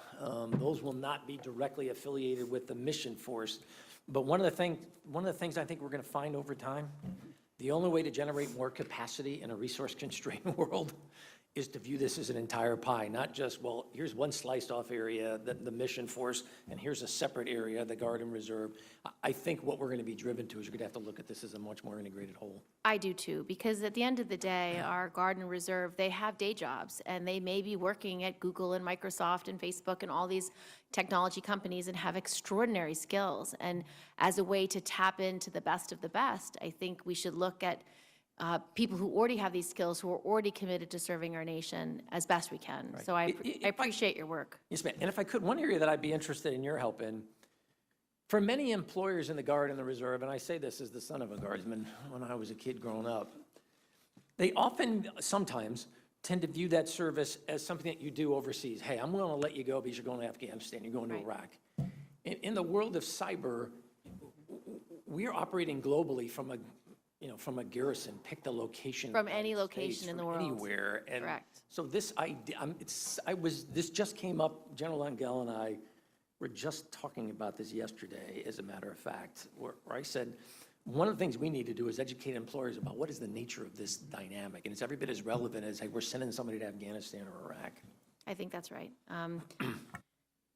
Those will not be directly affiliated with the mission force. But one of the things I think we're going to find over time, the only way to generate more capacity in a resource-constrained world is to view this as an entire pie, not just, well, here's one sliced-off area, the mission force, and here's a separate area, the Guard and Reserve. I think what we're going to be driven to is you're going to have to look at this as a much more integrated whole. I do too, because at the end of the day, our Guard and Reserve, they have day jobs, and they may be working at Google and Microsoft and Facebook and all these technology companies and have extraordinary skills. And as a way to tap into the best of the best, I think we should look at people who already have these skills, who are already committed to serving our nation as best we can. Right. So I appreciate your work. Yes, ma'am. And if I could, one area that I'd be interested in your help in, for many employers in the Guard and the Reserve, and I say this as the son of a Guardsman when I was a kid growing up, they often, sometimes, tend to view that service as something that you do overseas. Hey, I'm willing to let you go because you're going to Afghanistan, you're going to Iraq. In the world of cyber, we're operating globally from a garrison, pick the location. From any location in the world. Anywhere. And correct. So this idea, this just came up, General Langell and I were just talking about this yesterday, as a matter of fact, where I said, one of the things we need to do is educate employers about what is the nature of this dynamic. And it's every bit as relevant as, hey, we're sending somebody to Afghanistan or Iraq. I think that's right.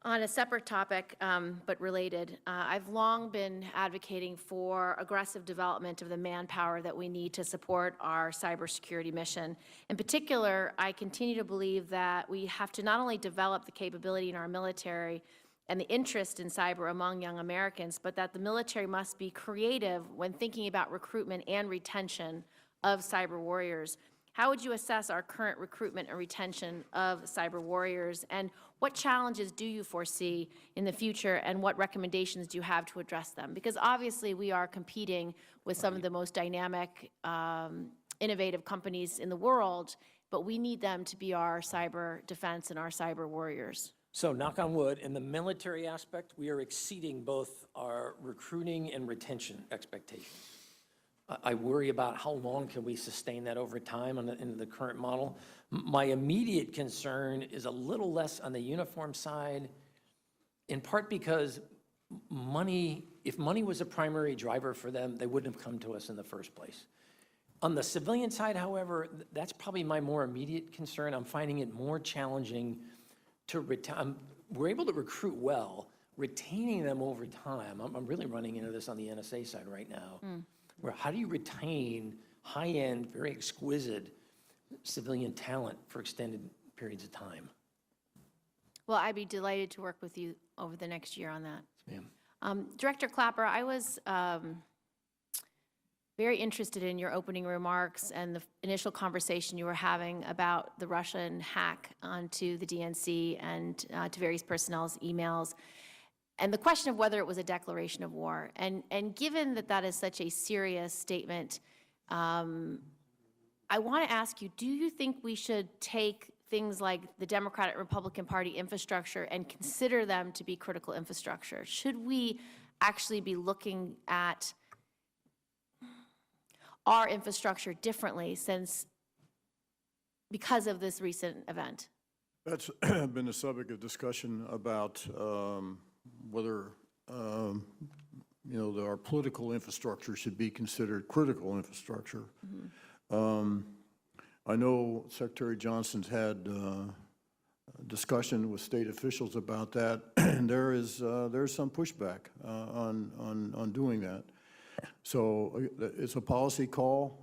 On a separate topic, but related, I've long been advocating for aggressive development of the manpower that we need to support our cybersecurity mission. In particular, I continue to believe that we have to not only develop the capability in our military and the interest in cyber among young Americans, but that the military must be creative when thinking about recruitment and retention of cyber warriors. How would you assess our current recruitment and retention of cyber warriors, and what challenges do you foresee in the future, and what recommendations do you have to address them? Because obviously we are competing with some of the most dynamic, innovative companies in the world, but we need them to be our cyber defense and our cyber warriors. So knock on wood, in the military aspect, we are exceeding both our recruiting and retention expectations. I worry about how long can we sustain that over time in the current model. My immediate concern is a little less on the uniform side, in part because if money was a primary driver for them, they wouldn't have come to us in the first place. On the civilian side, however, that's probably my more immediate concern. I'm finding it more challenging to retain. We're able to recruit well, retaining them over time. I'm really running into this on the NSA side right now. Where how do you retain high-end, very exquisite civilian talent for extended periods of time? Well, I'd be delighted to work with you over the next year on that. Yes, ma'am. Director Clapper, I was very interested in your opening remarks and the initial conversation you were having about the Russian hack onto the DNC and to various personnel's emails, and the question of whether it was a declaration of war. And given that that is such a serious statement, I want to ask you, do you think we should take things like the Democratic Republican Party infrastructure and consider them to be critical infrastructure? Should we actually be looking at our infrastructure differently because of this recent event? That's been a subject of discussion about whether our political infrastructure should be considered critical infrastructure. I know Secretary Johnson's had discussion with state officials about that, and there's some pushback on doing that. So it's a policy call.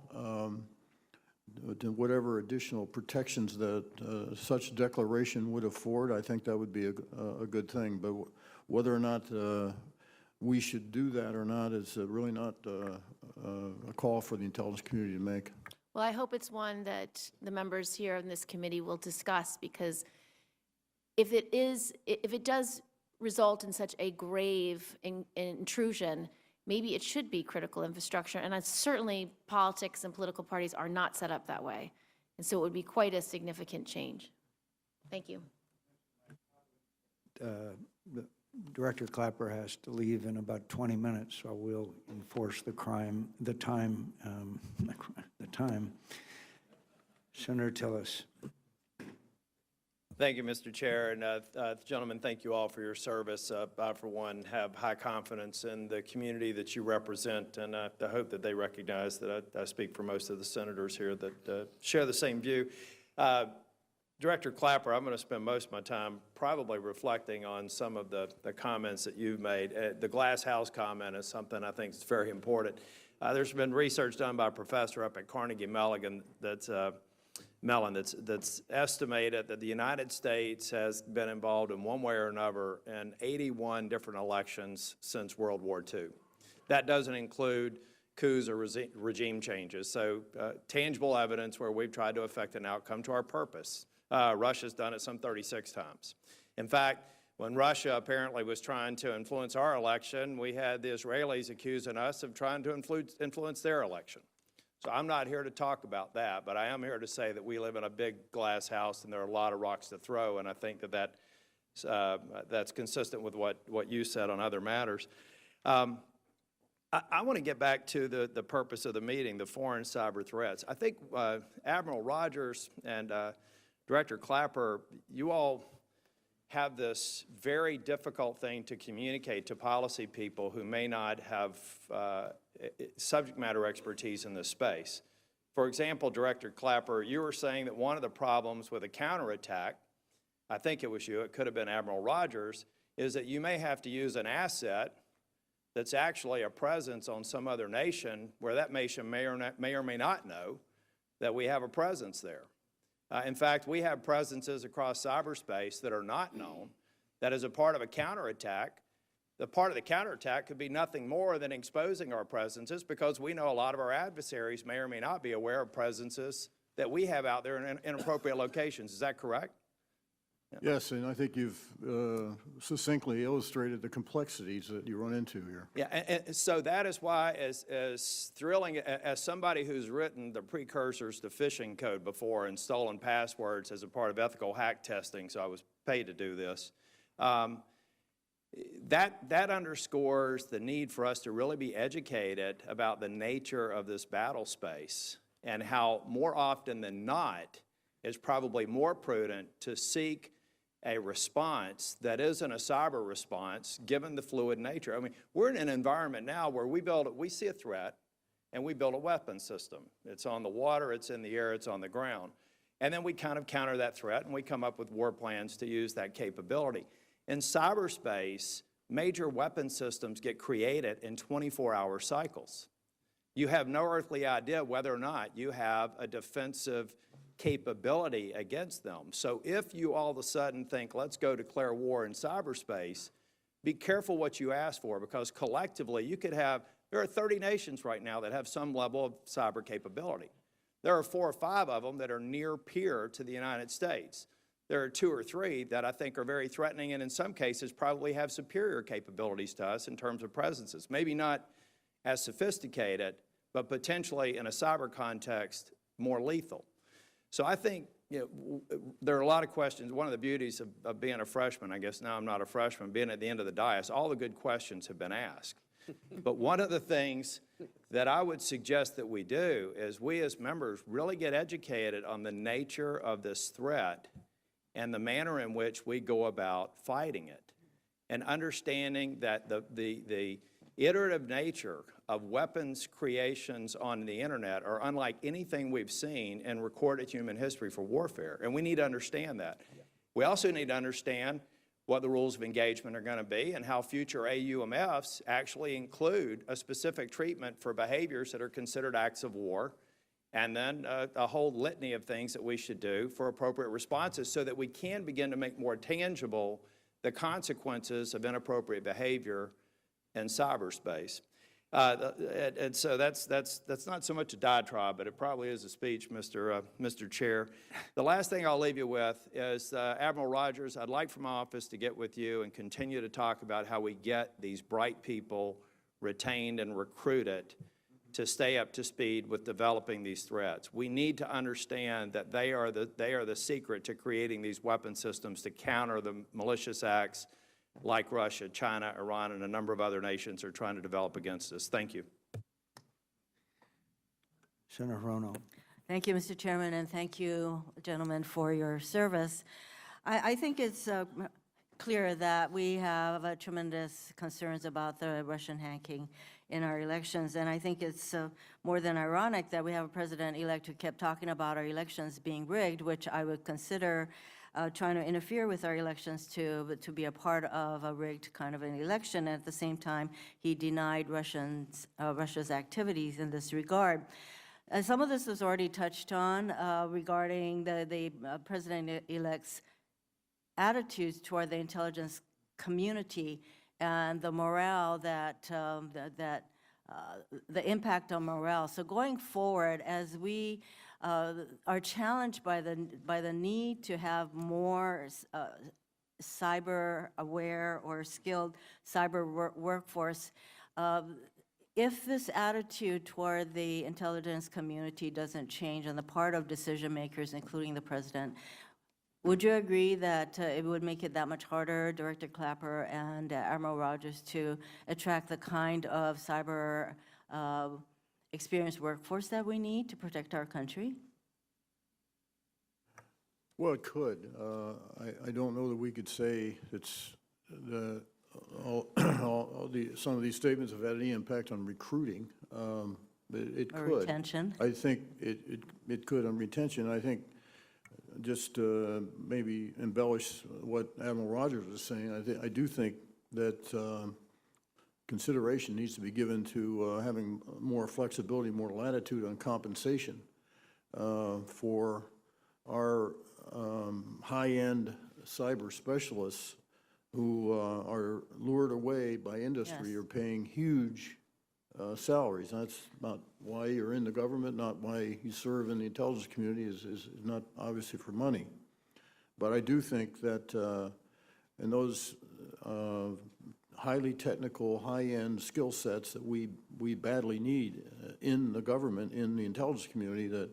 Whatever additional protections that such declaration would afford, I think that would be a good thing. But whether or not we should do that or not is really not a call for the intelligence community to make. Well, I hope it's one that the members here in this committee will discuss, because if it does result in such a grave intrusion, maybe it should be critical infrastructure, and certainly politics and political parties are not set up that way. And so it would be quite a significant change. Thank you. Director Clapper has to leave in about 20 minutes, so we'll enforce the time. Senator Tillis. Thank you, Mr. Chair, and gentlemen, thank you all for your service. I, for one, have high confidence in the community that you represent, and I hope that they recognize that I speak for most of the senators here that share the same view. Director Clapper, I'm going to spend most of my time probably reflecting on some of the comments that you've made. The glass house comment is something I think is very important. There's been research done by a professor up at Carnegie Mellon that's estimated that the United States has been involved in one way or another in 81 different elections since World War II. That doesn't include coups or regime changes. So tangible evidence where we've tried to affect an outcome to our purpose. Russia's done it some 36 times. In fact, when Russia apparently was trying to influence our election, we had the Israelis accusing us of trying to influence their election. So I'm not here to talk about that, but I am here to say that we live in a big glass house and there are a lot of rocks to throw, and I think that's consistent with what you said on other matters. I want to get back to the purpose of the meeting, the foreign cyber threats. I think Admiral Rogers and Director Clapper, you all have this very difficult thing to communicate to policy people who may not have subject matter expertise in this space. For example, Director Clapper, you were saying that one of the problems with a counterattack, I think it was you, it could have been Admiral Rogers, is that you may have to use an asset that's actually a presence on some other nation where that nation may or may not know that we have a presence there. In fact, we have presences across cyberspace that are not known, that as a part of a counterattack, the part of the counterattack could be nothing more than exposing our presences, because we know a lot of our adversaries may or may not be aware of presences that we have out there in inappropriate locations. Is that correct? Yes, and I think you've succinctly illustrated the complexities that you run into here. Yeah, and so that is why, as thrilling, as somebody who's written the precursors to phishing code before and stolen passwords as a part of ethical hack testing, so I was paid to do this, that underscores the need for us to really be educated about the nature of this battle space and how more often than not it's probably more prudent to seek a response that isn't a cyber response, given the fluid nature. I mean, we're in an environment now where we see a threat, and we build a weapons system. It's on the water, it's in the air, it's on the ground. And then we kind of counter that threat, and we come up with war plans to use that capability. In cyberspace, major weapon systems get created in 24-hour cycles. You have no earthly idea whether or not you have a defensive capability against them. So if you all of a sudden think, let's go declare war in cyberspace, be careful what you ask for, because collectively you could have, there are 30 nations right now that have some level of cyber capability. There are 4 or 5 of them that are near peer to the United States. There are 2 or 3 that I think are very threatening, and in some cases probably have superior capabilities to us in terms of presences. Maybe not as sophisticated, but potentially in a cyber context more lethal. So I think there are a lot of questions. One of the beauties of being a freshman, I guess now I'm not a freshman, being at the end of the dais, all the good questions have been asked. But one of the things that I would suggest that we do is we as members really get educated on the nature of this threat and the manner in which we go about fighting it, and understanding that the iterative nature of weapons creations on the internet are unlike anything we've seen in recorded human history for warfare, and we need to understand that. We also need to understand what the rules of engagement are going to be and how future AUMFs actually include a specific treatment for behaviors that are considered acts of war, and then a whole litany of things that we should do for appropriate responses so that we can begin to make more tangible the consequences of inappropriate behavior in cyberspace. And so that's not so much a diatribe, but it probably is a speech, Mr. Chair. The last thing I'll leave you with is, Admiral Rogers, I'd like for my office to get with you and continue to talk about how we get these bright people retained and recruited to stay up to speed with developing these threats. We need to understand that they are the secret to creating these weapon systems to counter the malicious acts like Russia, China, Iran, and a number of other nations are trying to develop against us. Thank you. Senator Rono. Thank you, Mr. Chairman, and thank you, gentlemen, for your service. I think it's clear that we have tremendous concerns about the Russian hacking in our elections, and I think it's more than ironic that we have a president-elect who kept talking about our elections being rigged, which I would consider trying to interfere with our elections to be a part of a rigged kind of an election. And at the same time, he denied Russia's activities in this regard. Some of this was already touched on regarding the president-elect's attitudes toward the intelligence community and the morale the impact on morale. So going forward, as we are challenged by the need to have more cyber aware or skilled cyber workforce, if this attitude toward the intelligence community doesn't change on the part of decision makers, including the president, would you agree that it would make it that much harder, Director Clapper and Admiral Rogers, to attract the kind of cyber experienced workforce that we need to protect our country? Well, it could. I don't know that we could say it's some of these statements have had any impact on recruiting. But it could. Or retention? I think it could on retention. I think just maybe embellish what Admiral Rogers was saying. I do think that consideration needs to be given to having more flexibility, more latitude on compensation for our high-end cyber specialists who are lured away by industry or paying huge salaries. That's not why you're in the government, not why you serve in the intelligence community, is not obviously for money. But I do think that in those highly technical, high-end skill sets that we badly need in the government, in the intelligence community, that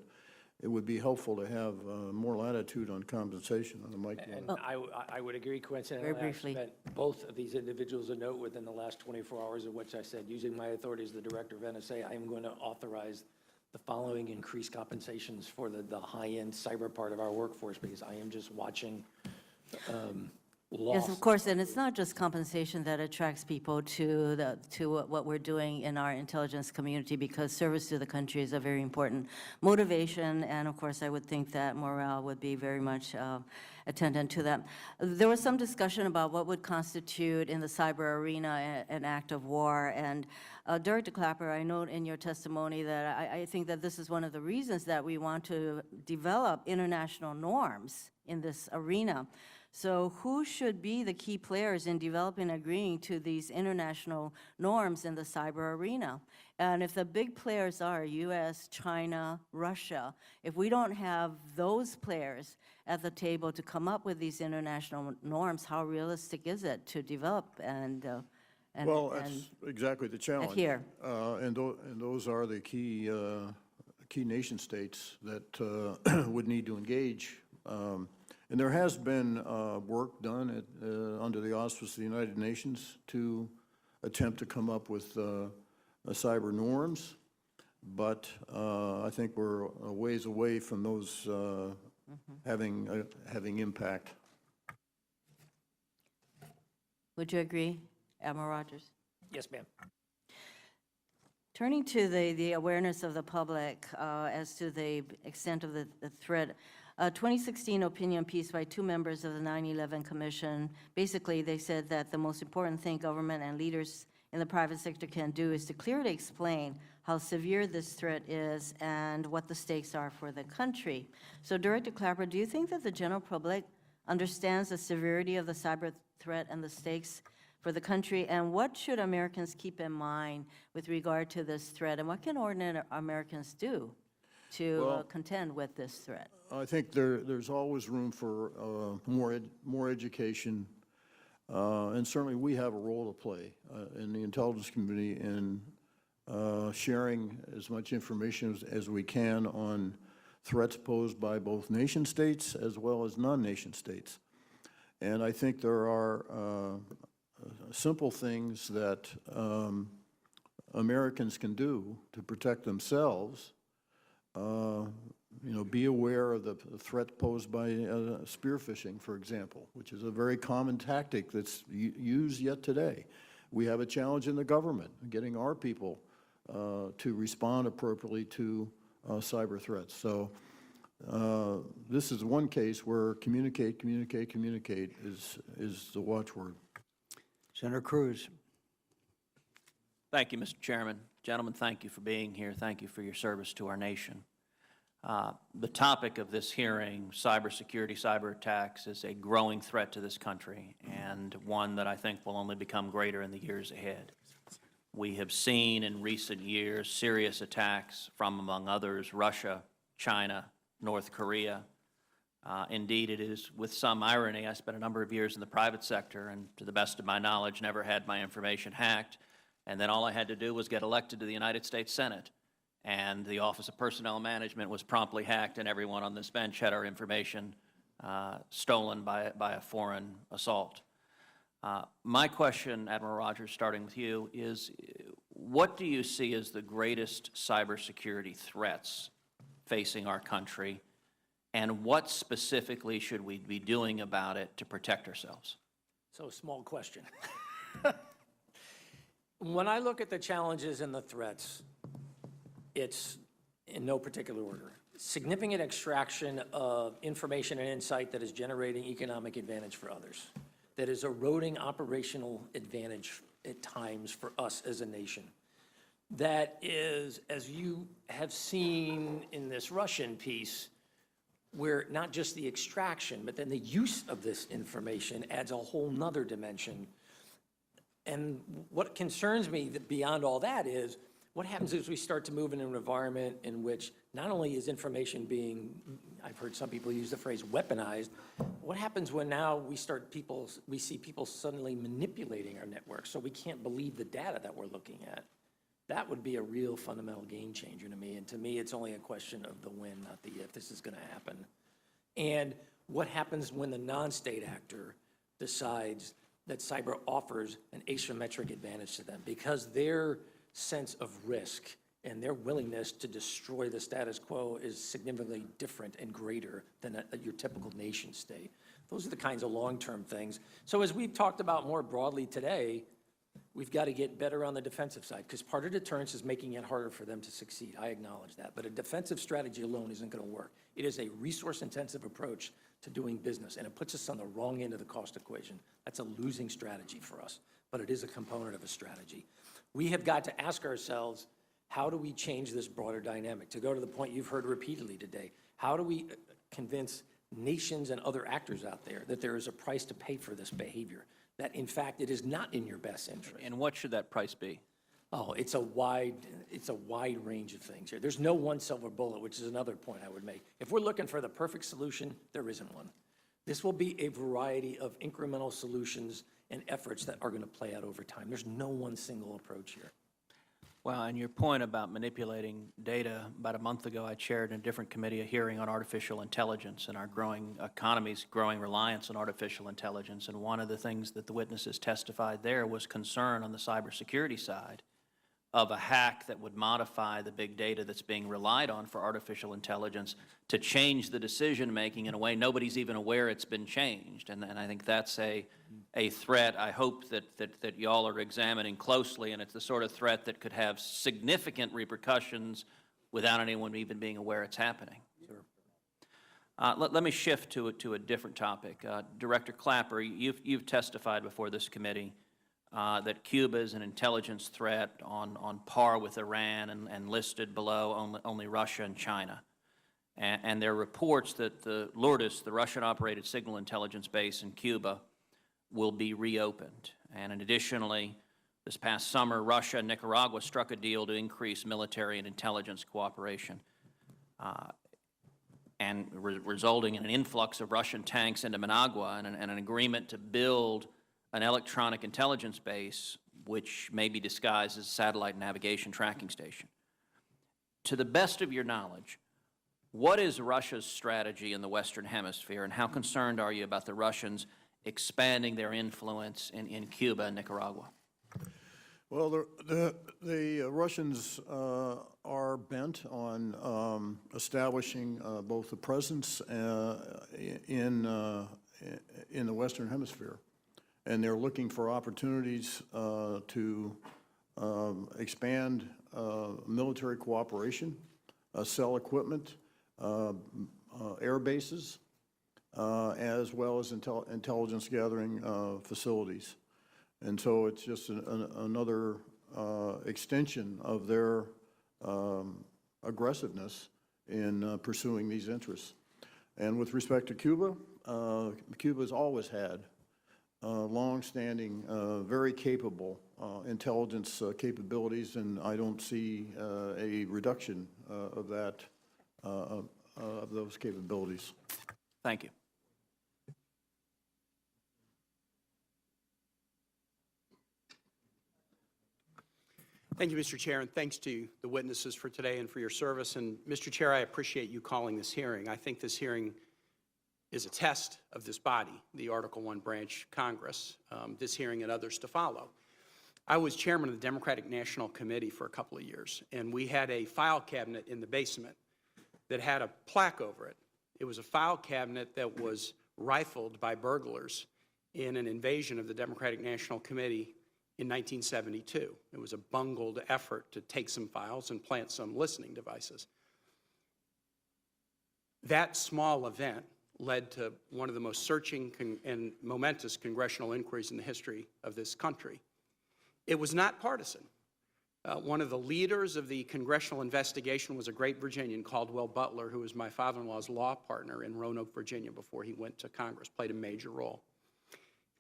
it would be helpful to have more latitude on compensation. And I would agree, coincidentally. Very briefly. I spent both of these individuals a note within the last 24 hours, of which I said, using my authority as the director of NSA, I am going to authorize the following increased compensations for the high-end cyber part of our workforce, because I am just watching loss. Yes, of course, and it's not just compensation that attracts people to what we're doing in our intelligence community, because service to the country is a very important motivation, and of course, I would think that morale would be very much attendant to that. There was some discussion about what would constitute in the cyber arena an act of war, and Director Clapper, I note in your testimony that I think that this is one of the reasons that we want to develop international norms in this arena. So who should be the key players in developing and agreeing to these international norms in the cyber arena? And if the big players are U.S., China, Russia, if we don't have those players at the table to come up with these international norms, how realistic is it to develop and well, that's exactly the challenge. Adhere. And those are the key nation states that would need to engage. And there has been work done under the auspices of the United Nations to attempt to come up with cyber norms, but I think we're a ways away from those having impact. Would you agree, Admiral Rogers? Yes, ma'am. Turning to the awareness of the public as to the extent of the threat, a 2016 opinion piece by 2 members of the 9/11 Commission. Basically, they said that the most important thing government and leaders in the private sector can do is to clearly explain how severe this threat is and what the stakes are for the country. So, Director Clapper, do you think that the general public understands the severity of the cyber threat and the stakes for the country, and what should Americans keep in mind with regard to this threat, and what can ordinary Americans do to contend with this threat? I think there's always room for more education, and certainly we have a role to play in the intelligence community in sharing as much information as we can on threats posed by both nation states as well as non-nation states. And I think there are simple things that Americans can do to protect themselves. Be aware of the threat posed by spear phishing, for example, which is a very common tactic that's used yet today. We have a challenge in the government, getting our people to respond appropriately to cyber threats. So this is one case where communicate is the watchword. Senator Cruz. Thank you, Mr. Chairman. Gentlemen, thank you for being here. Thank you for your service to our nation. The topic of this hearing, cybersecurity, cyber attacks, is a growing threat to this country, and one that I think will only become greater in the years ahead. We have seen in recent years serious attacks from, among others, Russia, China, North Korea. Indeed, it is with some irony. I spent a number of years in the private sector and, to the best of my knowledge, never had my information hacked. And then all I had to do was get elected to the United States Senate. And the Office of Personnel Management was promptly hacked, and everyone on this bench had our information stolen by a foreign assault. My question, Admiral Rogers, starting with you, is what do you see as the greatest cybersecurity threats facing our country? And what specifically should we be doing about it to protect ourselves? So, small question. When I look at the challenges and the threats, it's in no particular order. Significant extraction of information and insight that is generating economic advantage for others, that is eroding operational advantage at times for us as a nation. That is, as you have seen in this Russian piece, where not just the extraction, but then the use of this information adds a whole nother dimension. And what concerns me beyond all that is, what happens as we start to move in an environment in which not only is information being, I've heard some people use the phrase weaponized, what happens when now we see people suddenly manipulating our networks so we can't believe the data that we're looking at? That would be a real fundamental game changer to me. And to me, it's only a question of the when, not the if this is going to happen. And what happens when the non-state actor decides that cyber offers an asymmetric advantage to them because their sense of risk and their willingness to destroy the status quo is significantly different and greater than your typical nation state. Those are the kinds of long-term things. So as we've talked about more broadly today, we've got to get better on the defensive side because part of deterrence is making it harder for them to succeed. I acknowledge that. But a defensive strategy alone isn't going to work. It is a resource-intensive approach to doing business, and it puts us on the wrong end of the cost equation. That's a losing strategy for us, but it is a component of a strategy. We have got to ask ourselves, how do we change this broader dynamic? To go to the point you've heard repeatedly today, how do we convince nations and other actors out there that there is a price to pay for this behavior, that in fact it is not in your best interest? And what should that price be? Oh, it's a wide range of things here. There's no one silver bullet, which is another point I would make. If we're looking for the perfect solution, there isn't one. This will be a variety of incremental solutions and efforts that are going to play out over time. There's no one single approach here. Well, and your point about manipulating data, about a month ago I chaired in a different committee a hearing on artificial intelligence and our growing economy's growing reliance on artificial intelligence. And one of the things that the witnesses testified there was concern on the cybersecurity side of a hack that would modify the big data that's being relied on for artificial intelligence to change the decision-making in a way nobody's even aware it's been changed. And I think that's a threat I hope that y'all are examining closely, and it's the sort of threat that could have significant repercussions without anyone even being aware it's happening. Sure. Let me shift to a different topic. Director Clapper, you've testified before this committee that Cuba is an intelligence threat on par with Iran and listed below only Russia and China. And there are reports that the Lourdes, the Russian-operated signal intelligence base in Cuba, will be reopened. And additionally, this past summer, Russia and Nicaragua struck a deal to increase military and intelligence cooperation, resulting in an influx of Russian tanks into Managua and an agreement to build an electronic intelligence base, which may be disguised as a satellite navigation tracking station. To the best of your knowledge, what is Russia's strategy in the Western Hemisphere, and how concerned are you about the Russians expanding their influence in Cuba and Nicaragua? Well, the Russians are bent on establishing both a presence in the Western Hemisphere, and they're looking for opportunities to expand military cooperation, sell equipment, air bases, as well as intelligence gathering facilities. And so it's just another extension of their aggressiveness in pursuing these interests. And with respect to Cuba, Cuba's always had long-standing, very capable intelligence capabilities, and I don't see a reduction of that, of those capabilities. Thank you. Thank you, Mr. Chair, and thanks to the witnesses for today and for your service. And, Mr. Chair, I appreciate you calling this hearing. I think this hearing is a test of this body, the Article I branch Congress, this hearing and others to follow. I was chairman of the Democratic National Committee for a couple of years, and we had a file cabinet in the basement that had a plaque over it. It was a file cabinet that was rifled by burglars in an invasion of the Democratic National Committee in 1972. It was a bungled effort to take some files and plant some listening devices. That small event led to one of the most searching and momentous congressional inquiries in the history of this country. It was not partisan. One of the leaders of the congressional investigation was a great Virginian, Caldwell Butler, who was my father-in-law's law partner in Roanoke, Virginia, before he went to Congress, played a major role.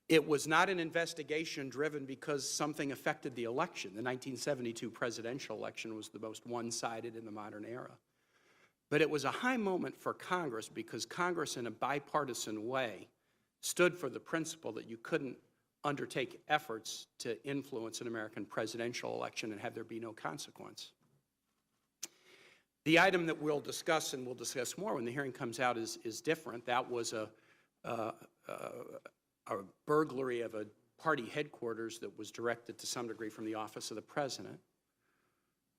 It was not an investigation driven because something affected the election. The 1972 presidential election was the most one-sided in the modern era. But it was a high moment for Congress because Congress, in a bipartisan way, stood for the principle that you couldn't undertake efforts to influence an American presidential election and have there be no consequence. The item that we'll discuss, and we'll discuss more when the hearing comes out, is different. That was a burglary of a party headquarters that was directed to some degree from the office of the president.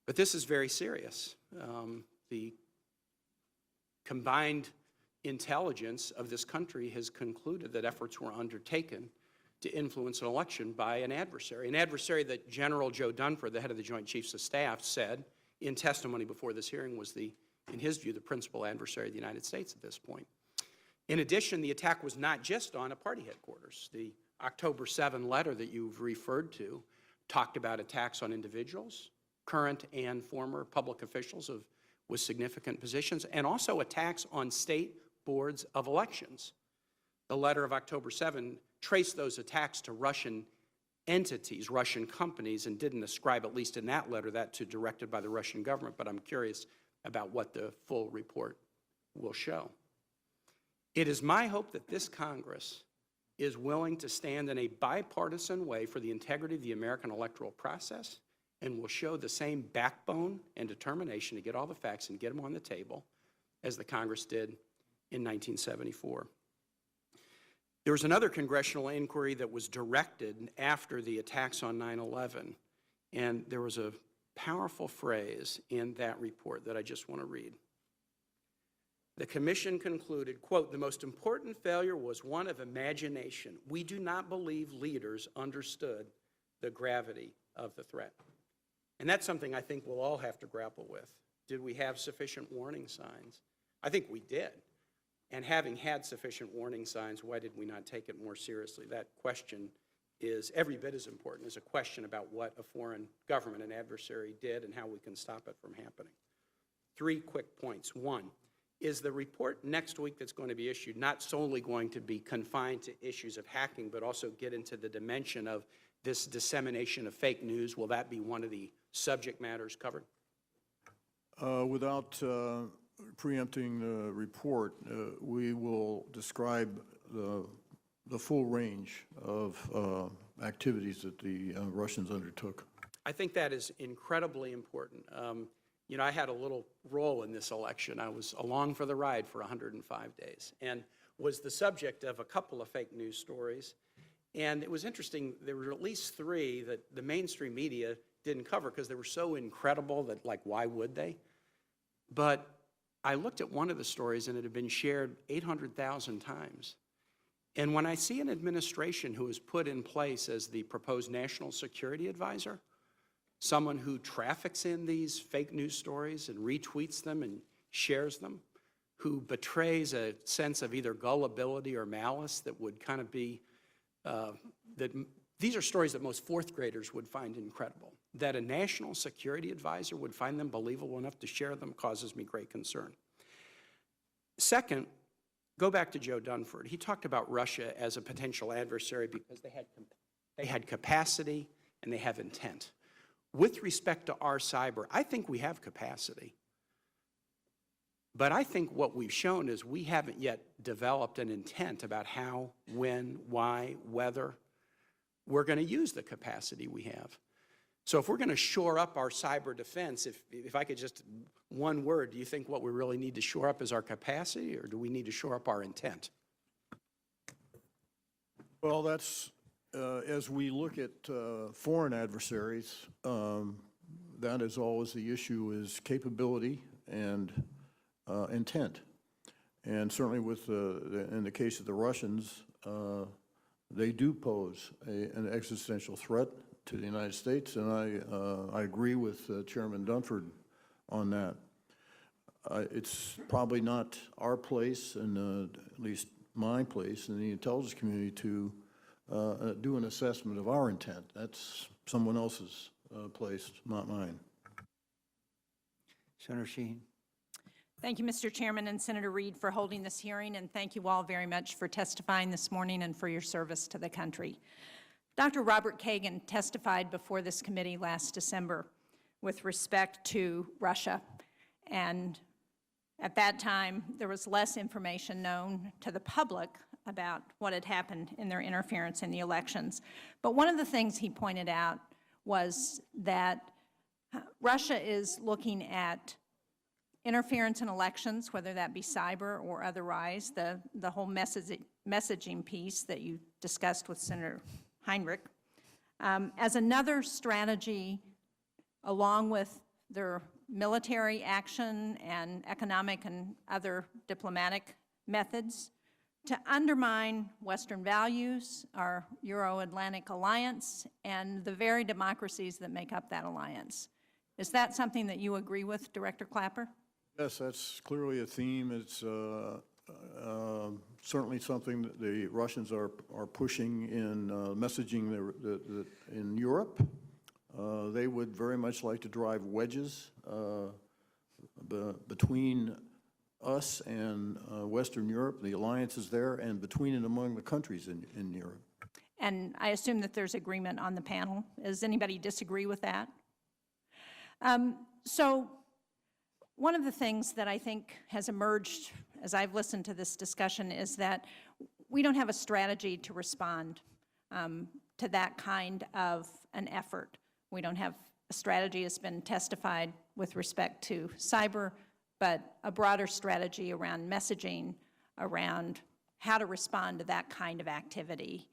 But this is very serious. The combined intelligence of this country has concluded that efforts were undertaken to influence an election by an adversary that General Joe Dunford, the head of the Joint Chiefs of Staff, said in testimony before this hearing was in his view, the principal adversary of the United States at this point. In addition, the attack was not just on a party headquarters. The October 7 letter that you've referred to talked about attacks on individuals, current and former public officials with significant positions, and also attacks on state boards of elections. The letter of October 7 traced those attacks to Russian entities, Russian companies, and didn't ascribe, at least in that letter, that to directed by the Russian government, but I'm curious about what the full report will show. It is my hope that this Congress is willing to stand in a bipartisan way for the integrity of the American electoral process and will show the same backbone and determination to get all the facts and get them on the table as the Congress did in 1974. There was another congressional inquiry that was directed after the attacks on 9/11, and there was a powerful phrase in that report that I just want to read. The commission concluded, quote, "The most important failure was one of imagination. We do not believe leaders understood the gravity of the threat." And that's something I think we'll all have to grapple with. Did we have sufficient warning signs? I think we did. And having had sufficient warning signs, why did we not take it more seriously? That question is every bit as important as a question about what a foreign government, an adversary, did and how we can stop it from happening. 3 quick points. One, is the report next week that's going to be issued not solely going to be confined to issues of hacking, but also get into the dimension of this dissemination of fake news? Will that be one of the subject matters covered? Without preempting the report, we will describe the full range of activities that the Russians undertook. I think that is incredibly important. You know, I had a little role in this election. I was along for the ride for 105 days and was the subject of a couple of fake news stories. And it was interesting, there were at least 3 that the mainstream media didn't cover because they were so incredible that, like, why would they? But I looked at one of the stories and it had been shared 800,000 times. And when I see an administration who is put in place as the proposed national security advisor, someone who traffics in these fake news stories and retweets them and shares them, who betrays a sense of either gullibility or malice that would kind of be, these are stories that most 4th graders would find incredible. That a national security advisor would find them believable enough to share them causes me great concern. Second, go back to Joe Dunford. He talked about Russia as a potential adversary because they had capacity and they have intent. With respect to our cyber, I think we have capacity. But I think what we've shown is we haven't yet developed an intent about how, when, why, whether we're going to use the capacity we have. So if we're going to shore up our cyber defense, if I could just, one word, do you think what we really need to shore up is our capacity, or do we need to shore up our intent? Well, that's, as we look at foreign adversaries, that is always the issue, is capability and intent. And certainly with in the case of the Russians, they do pose an existential threat to the United States, and I agree with Chairman Dunford on that. It's probably not our place, and at least my place in the intelligence community, to do an assessment of our intent. That's someone else's place, not mine. Senator Sheen. Thank you, Mr. Chairman, and Senator Reid for holding this hearing, and thank you all very much for testifying this morning and for your service to the country. Dr. Robert Kagan testified before this committee last December with respect to Russia, and at that time there was less information known to the public about what had happened in their interference in the elections. But one of the things he pointed out was that Russia is looking at interference in elections, whether that be cyber or otherwise, the whole messaging piece that you discussed with Senator Heinrich, as another strategy, along with their military action and economic and other diplomatic methods, to undermine Western values, our Euro-Atlantic alliance, and the very democracies that make up that alliance. Is that something that you agree with, Director Clapper? Yes, that's clearly a theme. It's certainly something that the Russians are pushing in messaging in Europe. They would very much like to drive wedges between us and Western Europe, the alliances there, and between and among the countries in Europe. And I assume that there's agreement on the panel. Does anybody disagree with that? So one of the things that I think has emerged as I've listened to this discussion is that we don't have a strategy to respond to that kind of an effort. We don't have a strategy that's been testified with respect to cyber, but a broader strategy around messaging, around how to respond to that kind of activity.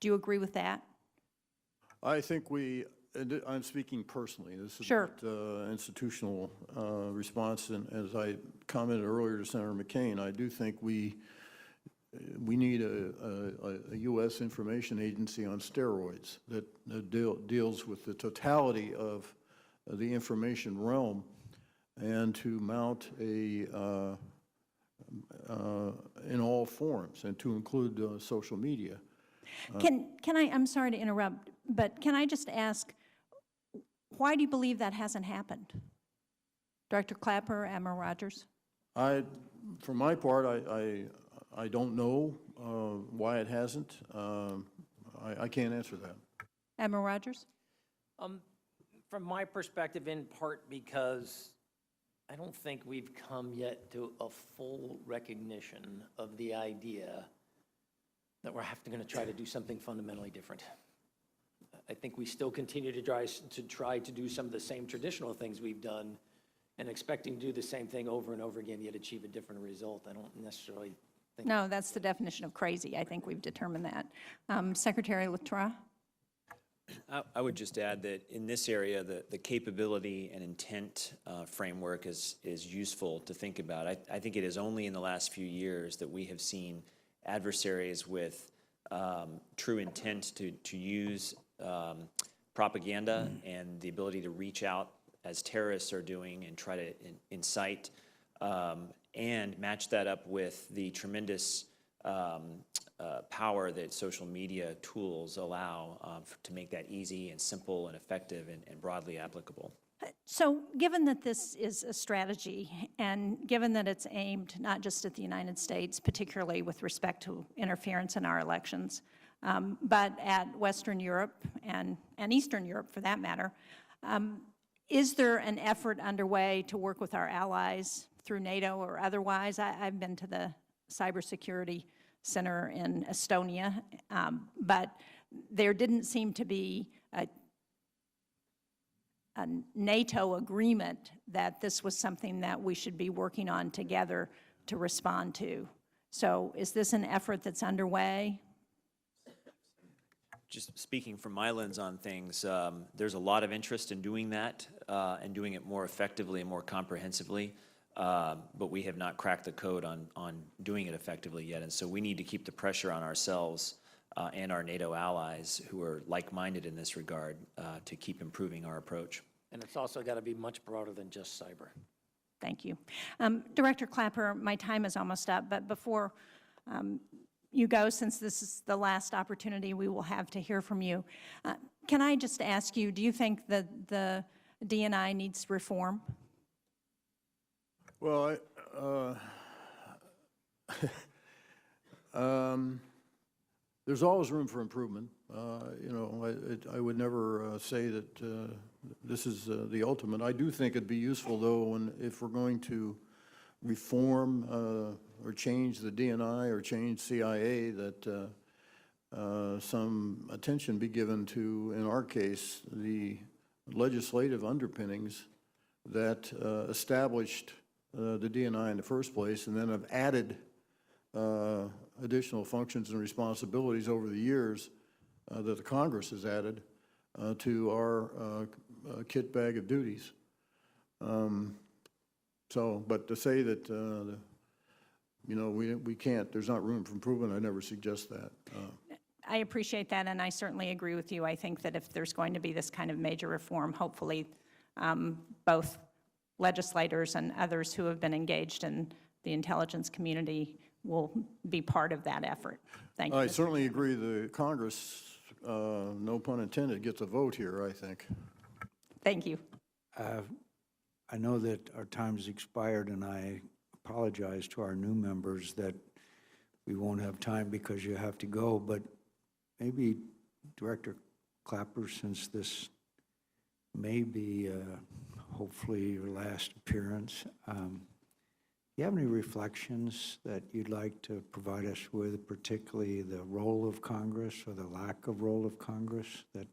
Do you agree with that? I think I'm speaking personally. This is sure. not institutional response. And as I commented earlier to Senator McCain, I do think we need a U.S. information agency on steroids that deals with the totality of the information realm, and to mount a in all forms, and to include social media. I'm sorry to interrupt, but can I just ask, why do you believe that hasn't happened? Director Clapper, Admiral Rogers? For my part, I don't know why it hasn't. I can't answer that. Admiral Rogers? From my perspective, in part because I don't think we've come yet to a full recognition of the idea that we're going to try to do something fundamentally different. I think we still continue to try to do some of the same traditional things we've done and expecting to do the same thing over and over again, yet achieve a different result. I don't necessarily think. No, that's the definition of crazy. I think we've determined that. Secretary Latour? I would just add that in this area, the capability and intent framework is useful to think about. I think it is only in the last few years that we have seen adversaries with true intent to use propaganda and the ability to reach out as terrorists are doing and try to incite and match that up with the tremendous power that social media tools allow to make that easy and simple and effective and broadly applicable. So given that this is a strategy, and given that it's aimed not just at the United States, particularly with respect to interference in our elections, but at Western Europe and Eastern Europe for that matter, is there an effort underway to work with our allies through NATO or otherwise? I've been to the Cybersecurity Center in Estonia, but there didn't seem to be a NATO agreement that this was something that we should be working on together to respond to. So is this an effort that's underway? Just speaking from my lens on things, there's a lot of interest in doing that and doing it more effectively and more comprehensively, but we have not cracked the code on doing it effectively yet. And so we need to keep the pressure on ourselves and our NATO allies who are like-minded in this regard to keep improving our approach. And it's also got to be much broader than just cyber. Thank you. Director Clapper, my time is almost up, but before you go, since this is the last opportunity we will have to hear from you, can I just ask you, do you think that the DNI needs reform? Well, there's always room for improvement. I would never say that this is the ultimate. I do think it'd be useful, though, if we're going to reform or change the DNI or change CIA, that some attention be given to, in our case, the legislative underpinnings that established the DNI in the first place, and then have added additional functions and responsibilities over the years that the Congress has added to our kit bag of duties. But to say that, we can't, there's not room for improvement, I never suggest that. I appreciate that, and I certainly agree with you. I think that if there's going to be this kind of major reform, hopefully both legislators and others who have been engaged in the intelligence community will be part of that effort. Thank you. I certainly agree the Congress, no pun intended, gets a vote here, I think. Thank you. I know that our time has expired, and I apologize to our new members that we won't have time because you have to go, but maybe Director Clapper, since this may be hopefully your last appearance, do you have any reflections that you'd like to provide us with, particularly the role of Congress or the lack of role of Congress that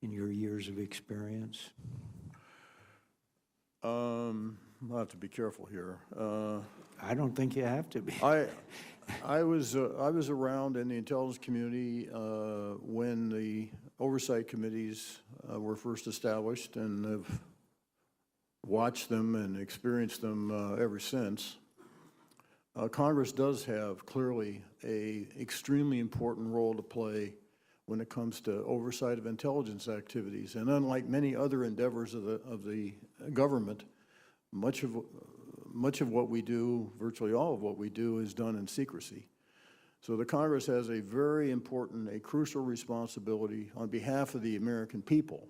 in your years of experience? I'll have to be careful here. I don't think you have to be. I was around in the intelligence community when the oversight committees were first established, and have watched them and experienced them ever since. Congress does have clearly an extremely important role to play when it comes to oversight of intelligence activities. And unlike many other endeavors of the government, much of much of what we do, virtually all of what we do, is done in secrecy. So the Congress has a very important, a crucial responsibility on behalf of the American people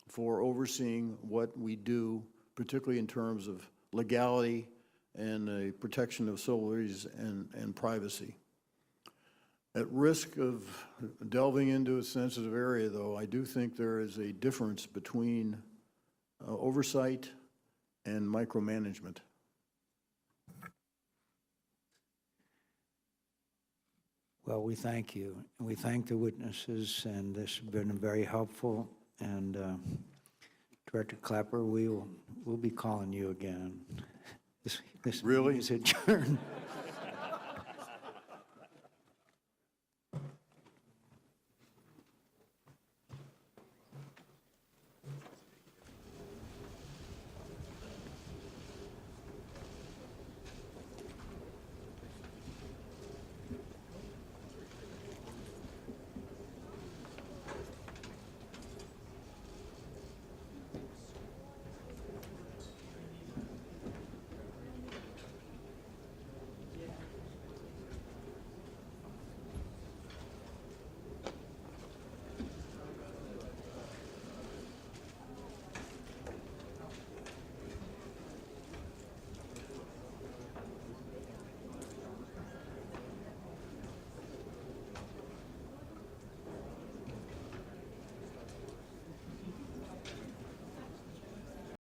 for overseeing what we do, particularly in terms of legality and the protection of civil liberties and privacy. At risk of delving into a sensitive area, though, I do think there is a difference between oversight and micromanagement. Well, we thank you. And we thank the witnesses, and this has been very helpful. And Director Clapper, we'll be calling you again. This really is adjourned.